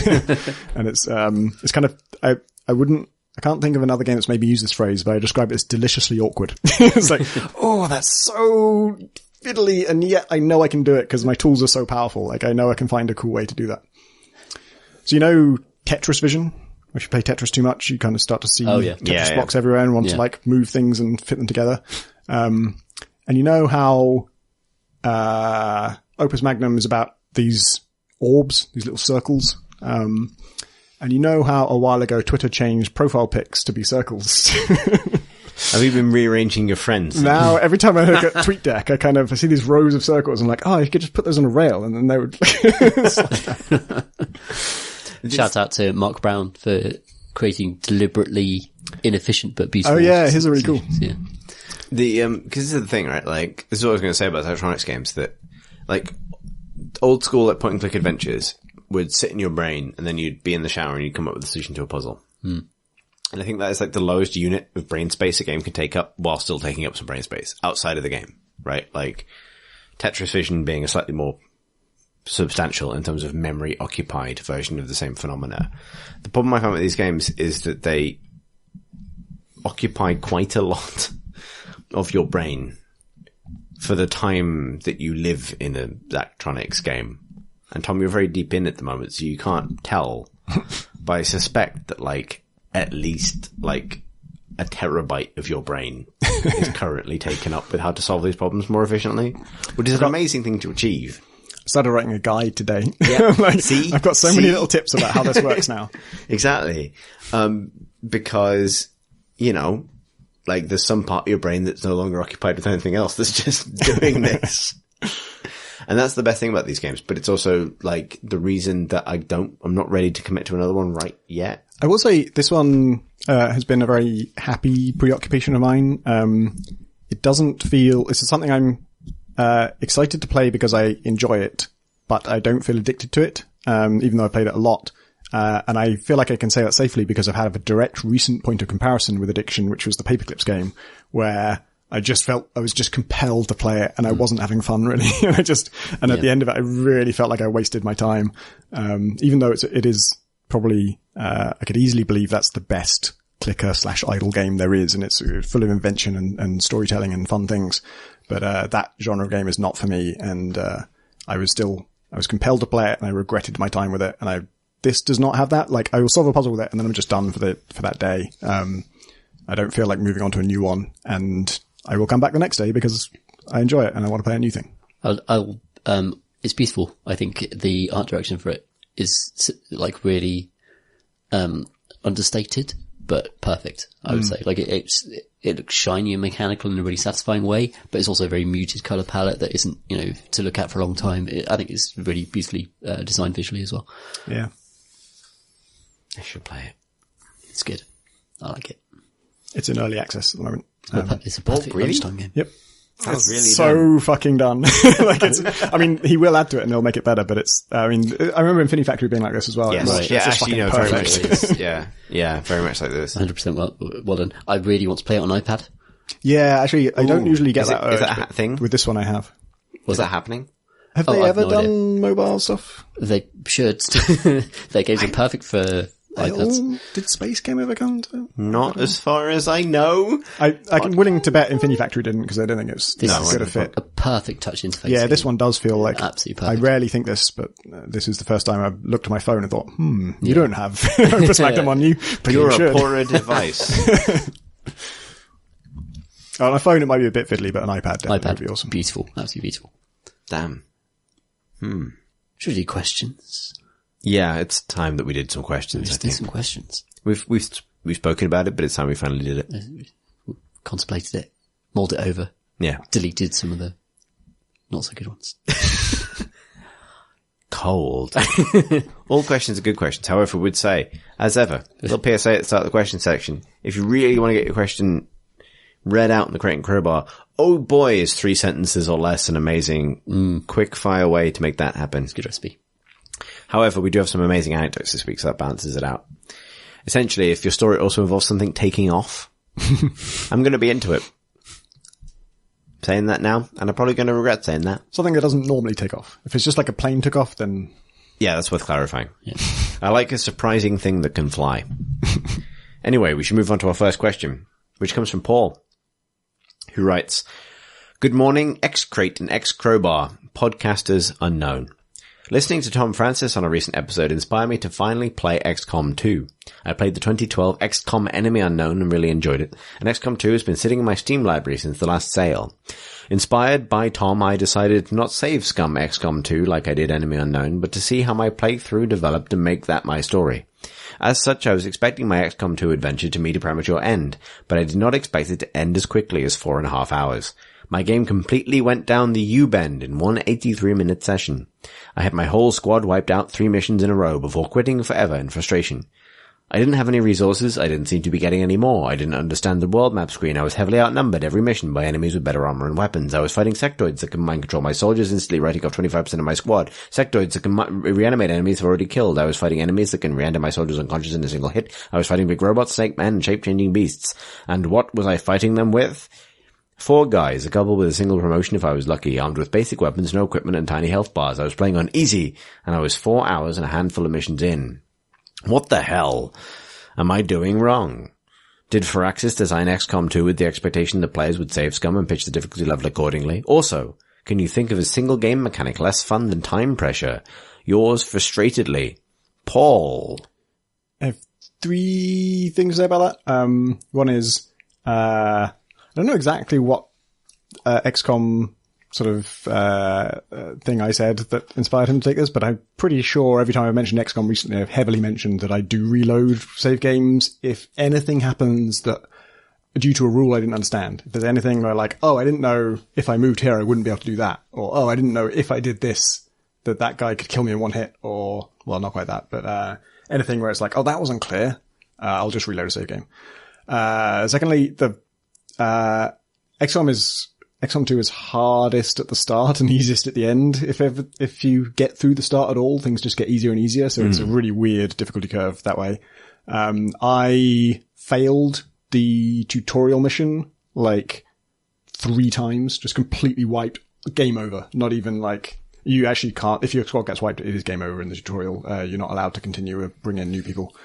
And it's kind of, I can't think of another game that's maybe used this phrase, but I describe it as deliciously awkward. It's like, oh, that's so fiddly, and yet I know I can do it because my tools are so powerful. Like, I know I can find a cool way to do that. So, you know, Tetris vision? If you play Tetris too much, you kind of start to see Tetris blocks everywhere and want to like move things and fit them together. And you know how Opus Magnum is about these orbs, these little circles. And you know how a while ago Twitter changed profile pics to be circles. Have you been rearranging your friends? Now, every time I look at TweetDeck, I see these rows of circles. I'm like, oh, you could just put those on a rail, and then they would. Shout out to Mark Brown for creating deliberately inefficient but beautiful. Oh yeah, his are really cool. Yeah. Because this is the thing, right? Like, this is what I was going to say about electronics games, that, like, old school, like, point-and-click adventures would sit in your brain, and then you'd be in the shower and you'd come up with a solution to a puzzle. And I think that is like the lowest unit of brain space a game can take up while still taking up some brain space outside of the game, right? Like Tetris Vision being a slightly more substantial in terms of memory occupied version of the same phenomena. The problem I find with these games is that they occupy quite a lot of your brain for the time that you live in an electronics game. And Tom, you're very deep in at the moment, so you can't tell, but I suspect that like at least like a terabyte of your brain is currently taken up with how to solve these problems more efficiently, which is an amazing thing to achieve. I started writing a guide today. Yeah. Like, See? I've got so many little tips about how this works now. Exactly. Because, you know, like there's some part of your brain that's no longer occupied with anything else that's just doing this. And that's the best thing about these games, but it's also like the reason that I'm not ready to commit to another one right yet. I will say this one has been a very happy preoccupation of mine. It doesn't feel, it's something I'm excited to play because I enjoy it, but I don't feel addicted to it, even though I played it a lot. And I feel like I can say that safely because I've had a direct recent point of comparison with addiction, which was the Paperclips game, where I just felt I was just compelled to play it and I wasn't having fun really. And at the end of it, I really felt like I wasted my time. Even though it is probably, I could easily believe that's the best clicker/idle game there is. And it's full of invention and storytelling and fun things. But, that genre of game is not for me. And, I was compelled to play it and I regretted my time with it. And this does not have that. Like, I will solve a puzzle with it and then I'm just done for that day. I don't feel like moving on to a new one, and I will come back the next day because I enjoy it and I want to play a new thing. It's beautiful. I think the art direction for it is like really, understated, but perfect. I would say like it looks shiny and mechanical in a really satisfying way, but it's also a very muted color palette that isn't, to look at for a long time. I think it's really beautifully, designed visually as well. Yeah. I should play it. It's good. I like it. It's in early access at the moment. It's a perfect lunchtime game. Yep. It's really so fucking done. He will add to it and they'll make it better, but I remember Infinity Factory being like this as well. Yes. Right. Yeah, actually, very much like this. Yeah, very much like this. 100% well done. I really want to play it on iPad. Yeah, actually, I don't usually get that urge. Is that a thing? With this one I have. Was that happening? Have they ever done mobile stuff? They should. Their games are perfect for iPads. Did Space Game ever come to? Not as far as I know. I'm willing to bet Infinity Factory didn't because I don't think it was good a fit. A perfect touch interface. Yeah, this one does feel like absolutely perfect. I rarely think this, but this is the first time I've looked at my phone and thought, you don't have Opus Magnum on you. But You're you a poorer device. On a phone it might be a bit fiddly, but an iPad would be awesome. Beautiful. Absolutely beautiful. Damn. Should we do questions? Yeah, it's time that we did some questions. Let's do some questions. We've spoken about it, but it's time we finally did it. We contemplated it, mulled it over. Yeah. Deleted some of the not so good ones. Cold. All questions are good questions. However, we'd say, as ever, a little PSA at the start of the question section. If you really want to get your question read out in the Crate and Crowbar, oh boy, is 3 sentences or less an amazing, quick fire way to make that happen. It's a good recipe. However, we do have some amazing anecdotes this week, so that balances it out. Essentially, if your story also involves something taking off, I'm going to be into it. Saying that now, and I'm probably going to regret saying that. Something that doesn't normally take off. If it's just like a plane took off, then... Yeah, that's worth clarifying. Yeah. I like a surprising thing that can fly. Anyway, we should move on to our first question, which comes from Paul, who writes, Good morning, X-Crate and X-Crowbar, podcasters unknown. Listening to Tom Francis on a recent episode inspired me to finally play XCOM 2. I played the 2012 XCOM Enemy Unknown and really enjoyed it, and XCOM 2 has been sitting in my Steam library since the last sale. Inspired by Tom, I decided to not save Scum XCOM 2 like I did Enemy Unknown, but to see how my playthrough developed and make that my story. As such, I was expecting my XCOM 2 adventure to meet a premature end, but I did not expect it to end as quickly as 4.5 hours. My game completely went down the U-bend in one 83-minute session. I had my whole squad wiped out 3 missions in a row before quitting forever in frustration. I didn't have any resources, I didn't seem to be getting any more, I didn't understand the world map screen, I was heavily outnumbered every mission by enemies with better armor and weapons, I was fighting sectoids that can mind control my soldiers, instantly writing off 25% of my squad, sectoids that can reanimate enemies I've already killed, I was fighting enemies that can render my soldiers unconscious in a single hit, I was fighting big robots, snake men, and shape-changing beasts. And what was I fighting them with? 4 guys, a couple with a single promotion if I was lucky, armed with basic weapons, no equipment and tiny health bars. I was playing on easy, and I was 4 hours and a handful of missions in. What the hell am I doing wrong? Did Firaxis design XCOM 2 with the expectation that players would save scum and pitch the difficulty level accordingly? Also, can you think of a single game mechanic less fun than time pressure? Yours frustratedly, Paul. I have 3 things to say about that. One is, I don't know exactly what XCOM sort of thing I said that inspired him to take this, but I'm pretty sure every time I've mentioned XCOM recently, I've heavily mentioned that I do reload save games if anything happens that due to a rule I didn't understand. If there's anything where like, oh, I didn't know if I moved here I wouldn't be able to do that, or oh, I didn't know if I did this that guy could kill me in one hit, or well, not quite that, but anything where it's like, oh, that wasn't clear, I'll just reload a save game. Secondly, the XCOM 2 is hardest at the start and easiest at the end. If you get through the start at all, things just get easier and easier. So it's a really weird difficulty curve that way. I failed the tutorial mission like 3 times, just completely wiped, game over. Not even like, you actually can't, if your squad gets wiped, it is game over in the tutorial. You're not allowed to continue or bring in new people.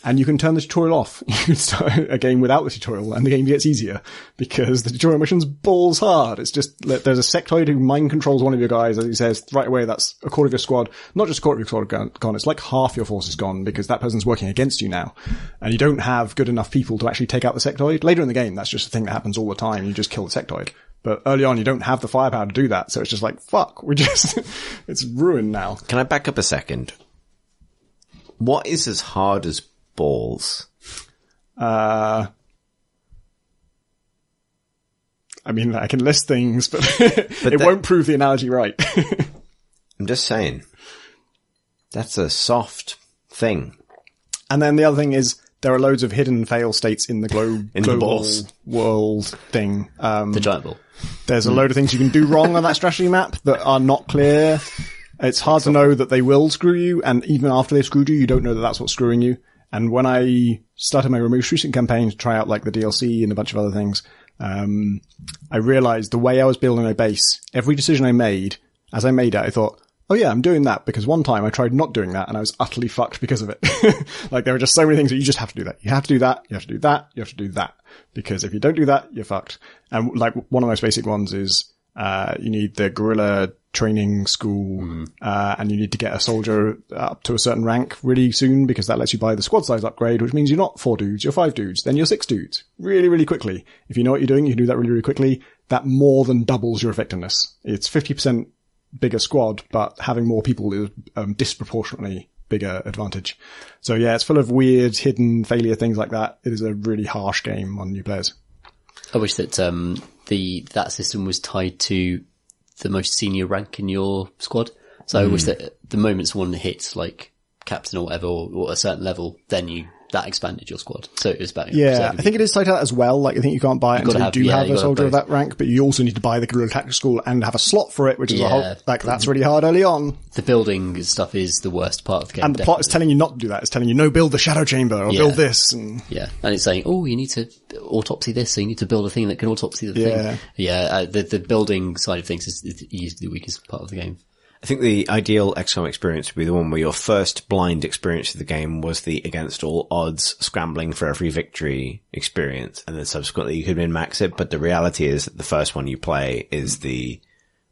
And you can turn the tutorial off. You can start a game without the tutorial and the game gets easier because the tutorial mission's balls hard. It's just, there's a sectoid who mind controls one of your guys, as he says, right away, that's a quarter of your squad. Not just a quarter of your squad gone, it's like half your force is gone because that person's working against you now. And you don't have good enough people to actually take out the sectoid. Later in the game, that's just a thing that happens all the time. You just kill the sectoid. But early on, you don't have the firepower to do that. So it's just like, fuck, it's ruined now. Can I back up a second? What is as hard as balls? I mean, I can list things, but it won't prove the analogy right. I'm just saying. That's a soft thing. And then the other thing is, there are loads of hidden fail states in the global world thing. The giant ball. There's a load of things you can do wrong on that strategy map that are not clear. It's hard to know that they will screw you, and even after they've screwed you, you don't know that that's what's screwing you. And when I started my most recent campaign to try out like the DLC and a bunch of other things, I realized the way I was building my base, every decision I made, as I made it, I thought, oh yeah, I'm doing that because one time I tried not doing that and I was utterly fucked because of it. Like there were just so many things that you just have to do that. You have to do that. You have to do that. You have to do that. Because if you don't do that, you're fucked. And like one of the most basic ones is, you need the guerrilla training school, and you need to get a soldier up to a certain rank really soon because that lets you buy the squad size upgrade, which means you're not 4 dudes, you're 5 dudes, then you're 6 dudes. Really, really quickly. If you know what you're doing, you can do that really, really quickly. That more than doubles your effectiveness. It's 50% bigger squad, but having more people is disproportionately bigger advantage. So yeah, it's full of weird hidden failure things like that. It is a really harsh game on new players. I wish that that system was tied to the most senior rank in your squad. So I wish that the moment someone hits like captain or whatever, or a certain level, then you that expanded your squad. So it was about Yeah, I think it is tied to that as well. Like, I think you can't buy it until you do have a soldier of that rank, but you also need to buy the guerrilla tactics school and have a slot for it, which is a whole, like, that's really hard early on. The building stuff is the worst part of the game. And the plot is telling you not to do that. It's telling you, no, build the shadow chamber or build this. And and it's saying, oh, you need to autopsy this, so you need to build a thing that can autopsy the thing. The building side of things is usually the weakest part of the game. I think the ideal XCOM experience would be the one where your first blind experience of the game was the against all odds scrambling for every victory experience, and then subsequently you could min-max it, but the reality is that the first one you play is the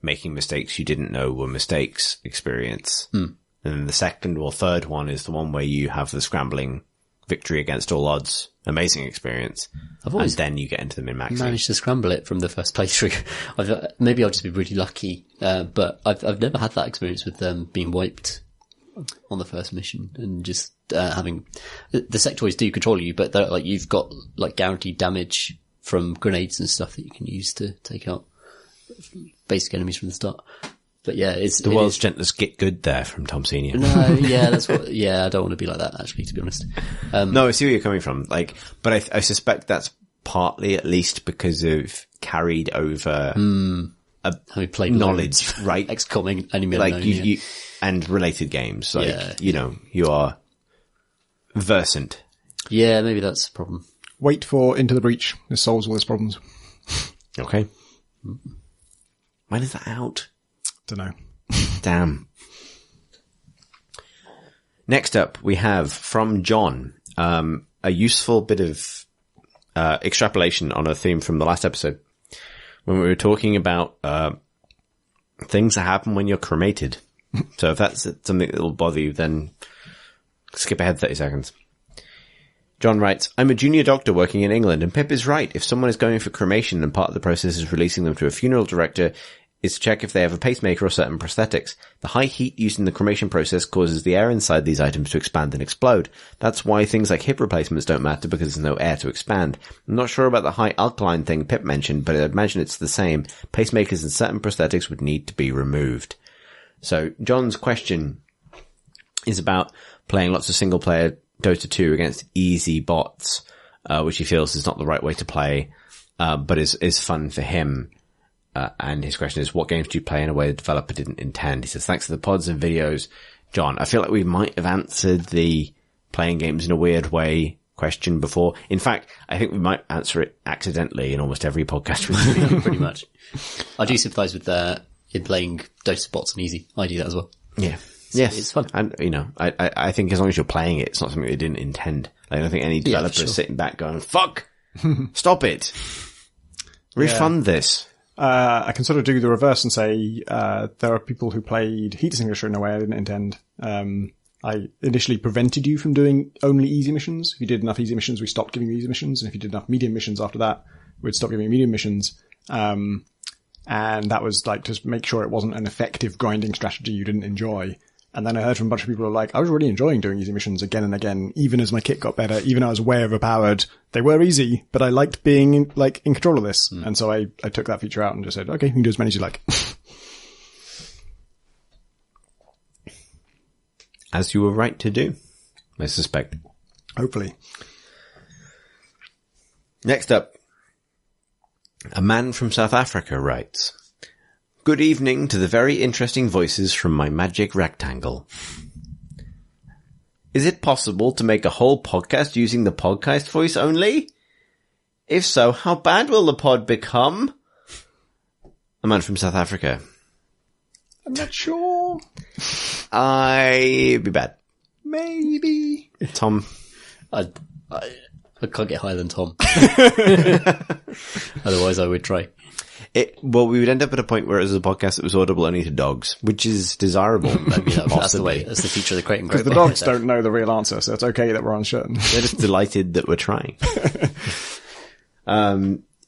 making mistakes you didn't know were mistakes experience. And then the second or third one is the one where you have the scrambling victory against all odds amazing experience, and then you get into the min-maxing. Managed to scramble it from the first playthrough. Maybe I'll just be really lucky, but I've never had that experience with being wiped on the first mission and just having the sectoids do control you, but like you've got like guaranteed damage from grenades and stuff that you can use to take out basic enemies from the start. But yeah, it's the world's gentlest get good there from Tom Senior. No, yeah, that's what. Yeah, I don't want to be like that actually, to be honest. No, I see where you're coming from. Like, but I suspect that's partly, at least, because of carried over having played knowledge, right? XCOM, Enemy like Unknown, you and related games. Like you know, you are versant. Yeah, maybe that's a problem. Wait for Into the Breach. This solves all his problems. Okay. When is that out? Dunno. Damn. Next up, we have from John, a useful bit of extrapolation on a theme from the last episode when we were talking about things that happen when you're cremated. So if that's something that will bother you, then skip ahead 30 seconds. John writes, I'm a junior doctor working in England, and Pip is right. If someone is going for cremation and part of the process is releasing them to a funeral director, is to check if they have a pacemaker or certain prosthetics. The high heat used in the cremation process causes the air inside these items to expand and explode. That's why things like hip replacements don't matter, because there's no air to expand. I'm not sure about the high alkaline thing Pip mentioned, but I'd imagine it's the same. Pacemakers and certain prosthetics would need to be removed. So John's question is about playing lots of single player Dota 2 against easy bots, which he feels is not the right way to play, but is fun for him. And his question is, what games do you play in a way the developer didn't intend? He says, thanks for the pods and videos, John. I feel like we might have answered the playing games in a weird way question before. In fact, I think we might answer it accidentally in almost every podcast we do. Pretty much. I do sympathise with in playing Dota bots and easy. I do that as well. Yeah. Yes. It's fun. And, you know, I think as long as you're playing it, it's not something they didn't intend. Like, I don't think any developer is sitting back going, fuck! Stop it! Refund this. I can sort of do the reverse and say, there are people who played Heat Extinguisher in a way I didn't intend. I initially prevented you from doing only easy missions. If you did enough easy missions, we stopped giving you easy missions. And if you did enough medium missions after that, we'd stop giving you medium missions. And that was like to make sure it wasn't an effective grinding strategy you didn't enjoy. And then I heard from a bunch of people who were like, I was really enjoying doing easy missions again and again, even as my kit got better, even though I was way overpowered. They were easy, but I liked being in control of this. And so I took that feature out and just said, okay, you can do as many as you like. As you were right to do, I suspect. Hopefully. Next up, a man from South Africa writes, good evening to the very interesting voices from my magic rectangle. Is it possible to make a whole podcast using the podcast voice only? If so, how bad will the pod become? A man from South Africa. I'm not sure. I'd be bad. Maybe. Tom. I can't get higher than Tom. Otherwise I would try. Well, we would end up at a point where it was a podcast that was audible only to dogs, which is desirable. I mean, that's the way. That's the feature of the Crate and Grow. Because the dogs don't know the real answer, so it's okay that we're uncertain. They're just delighted that we're trying.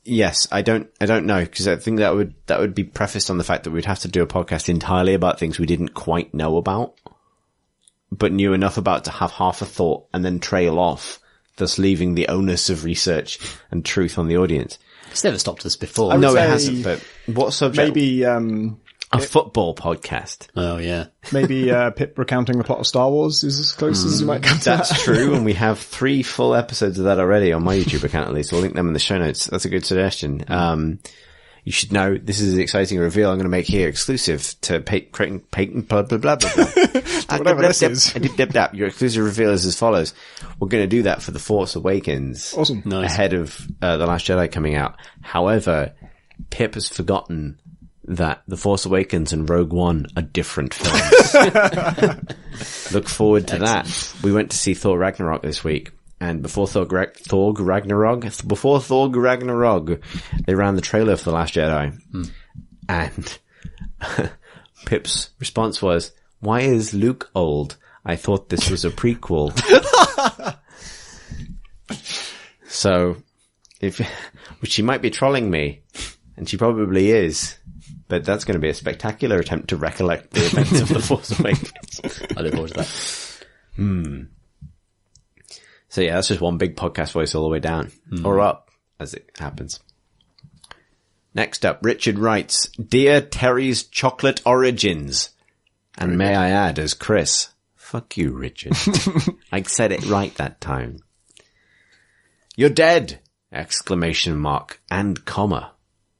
Yes, I don't know, because I think that would be prefaced on the fact that we'd have to do a podcast entirely about things we didn't quite know about, but knew enough about to have half a thought and then trail off, thus leaving the onus of research and truth on the audience. It's never stopped us before. No, it hasn't, but what subject? Maybe, A football podcast. Oh, yeah. Maybe Pip recounting the plot of Star Wars is as close as you might come to that. That's true, and we have 3 full episodes of that already on my YouTube account at least. We'll link them in the show notes. That's a good suggestion. You should know this is an exciting reveal I'm going to make here exclusive to patent blah blah blah blah blah. Whatever this is. Your exclusive reveal is as follows. We're going to do that for The Force Awakens. Awesome. Nice. Ahead of The Last Jedi coming out. However, Pip has forgotten that The Force Awakens and Rogue One are different films. Look forward to that. We went to see Thor Ragnarok this week, and before Thor Ragnarok, they ran the trailer for The Last Jedi, and Pip's response was, "Why is Luke old? I thought this was a prequel." So, which she might be trolling me, and she probably is. But that's going to be a spectacular attempt to recollect the events of The Force Awakens. I look forward to that. So yeah, that's just one big podcast voice all the way down. Or up, as it happens. Next up, Richard writes, "Dear Terry's Chocolate Origins." And may I add, as Chris. Fuck you, Richard. I said it right that time. "You're dead! Exclamation mark and comma.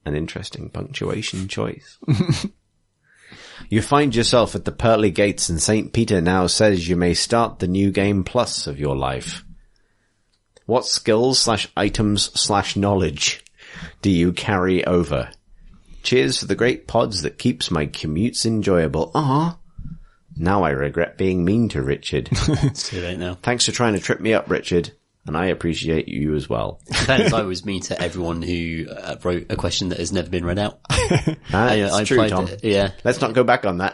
An interesting punctuation choice. You find yourself at the pearly gates and St. Peter now says you may start the new game plus of your life. What skills/items/knowledge do you carry over? Cheers for the great pods that keeps my commutes enjoyable. Now I regret being mean to Richard. It's too late now. Thanks for trying to trip me up, Richard. And I appreciate you as well." Depends. I was mean to everyone who wrote a question that has never been read out. That's I true, applied Tom. it, yeah. Let's not go back on that.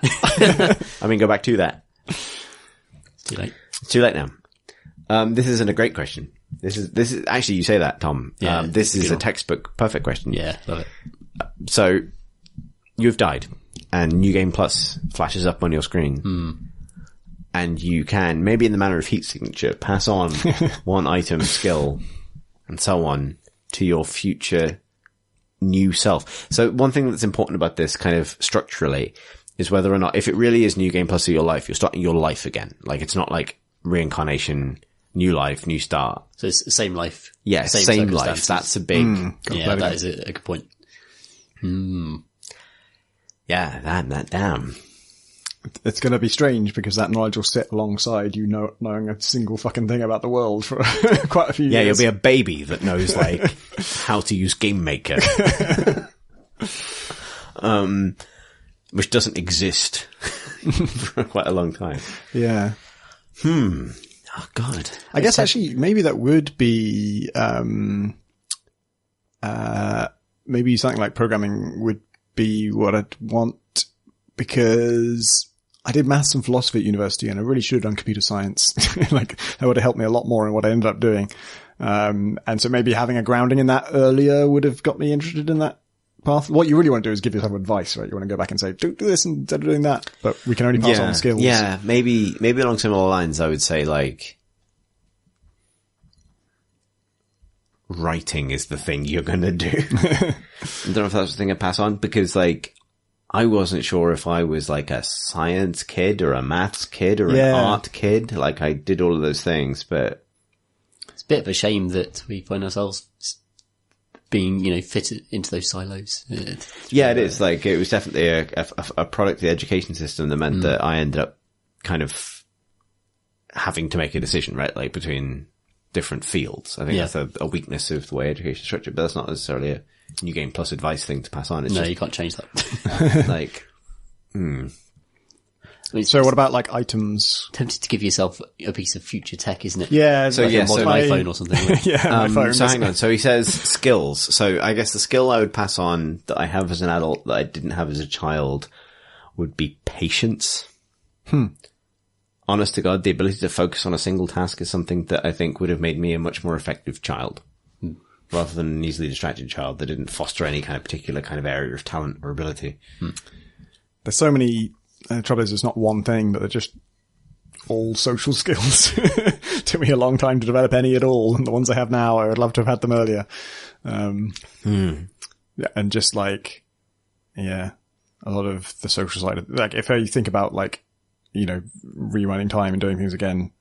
I mean, go back to that. It's too late. It's too late now. This isn't a great question. This is actually, you say that, Tom. Yeah, this is a one. textbook perfect question. Yeah, love it. So, you've died, and New Game Plus flashes up on your screen. And you can, maybe in the manner of heat signature, pass on one item, skill, and so on to your future new self. So one thing that's important about this kind of structurally is whether or not, if it really is New Game Plus of your life, you're starting your life again. Like, it's not like reincarnation, new life, new start. So it's the same life. Yeah, same life. That's a big... Yeah, that is a good point. Yeah, that damn. It's going to be strange because that knowledge will sit alongside you knowing a single fucking thing about the world for quite a few Yeah, years. you'll be a baby that knows, like, how to use Game Maker. Which doesn't exist for quite a long time. Yeah. Oh, God. I guess actually maybe that would be, maybe something like programming would be what I'd want, because I did maths and philosophy at university and I really should have done computer science. Like, that would have helped me a lot more in what I ended up doing. And so maybe having a grounding in that earlier would have got me interested in that path. What you really want to do is give yourself advice, right? You want to go back and say, don't do this instead of doing that. But we can only pass on skills. Yeah, maybe along similar lines, I would say, like, writing is the thing you're going to do. I don't know if that's the thing I pass on, because, like, I wasn't sure if I was like a science kid or a maths kid or an art kid. Like, I did all of those things, but it's a bit of a shame that we find ourselves being, fitted into those silos. Yeah, it is. Like, it was definitely a product of the education system that meant that I ended up kind of having to make a decision, right? Like, between different fields. I think that's a weakness of the way education is structured, but that's not necessarily a New Game Plus advice thing to pass on. It's you can't change that. like, I mean, So what about like items? Tempted to give yourself a piece of future tech, isn't it? Yeah. So Like yeah, a modern iPhone or something. Like. my phone. so hang on. So he says skills. So I guess the skill I would pass on that I have as an adult that I didn't have as a child would be patience. Honest to God, the ability to focus on a single task is something that I think would have made me a much more effective child, rather than an easily distracted child that didn't foster any kind of particular kind of area of talent or ability. There's so many, the trouble is it's not one thing, but they're just all social skills. Took me a long time to develop any at all. And the ones I have now, I would love to have had them earlier. Yeah, and just like, yeah, a lot of the social side of, like, if you think about, like, you know, rewinding time and doing things again,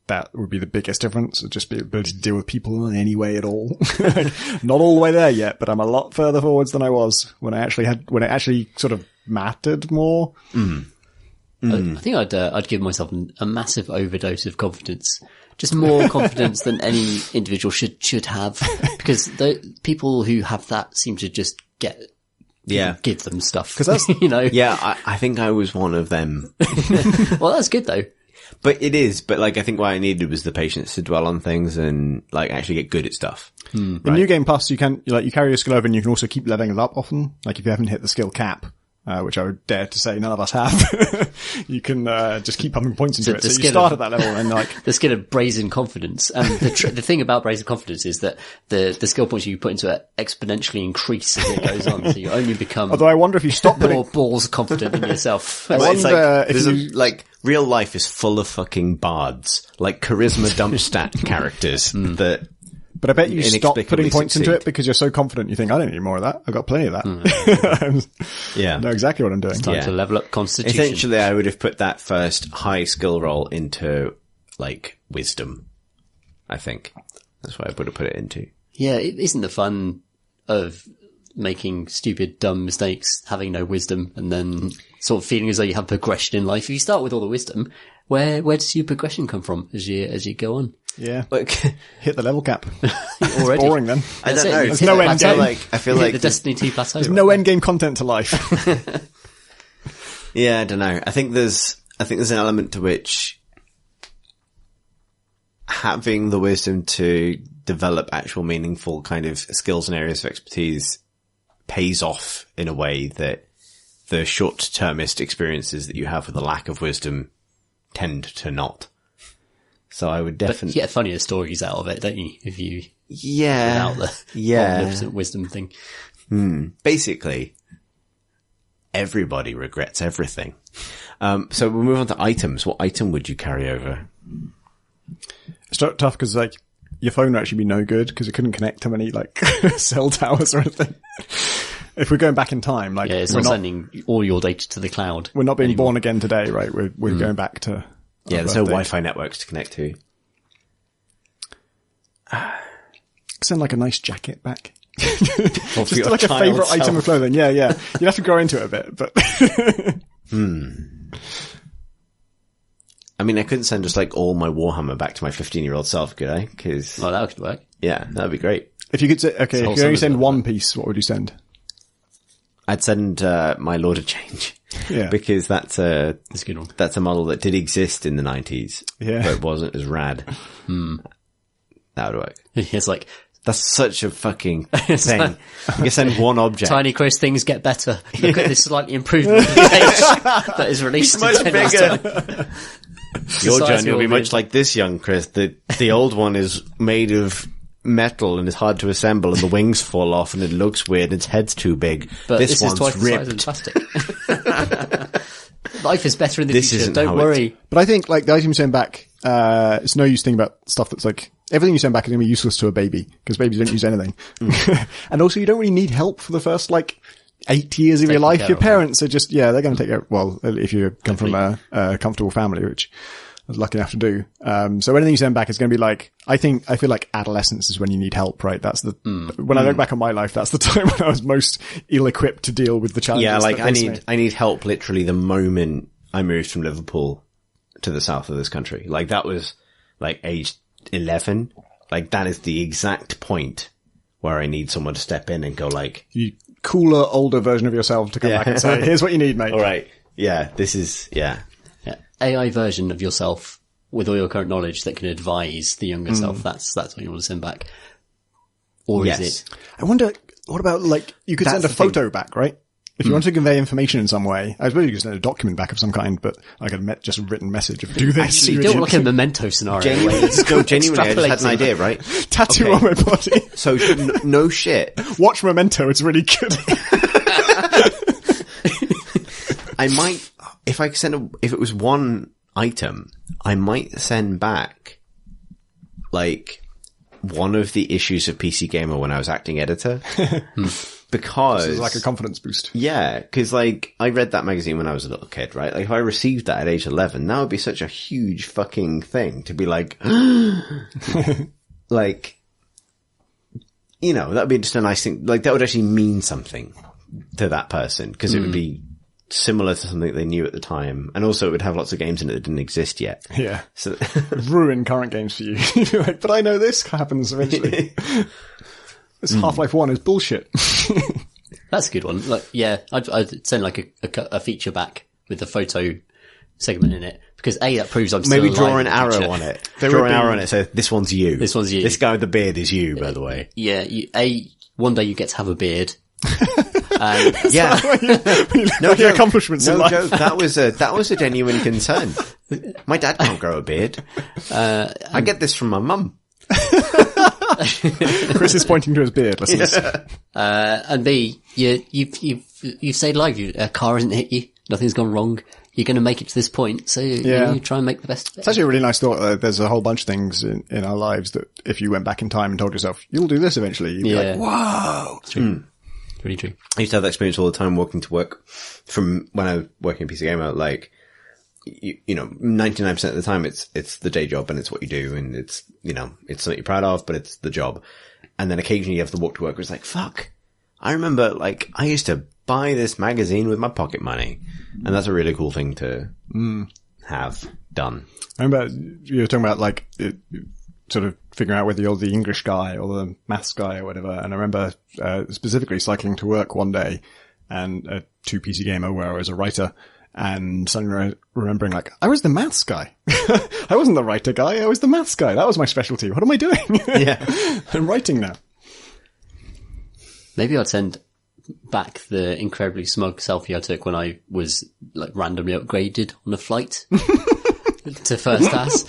that would be the biggest difference. It'd just be ability to deal with people in any way at all. Like, not all the way there yet, but I'm a lot further forwards than I was when it actually sort of mattered more. I think I'd give myself a massive overdose of confidence. Just more confidence than any individual should have, because the people who have that seem to just give them stuff. Because that's, you know. Yeah, I think I was one of them. Well, that's good though. But it is. But like, I think what I needed was the patience to dwell on things and like actually get good at stuff. In New Game Plus, you carry your skill over, and you can also keep leveling it up often. Like if you haven't hit the skill cap, which I would dare to say none of us have, you can just keep pumping points into it. So you start at that level and like the skill of brazen confidence. And the thing about brazen confidence is that the skill points you put into it exponentially increase as it goes on. So you only become. Although I wonder if you stop more balls confident in yourself. I wonder if like real life is full of fucking bards, like charisma dump stat characters that. But I bet you stop putting points into it because you're so confident. You think, I don't need more of that. I've got plenty of that. Yeah. I know exactly what I'm doing. It's time to level up constitution. Essentially, I would have put that first high skill roll into, like, wisdom. I think. That's what I would have put it into. Yeah, it isn't the fun of making stupid, dumb mistakes, having no wisdom, and then sort of feeling as though you have progression in life. If you start with all the wisdom, where does your progression come from as you go on? Yeah. Like, hit the level cap. Already. Boring then. I don't know. There's no end game. I feel like the Destiny 2 plateau. There's no end game content to life. Yeah, I don't know. I think there's an element to which having the wisdom to develop actual meaningful kind of skills and areas of expertise pays off in a way that the short-termist experiences that you have with a lack of wisdom tend to not. So I would definitely... But you get funnier stories out of it, don't you? If you... Yeah. Without the omnipotent wisdom thing. Basically, everybody regrets everything. So we'll move on to items. What item would you carry over? It's tough because, like, your phone would actually be no good because it couldn't connect to any, like, cell towers or anything. If we're going back in time, like... Yeah, it's not sending all your data to the cloud. We're not being born again today, right? We're going back to... Yeah, there's no Wi-Fi networks to connect to. Send like a nice jacket back. Or Just like a favourite item of clothing. Yeah. You'd have to grow into it a bit, but... I mean, I couldn't send just like all my Warhammer back to my 15-year-old self, could I? Because... Oh, that could work. Yeah, that'd be great. If you could say, okay, if you only send one piece, what would you send? I'd send my Lord of Change. Yeah. Because that's a good one. That's a model that did exist in the 90s. Yeah. But it wasn't as rad. That would work. It's like... That's such a fucking thing. You can send one object. Tiny Chris, things get better. Look at this slightly improved page that is released. Much bigger. Your journey will be much like this, young Chris. The old one is made of metal and is hard to assemble, and the wings fall off, and it looks weird. And its head's too big. But this one's is twice ripped. the size of plastic. Life is better in the This future. isn't Don't how worry. But I think, like, the item you send back, it's no use thinking about stuff that's like, everything you send back is going to be useless to a baby, because babies don't use anything. And also, you don't really need help for the first, like, 8 years of your life. Your parents are just, they're going to take care, well, if you come from a comfortable family, which I was lucky enough to do. So anything you send back is going to be like, I feel like adolescence is when you need help, right? That's when I look back on my life, that's the time when I was most ill-equipped to deal with the challenges. Yeah, like that I need help literally the moment I moved from Liverpool to the south of this country. Like that was like age 11. Like that is the exact point where I need someone to step in and go like, you cooler, older version of yourself to come back and say, here's what you need, mate. All right. Yeah. This is, yeah. AI version of yourself with all your current knowledge that can advise the younger self. That's what you want to send back. Or is it? I wonder, what about, like, you could send a photo back, right? If you want to convey information in some way, I suppose you could send a document back of some kind, but like just a written message of do this. Actually, you don't want like a memento scenario. Genuinely, I just had an idea, right? Tattoo on my body. So, no shit. Watch Memento, it's really good. I might, if it was one item, I might send back, like, one of the issues of PC Gamer when I was acting editor. Because it's like a confidence boost. Yeah, because like I read that magazine when I was a little kid, right? Like if I received that at age 11, that would be such a huge fucking thing to be like, like, you know, that would be just a nice thing. Like that would actually mean something to that person because it would be similar to something they knew at the time, and also it would have lots of games in it that didn't exist yet. Yeah, so ruin current games for you. You're like, but I know this happens eventually. This Half-Life 1 is bullshit. That's a good one. Like, yeah, I'd send like a feature back with the photo segment in it because that proves I'm still maybe draw alive an in the arrow future. on it. Draw an arrow on it. So this one's you. This one's you. This guy with the beard is you, by the way. Yeah, one day you get to have a beard. Yeah, no your accomplishments in life. Joke. That was a genuine concern. My dad can't grow a beard. I get this from my mum. Chris is pointing to his beard, listeners. And B, you've stayed alive. A car hasn't hit you. Nothing's gone wrong. You're going to make it to this point. So you try and make the best of it. It's actually a really nice thought. There's a whole bunch of things in our lives that if you went back in time and told yourself, you'll do this eventually, you'd be like, whoa. It's true. It's really true. I used to have that experience all the time walking to work from when I was working at PC Gamer, like, you know, 99% of the time it's the day job and it's what you do and it's, you know, it's something you're proud of, but it's the job. And then occasionally you have to walk to work where it's like, fuck. I remember, like, I used to buy this magazine with my pocket money. And that's a really cool thing to have done. I remember you were talking about, like, sort of figuring out whether you're the English guy or the maths guy or whatever. And I remember specifically cycling to work one day and to PC Gamer where I was a writer. And suddenly remembering, like, I was the maths guy. I wasn't the writer guy. I was the maths guy. That was my specialty. What am I doing? Yeah. I'm writing now. Maybe I'd send back the incredibly smug selfie I took when I was like randomly upgraded on a flight to first class.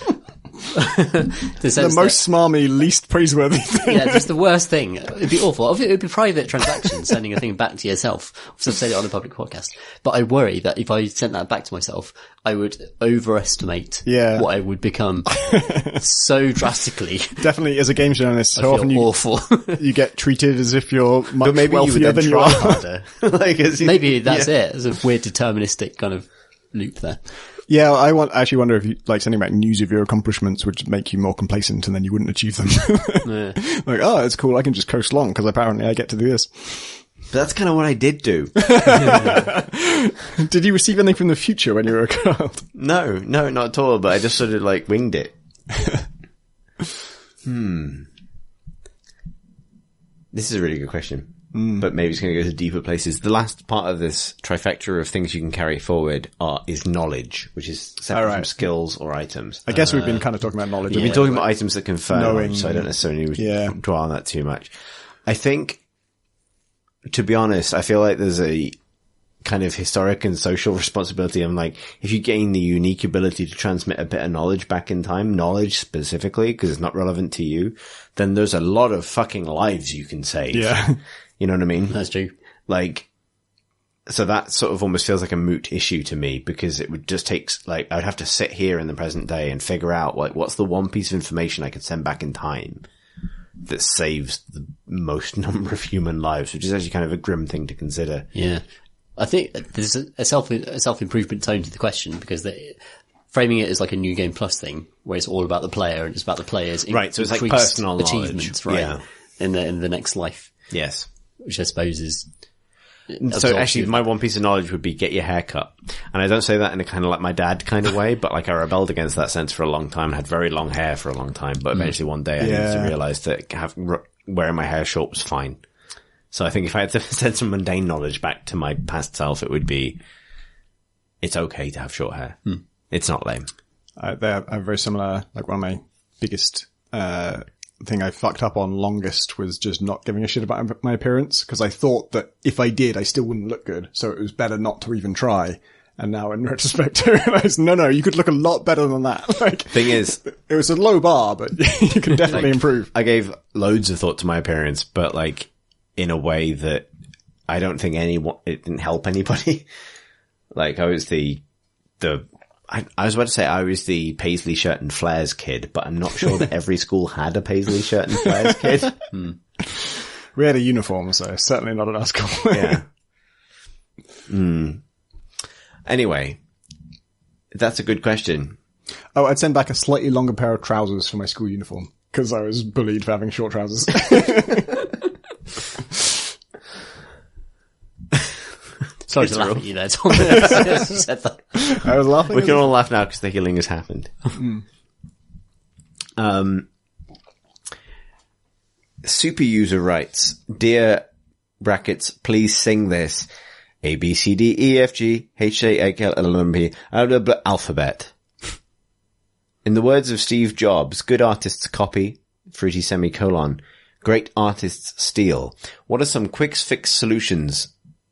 The most smarmy, least praiseworthy thing. Yeah, just the worst thing. It'd be awful. It would be private transactions, sending a thing back to yourself. So I've said it on a public podcast. But I worry that if I sent that back to myself, I would overestimate what I would become so drastically. Definitely, as a games journalist, so often awful. You get treated as if you're much maybe wealthier than you are. Harder. Like, maybe that's it. There's a weird deterministic kind of loop there. Yeah, I actually wonder if you, like, sending back news of your accomplishments would make you more complacent and then you wouldn't achieve them. Yeah. Like, oh, it's cool. I can just coast along because apparently I get to do this. But that's kind of what I did do. Did you receive anything from the future when you were a child? No, not at all. But I just sort of like winged it. This is a really good question. But maybe it's going to go to deeper places. The last part of this trifecta of things you can carry forward is knowledge, which is separate from skills or items. I guess we've been kind of talking about knowledge. We've been talking about items that confer knowledge, so I don't necessarily dwell on that too much. I think, to be honest, I feel like there's a kind of historic and social responsibility. I'm like, if you gain the unique ability to transmit a bit of knowledge back in time, knowledge specifically, because it's not relevant to you, then there's a lot of fucking lives you can save. Yeah. You know what I mean? That's true. Like, so that sort of almost feels like a moot issue to me because it would just take, like, I'd have to sit here in the present day and figure out, like, what's the one piece of information I could send back in time that saves the most number of human lives, which is actually kind of a grim thing to consider. Yeah. I think there's a self-improvement tone to the question because framing it as like a New Game Plus thing where it's all about the player and it's about the players. Right. So it's like personal achievements, knowledge. right? Yeah. In the next life. Yes. Which I suppose is... So actually, my one piece of knowledge would be get your hair cut. And I don't say that in a kind of like my dad kind of way, but like I rebelled against that sense for a long time, had very long hair for a long time, but eventually one day I needed to realize that wearing my hair short was fine. So I think if I had to send some mundane knowledge back to my past self, it would be, it's okay to have short hair. It's not lame. They're very similar. Like one of my biggest, thing I fucked up on longest was just not giving a shit about my appearance because I thought that if I did, I still wouldn't look good. So it was better not to even try. And now in retrospect, I realize, no, you could look a lot better than that. Like, thing is, it was a low bar, but you can definitely improve. I gave loads of thought to my appearance, but like in a way that I don't think it didn't help anybody. Like I was the I was about to say I was the paisley shirt and flares kid, but I'm not sure that every school had a paisley shirt and flares kid. We had a uniform, so certainly not at our school. Yeah. Anyway, that's a good question. Oh, I'd send back a slightly longer pair of trousers for my school uniform, because I was bullied for having short trousers. Sorry to laugh at you there, Tom. Said that. I was laughing. We can all laugh now because the healing has happened. Super user writes, "Dear brackets, please sing this. A, B, C, D, E, F, G, H, J, K, L, M, N, P, alphabet. In the words of Steve Jobs, good artists copy, fruity semicolon, great artists steal. What are some quick fix solutions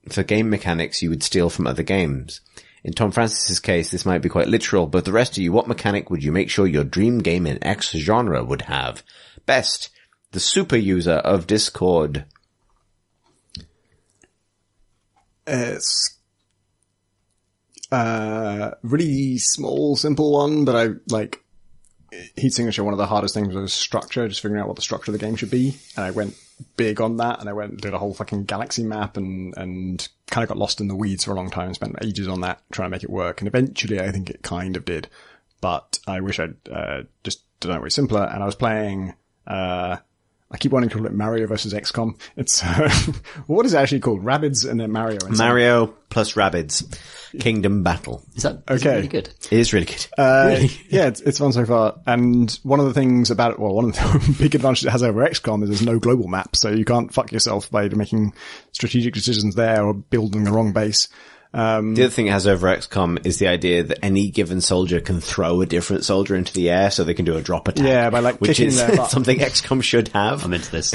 for game mechanics you would steal from other games? In Tom Francis's case, this might be quite literal, but the rest of you, what mechanic would you make sure your dream game in X genre would have? Best, the super user of Discord." It's really small, simple one, but I like heat signature. One of the hardest things was structure, just figuring out what the structure of the game should be. And I went big on that, and I did a whole fucking galaxy map and kind of got lost in the weeds for a long time and spent ages on that trying to make it work. And eventually I think it kind of did, but I wish I'd just done it way simpler. And I was playing, I keep wanting to call it Mario versus XCOM. It's, what is it actually called? Rabbids and then Mario. And Mario plus Rabbids. Kingdom Battle. Is it really good? It is really good. Really? Yeah, it's fun so far. And one of the things about it, well, one of the big advantages it has over XCOM is there's no global map, so you can't fuck yourself by making strategic decisions there or building the wrong base. The other thing it has over XCOM is the idea that any given soldier can throw a different soldier into the air so they can do a drop attack. Yeah, by like which kicking is their butt. something XCOM should have. I'm into this.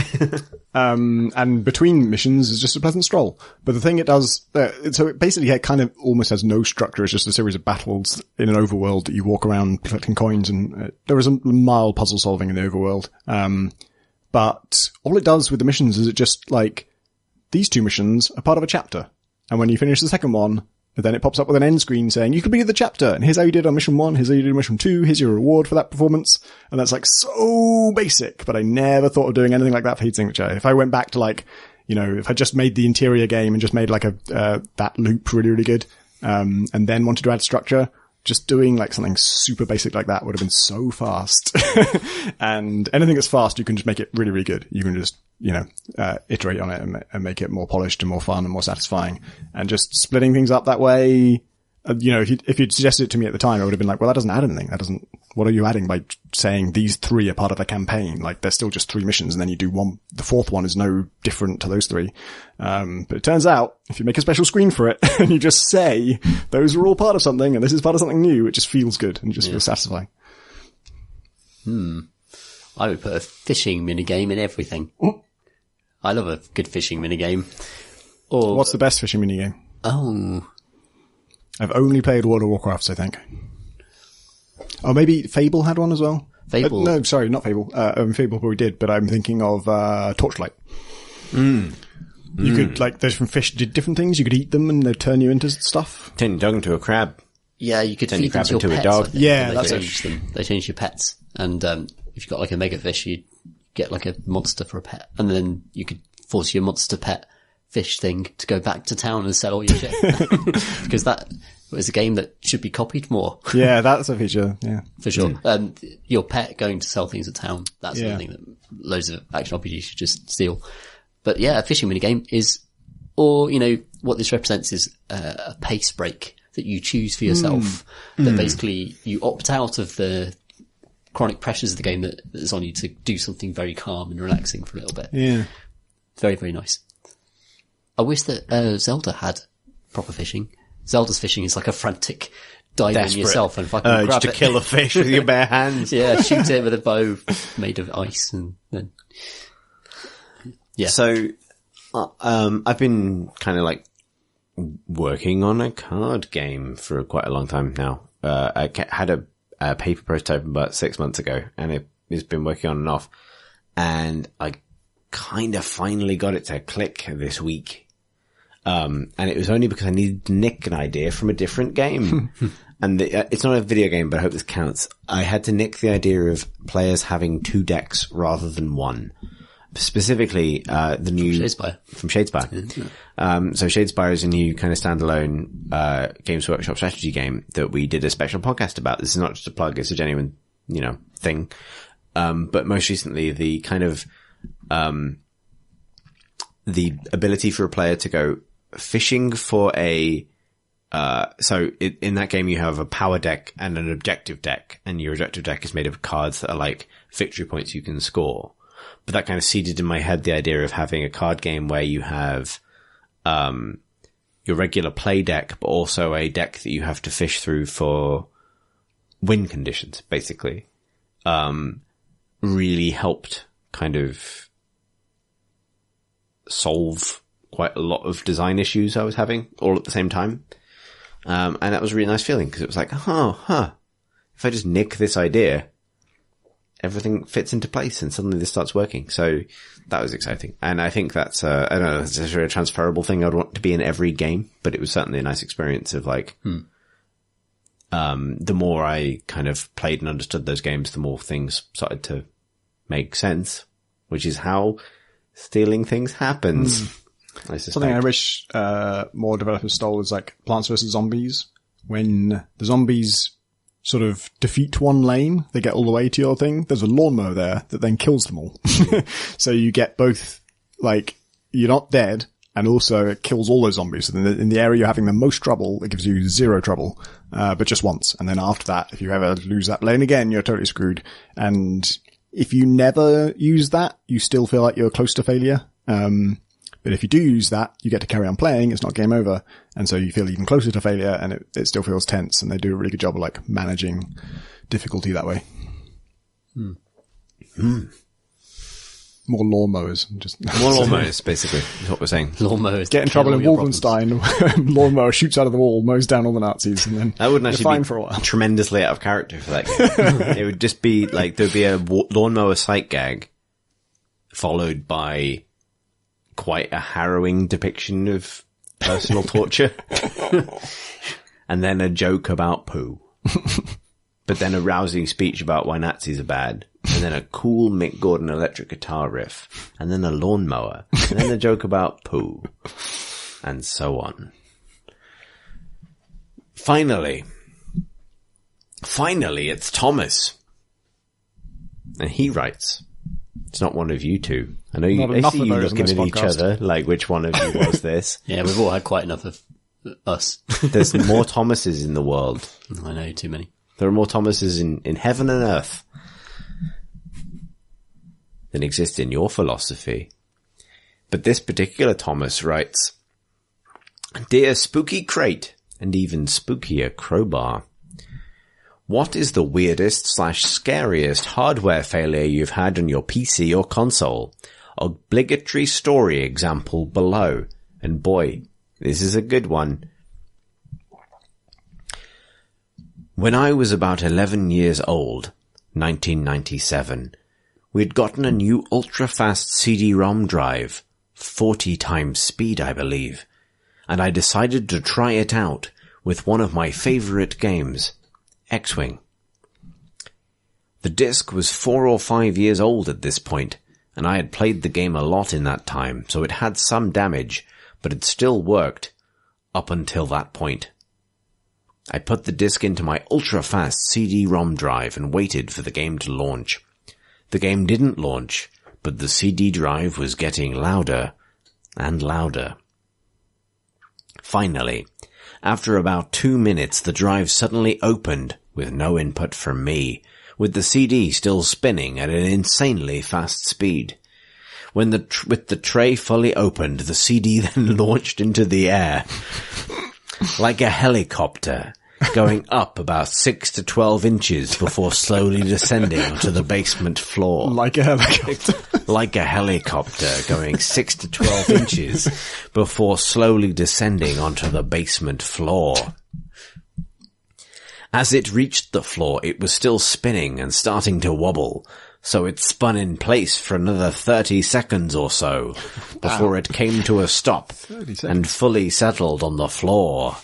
And between missions is just a pleasant stroll. But the thing it does, so it basically kind of almost has no structure. It's just a series of battles in an overworld that you walk around collecting coins, and there is a mild puzzle solving in the overworld. But all it does with the missions is it just like, these two missions are part of a chapter. And when you finish the second one, then it pops up with an end screen saying, you completed the chapter, and here's how you did on mission 1, here's how you did on mission 2, here's your reward for that performance. And that's like so basic, but I never thought of doing anything like that for heat signature. If I went back to like, you know, if I just made the interior game and just made like that loop really, really good, and then wanted to add structure, just doing like something super basic like that would have been so fast. And anything that's fast, you can just make it really, really good. You can just, you know, iterate on it and make it more polished and more fun and more satisfying. And just splitting things up that way, you know, if you'd suggested it to me at the time, I would have been like, well, that doesn't add anything. What are you adding by saying these 3 are part of a campaign? Like, there's still just 3 missions, and then you do one, the 4th one is no different to those 3. But it turns out, if you make a special screen for it, and you just say, those are all part of something, and this is part of something new, it just feels good, and just feels satisfying. I would put a fishing minigame in everything. I love a good fishing minigame. Or What's the best fishing minigame? Oh, I've only played World of Warcraft, I think. Oh, maybe Fable had one as well? Fable? No, sorry, not Fable. Fable probably did, but I'm thinking of Torchlight. You could, like, there's different fish did different things. You could eat them and they'd turn you into stuff. Turn your dog into a crab. yeah, you could Turn feed your them crab to your into a pets. dog. I think, Yeah, and that's they it. change them. They change your pets. And if you've got like a mega fish, you get like a monster for a pet. And then you could force your monster pet fish thing to go back to town and sell all your shit. Because that is a game that should be copied more. Yeah, that's a feature, yeah. For sure. Your pet going to sell things at town, that's something that loads of action RPGs should just steal. But yeah, a fishing minigame is, or, you know, what this represents is a pace break that you choose for yourself. That basically you opt out of the chronic pressures of the game that is on you to do something very calm and relaxing for a little bit. Yeah. Very, very nice. I wish that Zelda had proper fishing. Zelda's fishing is like a frantic dive in yourself and fucking grab to it. kill a fish with your bare hands. Yeah, shoot it with a bow made of ice and then... Yeah. So, I've been kind of like working on a card game for quite a long time now. I had a paper prototype about 6 months ago, and it's been working on and off. And I kind of finally got it to click this week. And it was only because I needed to nick an idea from a different game. and it's not a video game, but I hope this counts. I had to nick the idea of players having 2 decks rather than 1. Specifically, the new Shadespire. From Shadespire. Yeah. So Shadespire is a new kind of standalone, Games Workshop strategy game that we did a special podcast about. This is not just a plug, it's a genuine, thing. But most recently, the kind of, the ability for a player to go fishing for in that game you have a power deck and an objective deck, and your objective deck is made of cards that are like victory points you can score. But that kind of seeded in my head the idea of having a card game where you have, your regular play deck, but also a deck that you have to fish through for win conditions, basically. Really helped kind of solve quite a lot of design issues I was having all at the same time. And that was a really nice feeling because it was like, if I just nick this idea, everything fits into place and suddenly this starts working. So that was exciting. And I think that's, I don't know, it's a transferable thing I'd want to be in every game, but it was certainly a nice experience of like, the more I kind of played and understood those games, the more things started to make sense, which is how stealing things happens. Something I wish more developers stole is like Plants vs. Zombies. When the zombies sort of defeat one lane, they get all the way to your thing, there's a lawnmower there that then kills them all. So you get both, like, you're not dead, and also it kills all those zombies. So in the area you're having the most trouble, it gives you 0 trouble, but just once. And then after that, if you ever lose that lane again, you're totally screwed. And if you never use that, you still feel like you're close to failure. But if you do use that, you get to carry on playing. It's not game over. And so you feel even closer to failure, and it still feels tense. And they do a really good job of like managing difficulty that way. More lawnmowers. More lawnmowers, basically, is what we're saying. Lawnmowers. Get in trouble in Wolfenstein. Lawnmower shoots out of the wall, mows down all the Nazis, and then that wouldn't actually fine be for a while. Tremendously out of character for that game. It would just be like there'd be a lawnmower sight gag followed by quite a harrowing depiction of personal torture. And then a joke about poo. But then a rousing speech about why Nazis are bad. And then a cool Mick Gordon electric guitar riff. And then a lawnmower. And then a joke about poo. And so on. Finally, it's Thomas. And he writes, it's not one of you two. I know I see you looking at each other, like which one of you was this? Yeah, we've all had quite enough of us. There's more Thomases in the world. I know, too many. There are more Thomases in heaven and earth than exist in your philosophy. But this particular Thomas writes, Dear Spooky Crate, and even spookier Crowbar, what is the weirdest / scariest hardware failure you've had on your PC or console? Obligatory story example below. And boy, this is a good one. When I was about 11 years old, 1997, we'd gotten a new ultra-fast CD-ROM drive, 40 times speed, I believe, and I decided to try it out with one of my favorite games, X-Wing. The disc was 4 or 5 years old at this point, and I had played the game a lot in that time, so it had some damage, but it still worked, up until that point. I put the disc into my ultra-fast CD-ROM drive and waited for the game to launch. The game didn't launch, but the CD drive was getting louder and louder. Finally, after about 2 minutes, the drive suddenly opened with no input from me, with the CD still spinning at an insanely fast speed. With the tray fully opened, the CD then launched into the air like a helicopter, going up about 6 to 12 inches before slowly descending onto the basement floor. Like a helicopter. Like a helicopter, going 6 to 12 inches before slowly descending onto the basement floor. As it reached the floor, it was still spinning and starting to wobble, so it spun in place for another 30 seconds or so before it came to a stop and fully settled on the floor.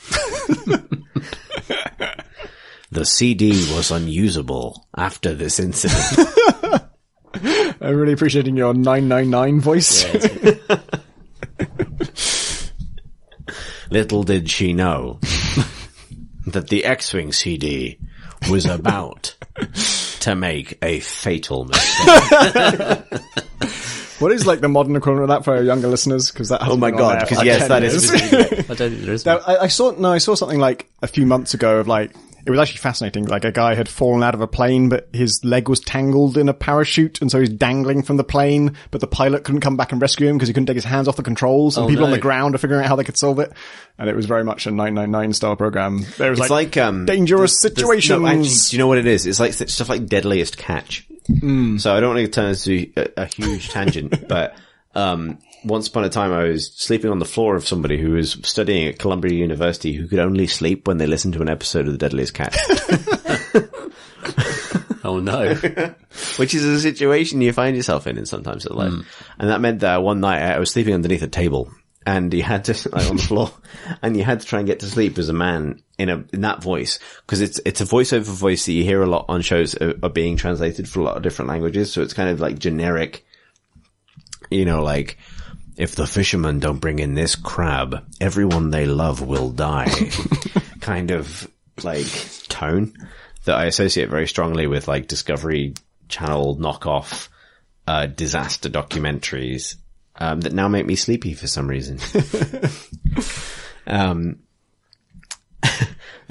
The CD was unusable after this incident. I'm really appreciating your 999 voice. Yeah, Little did she know that the X-Wing CD was about to make a fatal mistake. What is like the modern equivalent of that for our younger listeners? Because that hasn't Oh my been on god, there for because like yes, 10 that years. is. I don't think there is Now, one. I saw something like a few months ago of like, it was actually fascinating. Like a guy had fallen out of a plane, but his leg was tangled in a parachute, and so he's dangling from the plane, but the pilot couldn't come back and rescue him because he couldn't take his hands off the controls, and people on the ground are figuring out how they could solve it. And it was very much a 999 style program. There was It's like dangerous situations. No, actually, do you know what it is? It's like stuff like Deadliest Catch. So I don't want to turn this to a huge tangent, but once upon a time I was sleeping on the floor of somebody who was studying at Columbia University who could only sleep when they listened to an episode of The Deadliest Catch. Oh no. Which is a situation you find yourself in sometimes in life. And that meant that one night I was sleeping underneath a table, and you had to, like, on the floor, and you had to try and get to sleep as a man in that voice, because it's a voiceover voice that you hear a lot on shows are being translated for a lot of different languages. So it's kind of like generic, you know, like, if the fishermen don't bring in this crab, everyone they love will die. Kind of like tone that I associate very strongly with like Discovery Channel knockoff disaster documentaries that now make me sleepy for some reason. I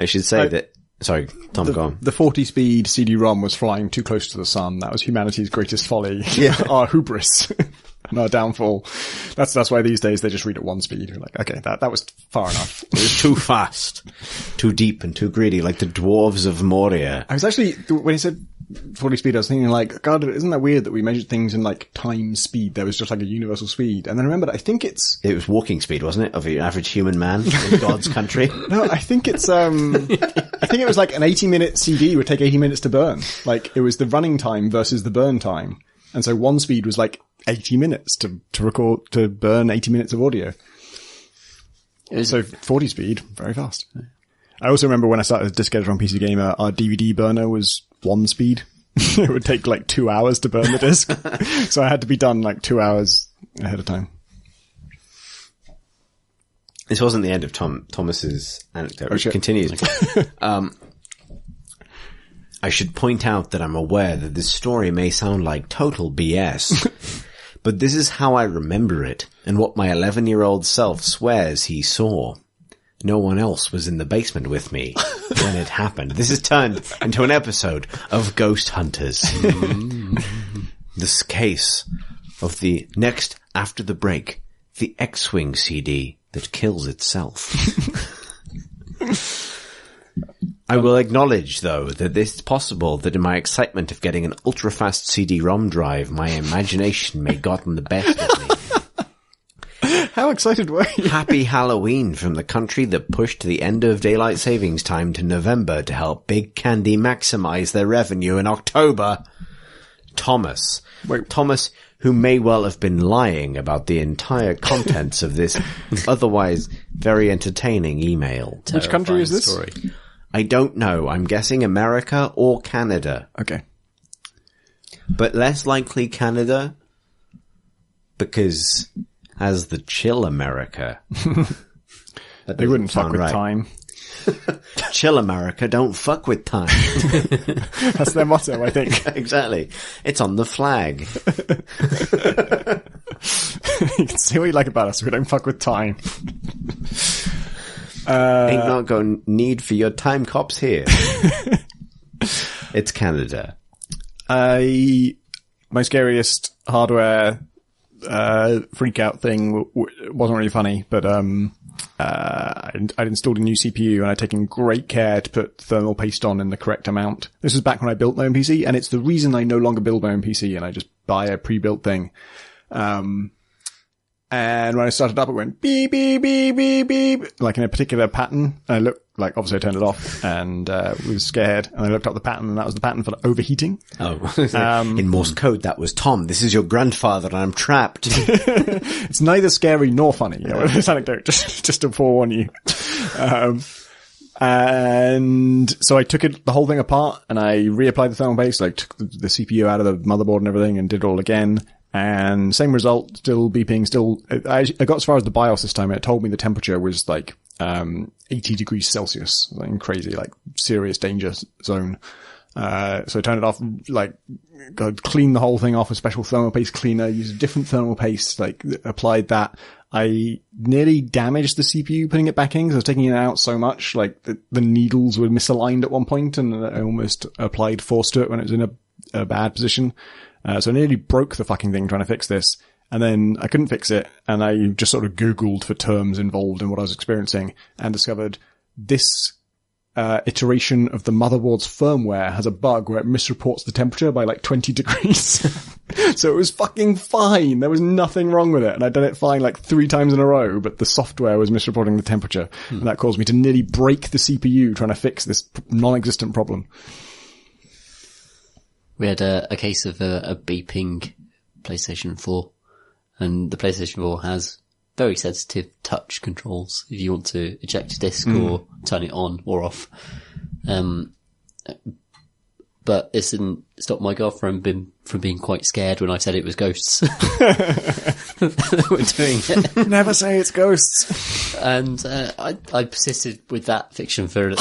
should say that. Sorry, Tom, go on. The 40-speed CD-ROM was flying too close to the sun. That was humanity's greatest folly. Yeah. Our hubris. And our downfall. That's why these days they just read at 1 speed. You're like, okay, that was far enough. It was too fast, too deep and too greedy, like the dwarves of Moria. I was actually, when he said 40 speed, I was thinking like, God, isn't that weird that we measured things in like time speed? There was just like a universal speed. And then I remembered, I think it was walking speed, wasn't it? Of an average human man in God's country. No, I think it's, I think it was like an 80-minute CD would take 80 minutes to burn. Like it was the running time versus the burn time. And so 1 speed was like 80 minutes to burn 80 minutes of audio. So 40 speed, very fast. I also remember when I started as a disc editor on PC Gamer, our DVD burner was 1 speed. It would take like 2 hours to burn the disc. So I had to be done like 2 hours ahead of time. This wasn't the end of Thomas's anecdote, which continues. I should point out that I'm aware that this story may sound like total BS, but this is how I remember it and what my 11-year-old self swears he saw. No one else was in the basement with me when it happened. This is turned into an episode of Ghost Hunters. This case of the next after the break, the X-Wing CD that kills itself. I will acknowledge, though, that it's possible that in my excitement of getting an ultra-fast CD-ROM drive, my imagination may have gotten the best of me. How excited were you? Happy Halloween from the country that pushed the end of daylight savings time to November to help Big Candy maximize their revenue in October. Thomas. Wait. Thomas, who may well have been lying about the entire contents of this otherwise very entertaining email. Which country is this? Story. I don't know. I'm guessing America or Canada. Okay. But less likely Canada, because as the chill America. They wouldn't fuck with time. Chill America, don't fuck with time. That's their motto, I think. Exactly. It's on the flag. You can see what you like about us. We don't fuck with time. Ain't not going need for your time cops here. It's Canada. My scariest hardware freak out thing wasn't really funny, but I'd installed a new CPU and I'd taken great care to put thermal paste on in the correct amount. This was back when I built my own PC, and it's the reason I no longer build my own PC and I just buy a pre-built thing. And when I started up, it went beep, beep, beep, beep, beep, like in a particular pattern. And I looked, like, obviously I turned it off and, was scared. And I looked up the pattern, and that was the pattern for overheating. Oh, in Morse code, that was Tom. This is your grandfather and I'm trapped. It's neither scary nor funny. You know, this anecdote, just to forewarn you. And so I took the whole thing apart and I reapplied the thermal paste, like took the CPU out of the motherboard and everything and did it all again. And same result, still beeping, I got as far as the BIOS this time and it told me the temperature was like, 80 degrees Celsius, like crazy, like serious danger zone. So I turned it off, like, cleaned the whole thing off, a special thermal paste cleaner, used a different thermal paste, like, applied that. I nearly damaged the CPU putting it back in because I was taking it out so much, like, the needles were misaligned at one point and I almost applied force to it when it was in a bad position. So I nearly broke the fucking thing trying to fix this. And then I couldn't fix it, and I just sort of Googled for terms involved in what I was experiencing and discovered this iteration of the motherboard's firmware has a bug where it misreports the temperature by like 20 degrees. So it was fucking fine. There was nothing wrong with it. And I'd done it fine like 3 times in a row, but the software was misreporting the temperature. And that caused me to nearly break the CPU trying to fix this non-existent problem. We had a case of a beeping PlayStation 4. And the PlayStation 4 has very sensitive touch controls if you want to eject a disc or turn it on or off. But it didn't stop my girlfriend from being quite scared when I said it was ghosts. That were doing it. Never say it's ghosts. And I persisted with that fiction for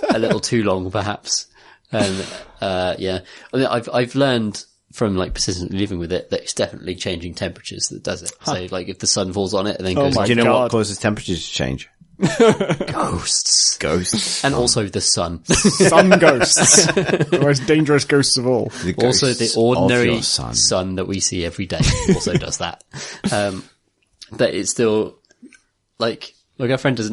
a little too long, perhaps. And yeah, I mean, I've learned from like persistently living with it that it's definitely changing temperatures that does it. So like if the sun falls on it and then goes, do you know what causes temperatures to change? Ghosts. And also the sun. Sun ghosts. The most dangerous ghosts of all. Also the ordinary sun that we see every day also does that. But it's still like my girlfriend she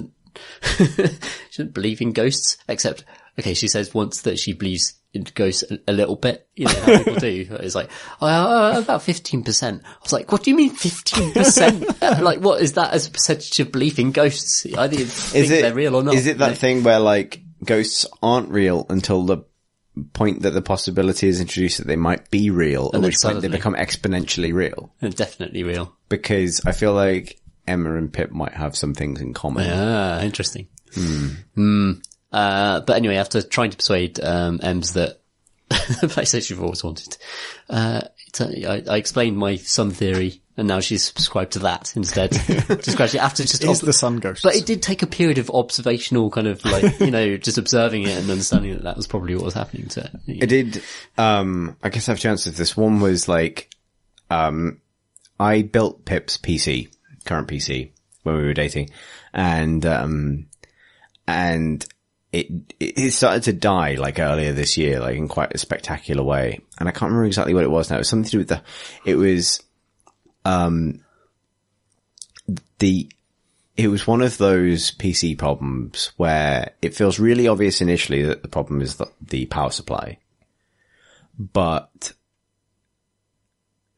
doesn't believe in ghosts, except okay, she says once that she believes in ghosts a little bit, you know how people do. It's like, about 15%. I was like, what do you mean 15%? Like, what is that as a percentage of belief in ghosts? I didn't think they're real or not. Is it that thing where like ghosts aren't real until the point that the possibility is introduced that they might be real, at which point they become exponentially real? And definitely real. Because I feel like Emma and Pip might have some things in common. Ah, interesting. But anyway, after trying to persuade Ems that the PlayStation 4 was haunted, I explained my sun theory, and now she's subscribed to that instead. Just gradually after just is the sun ghost. But it did take a period of observational kind of like, you know, just observing it and understanding that was probably what was happening to it. It did. I guess I have chances. This one was like, I built Pip's PC, current PC, when we were dating, and it started to die like earlier this year, like in quite a spectacular way. And I can't remember exactly what it was now. It was something to do with it was one of those PC problems where it feels really obvious initially that the problem is the power supply. But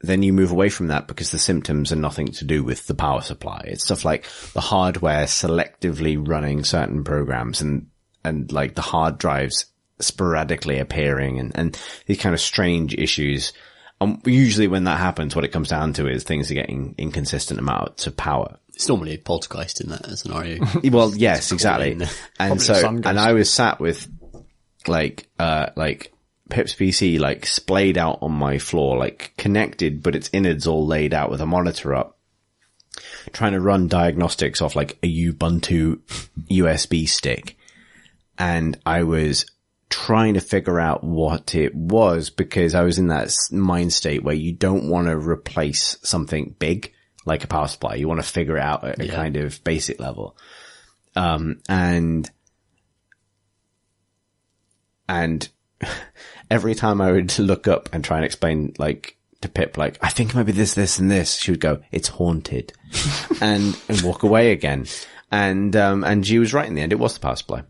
then you move away from that because the symptoms are nothing to do with the power supply. It's stuff like the hardware selectively running certain programs and like the hard drives sporadically appearing and these kind of strange issues. Usually when that happens, what it comes down to is things are getting inconsistent amounts of power. It's normally a poltergeist in that scenario. Well, yes, exactly. And so, and I was sat with like Pip's PC, like splayed out on my floor, like connected, but its innards all laid out with a monitor up, trying to run diagnostics off like a Ubuntu USB stick. And I was trying to figure out what it was because I was in that mind state where you don't want to replace something big like a power supply. You want to figure it out at a kind of basic level. And every time I would look up and try and explain like to Pip, like, I think it might be this, this and this, she would go, it's haunted and walk away again. And she was right in the end. It was the power supply.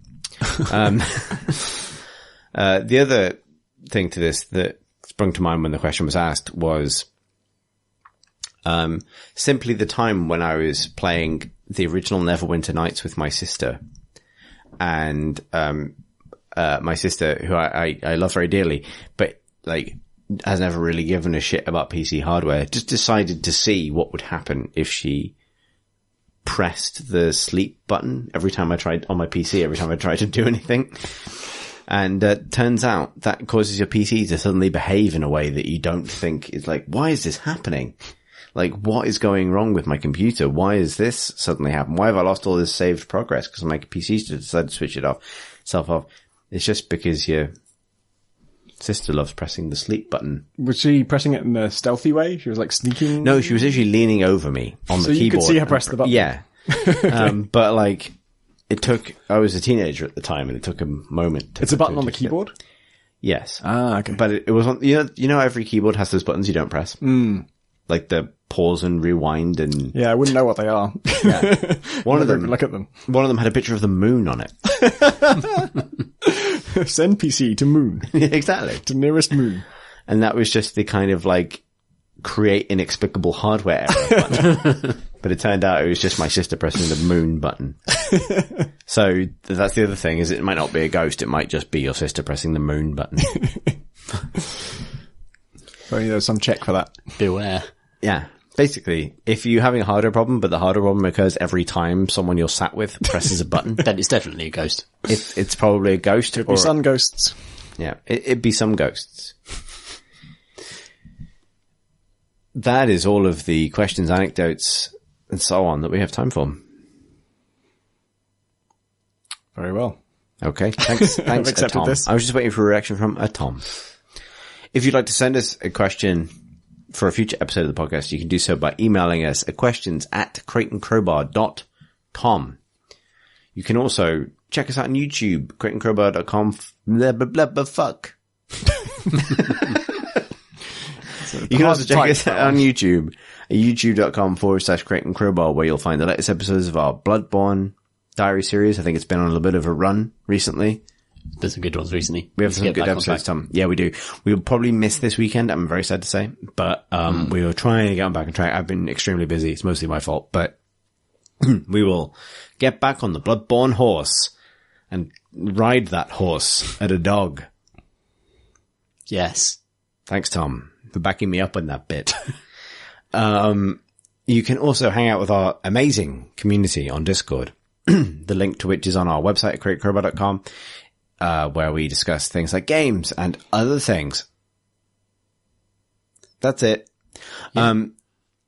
The other thing to this that sprung to mind when the question was asked was, simply the time when I was playing the original Neverwinter Nights with my sister and, my sister, who I love very dearly, but like has never really given a shit about PC hardware, just decided to see what would happen if she pressed the sleep button every time I tried on my PC, every time I tried to do anything. And turns out that causes your PC to suddenly behave in a way that you don't think is like, why is this happening? Like, what is going wrong with my computer? Why is this suddenly happening? Why have I lost all this saved progress? Because my PC's decided to switch itself off. It's just because your sister loves pressing the sleep button. Was she pressing it in a stealthy way? She was like sneaking? No, she was actually leaning over me on the keyboard. So you could see her press the button? Yeah. But like, I was a teenager at the time and it took a moment. It's a button on the keyboard? Yes. Ah, okay. But it was on, you know, every keyboard has those buttons you don't press. Like the pause and rewind and... Yeah, I wouldn't know what they are. Yeah. One of them, look at them. One of them had a picture of the moon on it. Send PC to moon. Exactly. To nearest moon. And that was just the kind of like create inexplicable hardware error button. But it turned out it was just my sister pressing the moon button. So that's the other thing, is it might not be a ghost. It might just be your sister pressing the moon button. So there's some check for that. Beware. Yeah. Basically, if you're having a hardware problem, but the hardware problem occurs every time someone you're sat with presses a button, Then it's definitely a ghost. it's probably a ghost. Could be sun ghosts. Yeah, it'd be some ghosts. That is all of the questions, anecdotes, and so on that we have time for. Very well. Okay, thanks, I've accepted Tom. this. I was just waiting for a reaction from Tom. If you'd like to send us a question for a future episode of the podcast, you can do so by emailing us at questions@crateandcrowbar.com. You can also check us out on YouTube, crateandcrowbar.com, blah, blah, blah, blah, fuck. You can also check us out on YouTube, at youtube.com/crateandcrowbar, where you'll find the latest episodes of our Bloodborne Diary series. I think it's been on a bit of a run recently. There's some good ones recently. We have some good episodes, Tom. Yeah, we do. We'll probably miss this weekend. I'm very sad to say, but we were trying to get back on track. I've been extremely busy. It's mostly my fault, but we will get back on the Bloodborne horse and ride that horse at a dog. Yes. Thanks, Tom, for backing me up on that bit. You can also hang out with our amazing community on Discord. The link to which is on our website at crateandcrowbar.com. Where we discuss things like games and other things. That's it. Yeah.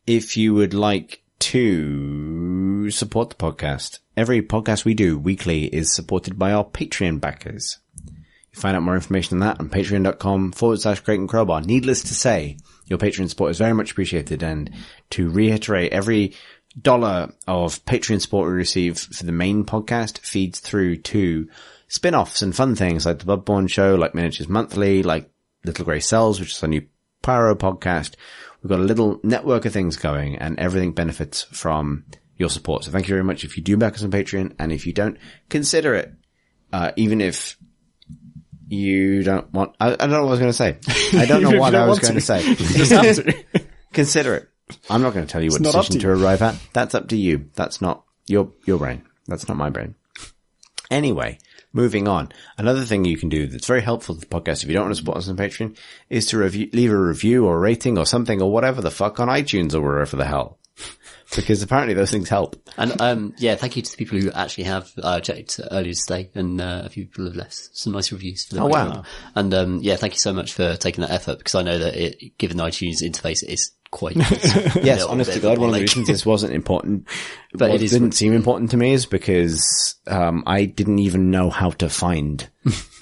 If you would like to support the podcast, every podcast we do weekly is supported by our Patreon backers. You find out more information on that on patreon.com/crateandcrowbar. Needless to say, your Patreon support is very much appreciated. And to reiterate, every $1 of Patreon support we receive for the main podcast feeds through to spin-offs and fun things like the Bloodborne show, like Miniatures Monthly, like Little Grey Cells, which is our new Pyro podcast. We've got a little network of things going, and everything benefits from your support. So thank you very much if you do back us on Patreon, and if you don't, consider it. Even if you don't want... I don't know what I was going to say. I don't know what I was going to say. You just have to. Consider it. I'm not going to tell you what decision to arrive at. That's up to you. That's not your brain. That's not my brain. Anyway, moving on. Another thing you can do that's very helpful to the podcast if you don't want to support us on Patreon is to leave a review or rating or something or whatever the fuck on iTunes or wherever the hell. Because apparently those things help. And, yeah, thank you to the people who actually have, checked earlier today, and, a few people have left some nice reviews for them. Oh, wow. And, yeah, thank you so much for taking that effort, because I know that given the iTunes interface, it is quite, yes, honest to God, one of the reasons this wasn't important, but it didn't seem important to me is because, I didn't even know how to find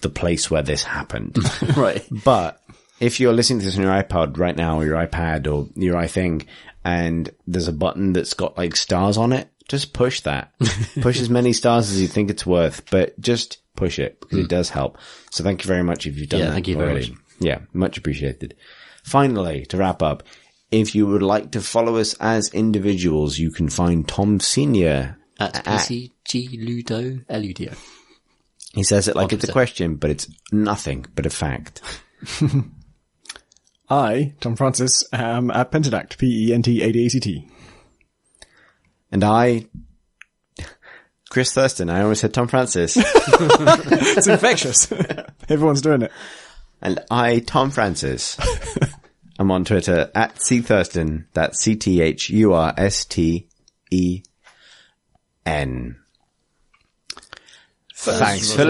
the place where this happened. Right. But if you're listening to this on your iPod right now, or your iPad, or your iThing, and there's a button that's got like stars on it, just push that. Push as many stars as you think it's worth, but just push it because it does help. So thank you very much if you've done that. Thank you very much. Yeah, much appreciated. Finally, to wrap up, if you would like to follow us as individuals, you can find Tom Senior at PCG Ludo Eludio. He says it like it's a question, but it's nothing but a fact. I, Tom Francis, am at Pentadact, PENT8ACT. And I, Chris Thurston, I almost said Tom Francis. It's infectious. Everyone's doing it. And I, Tom Francis, I'm on Twitter at CThurston, that's CTHURSTE. Thanks for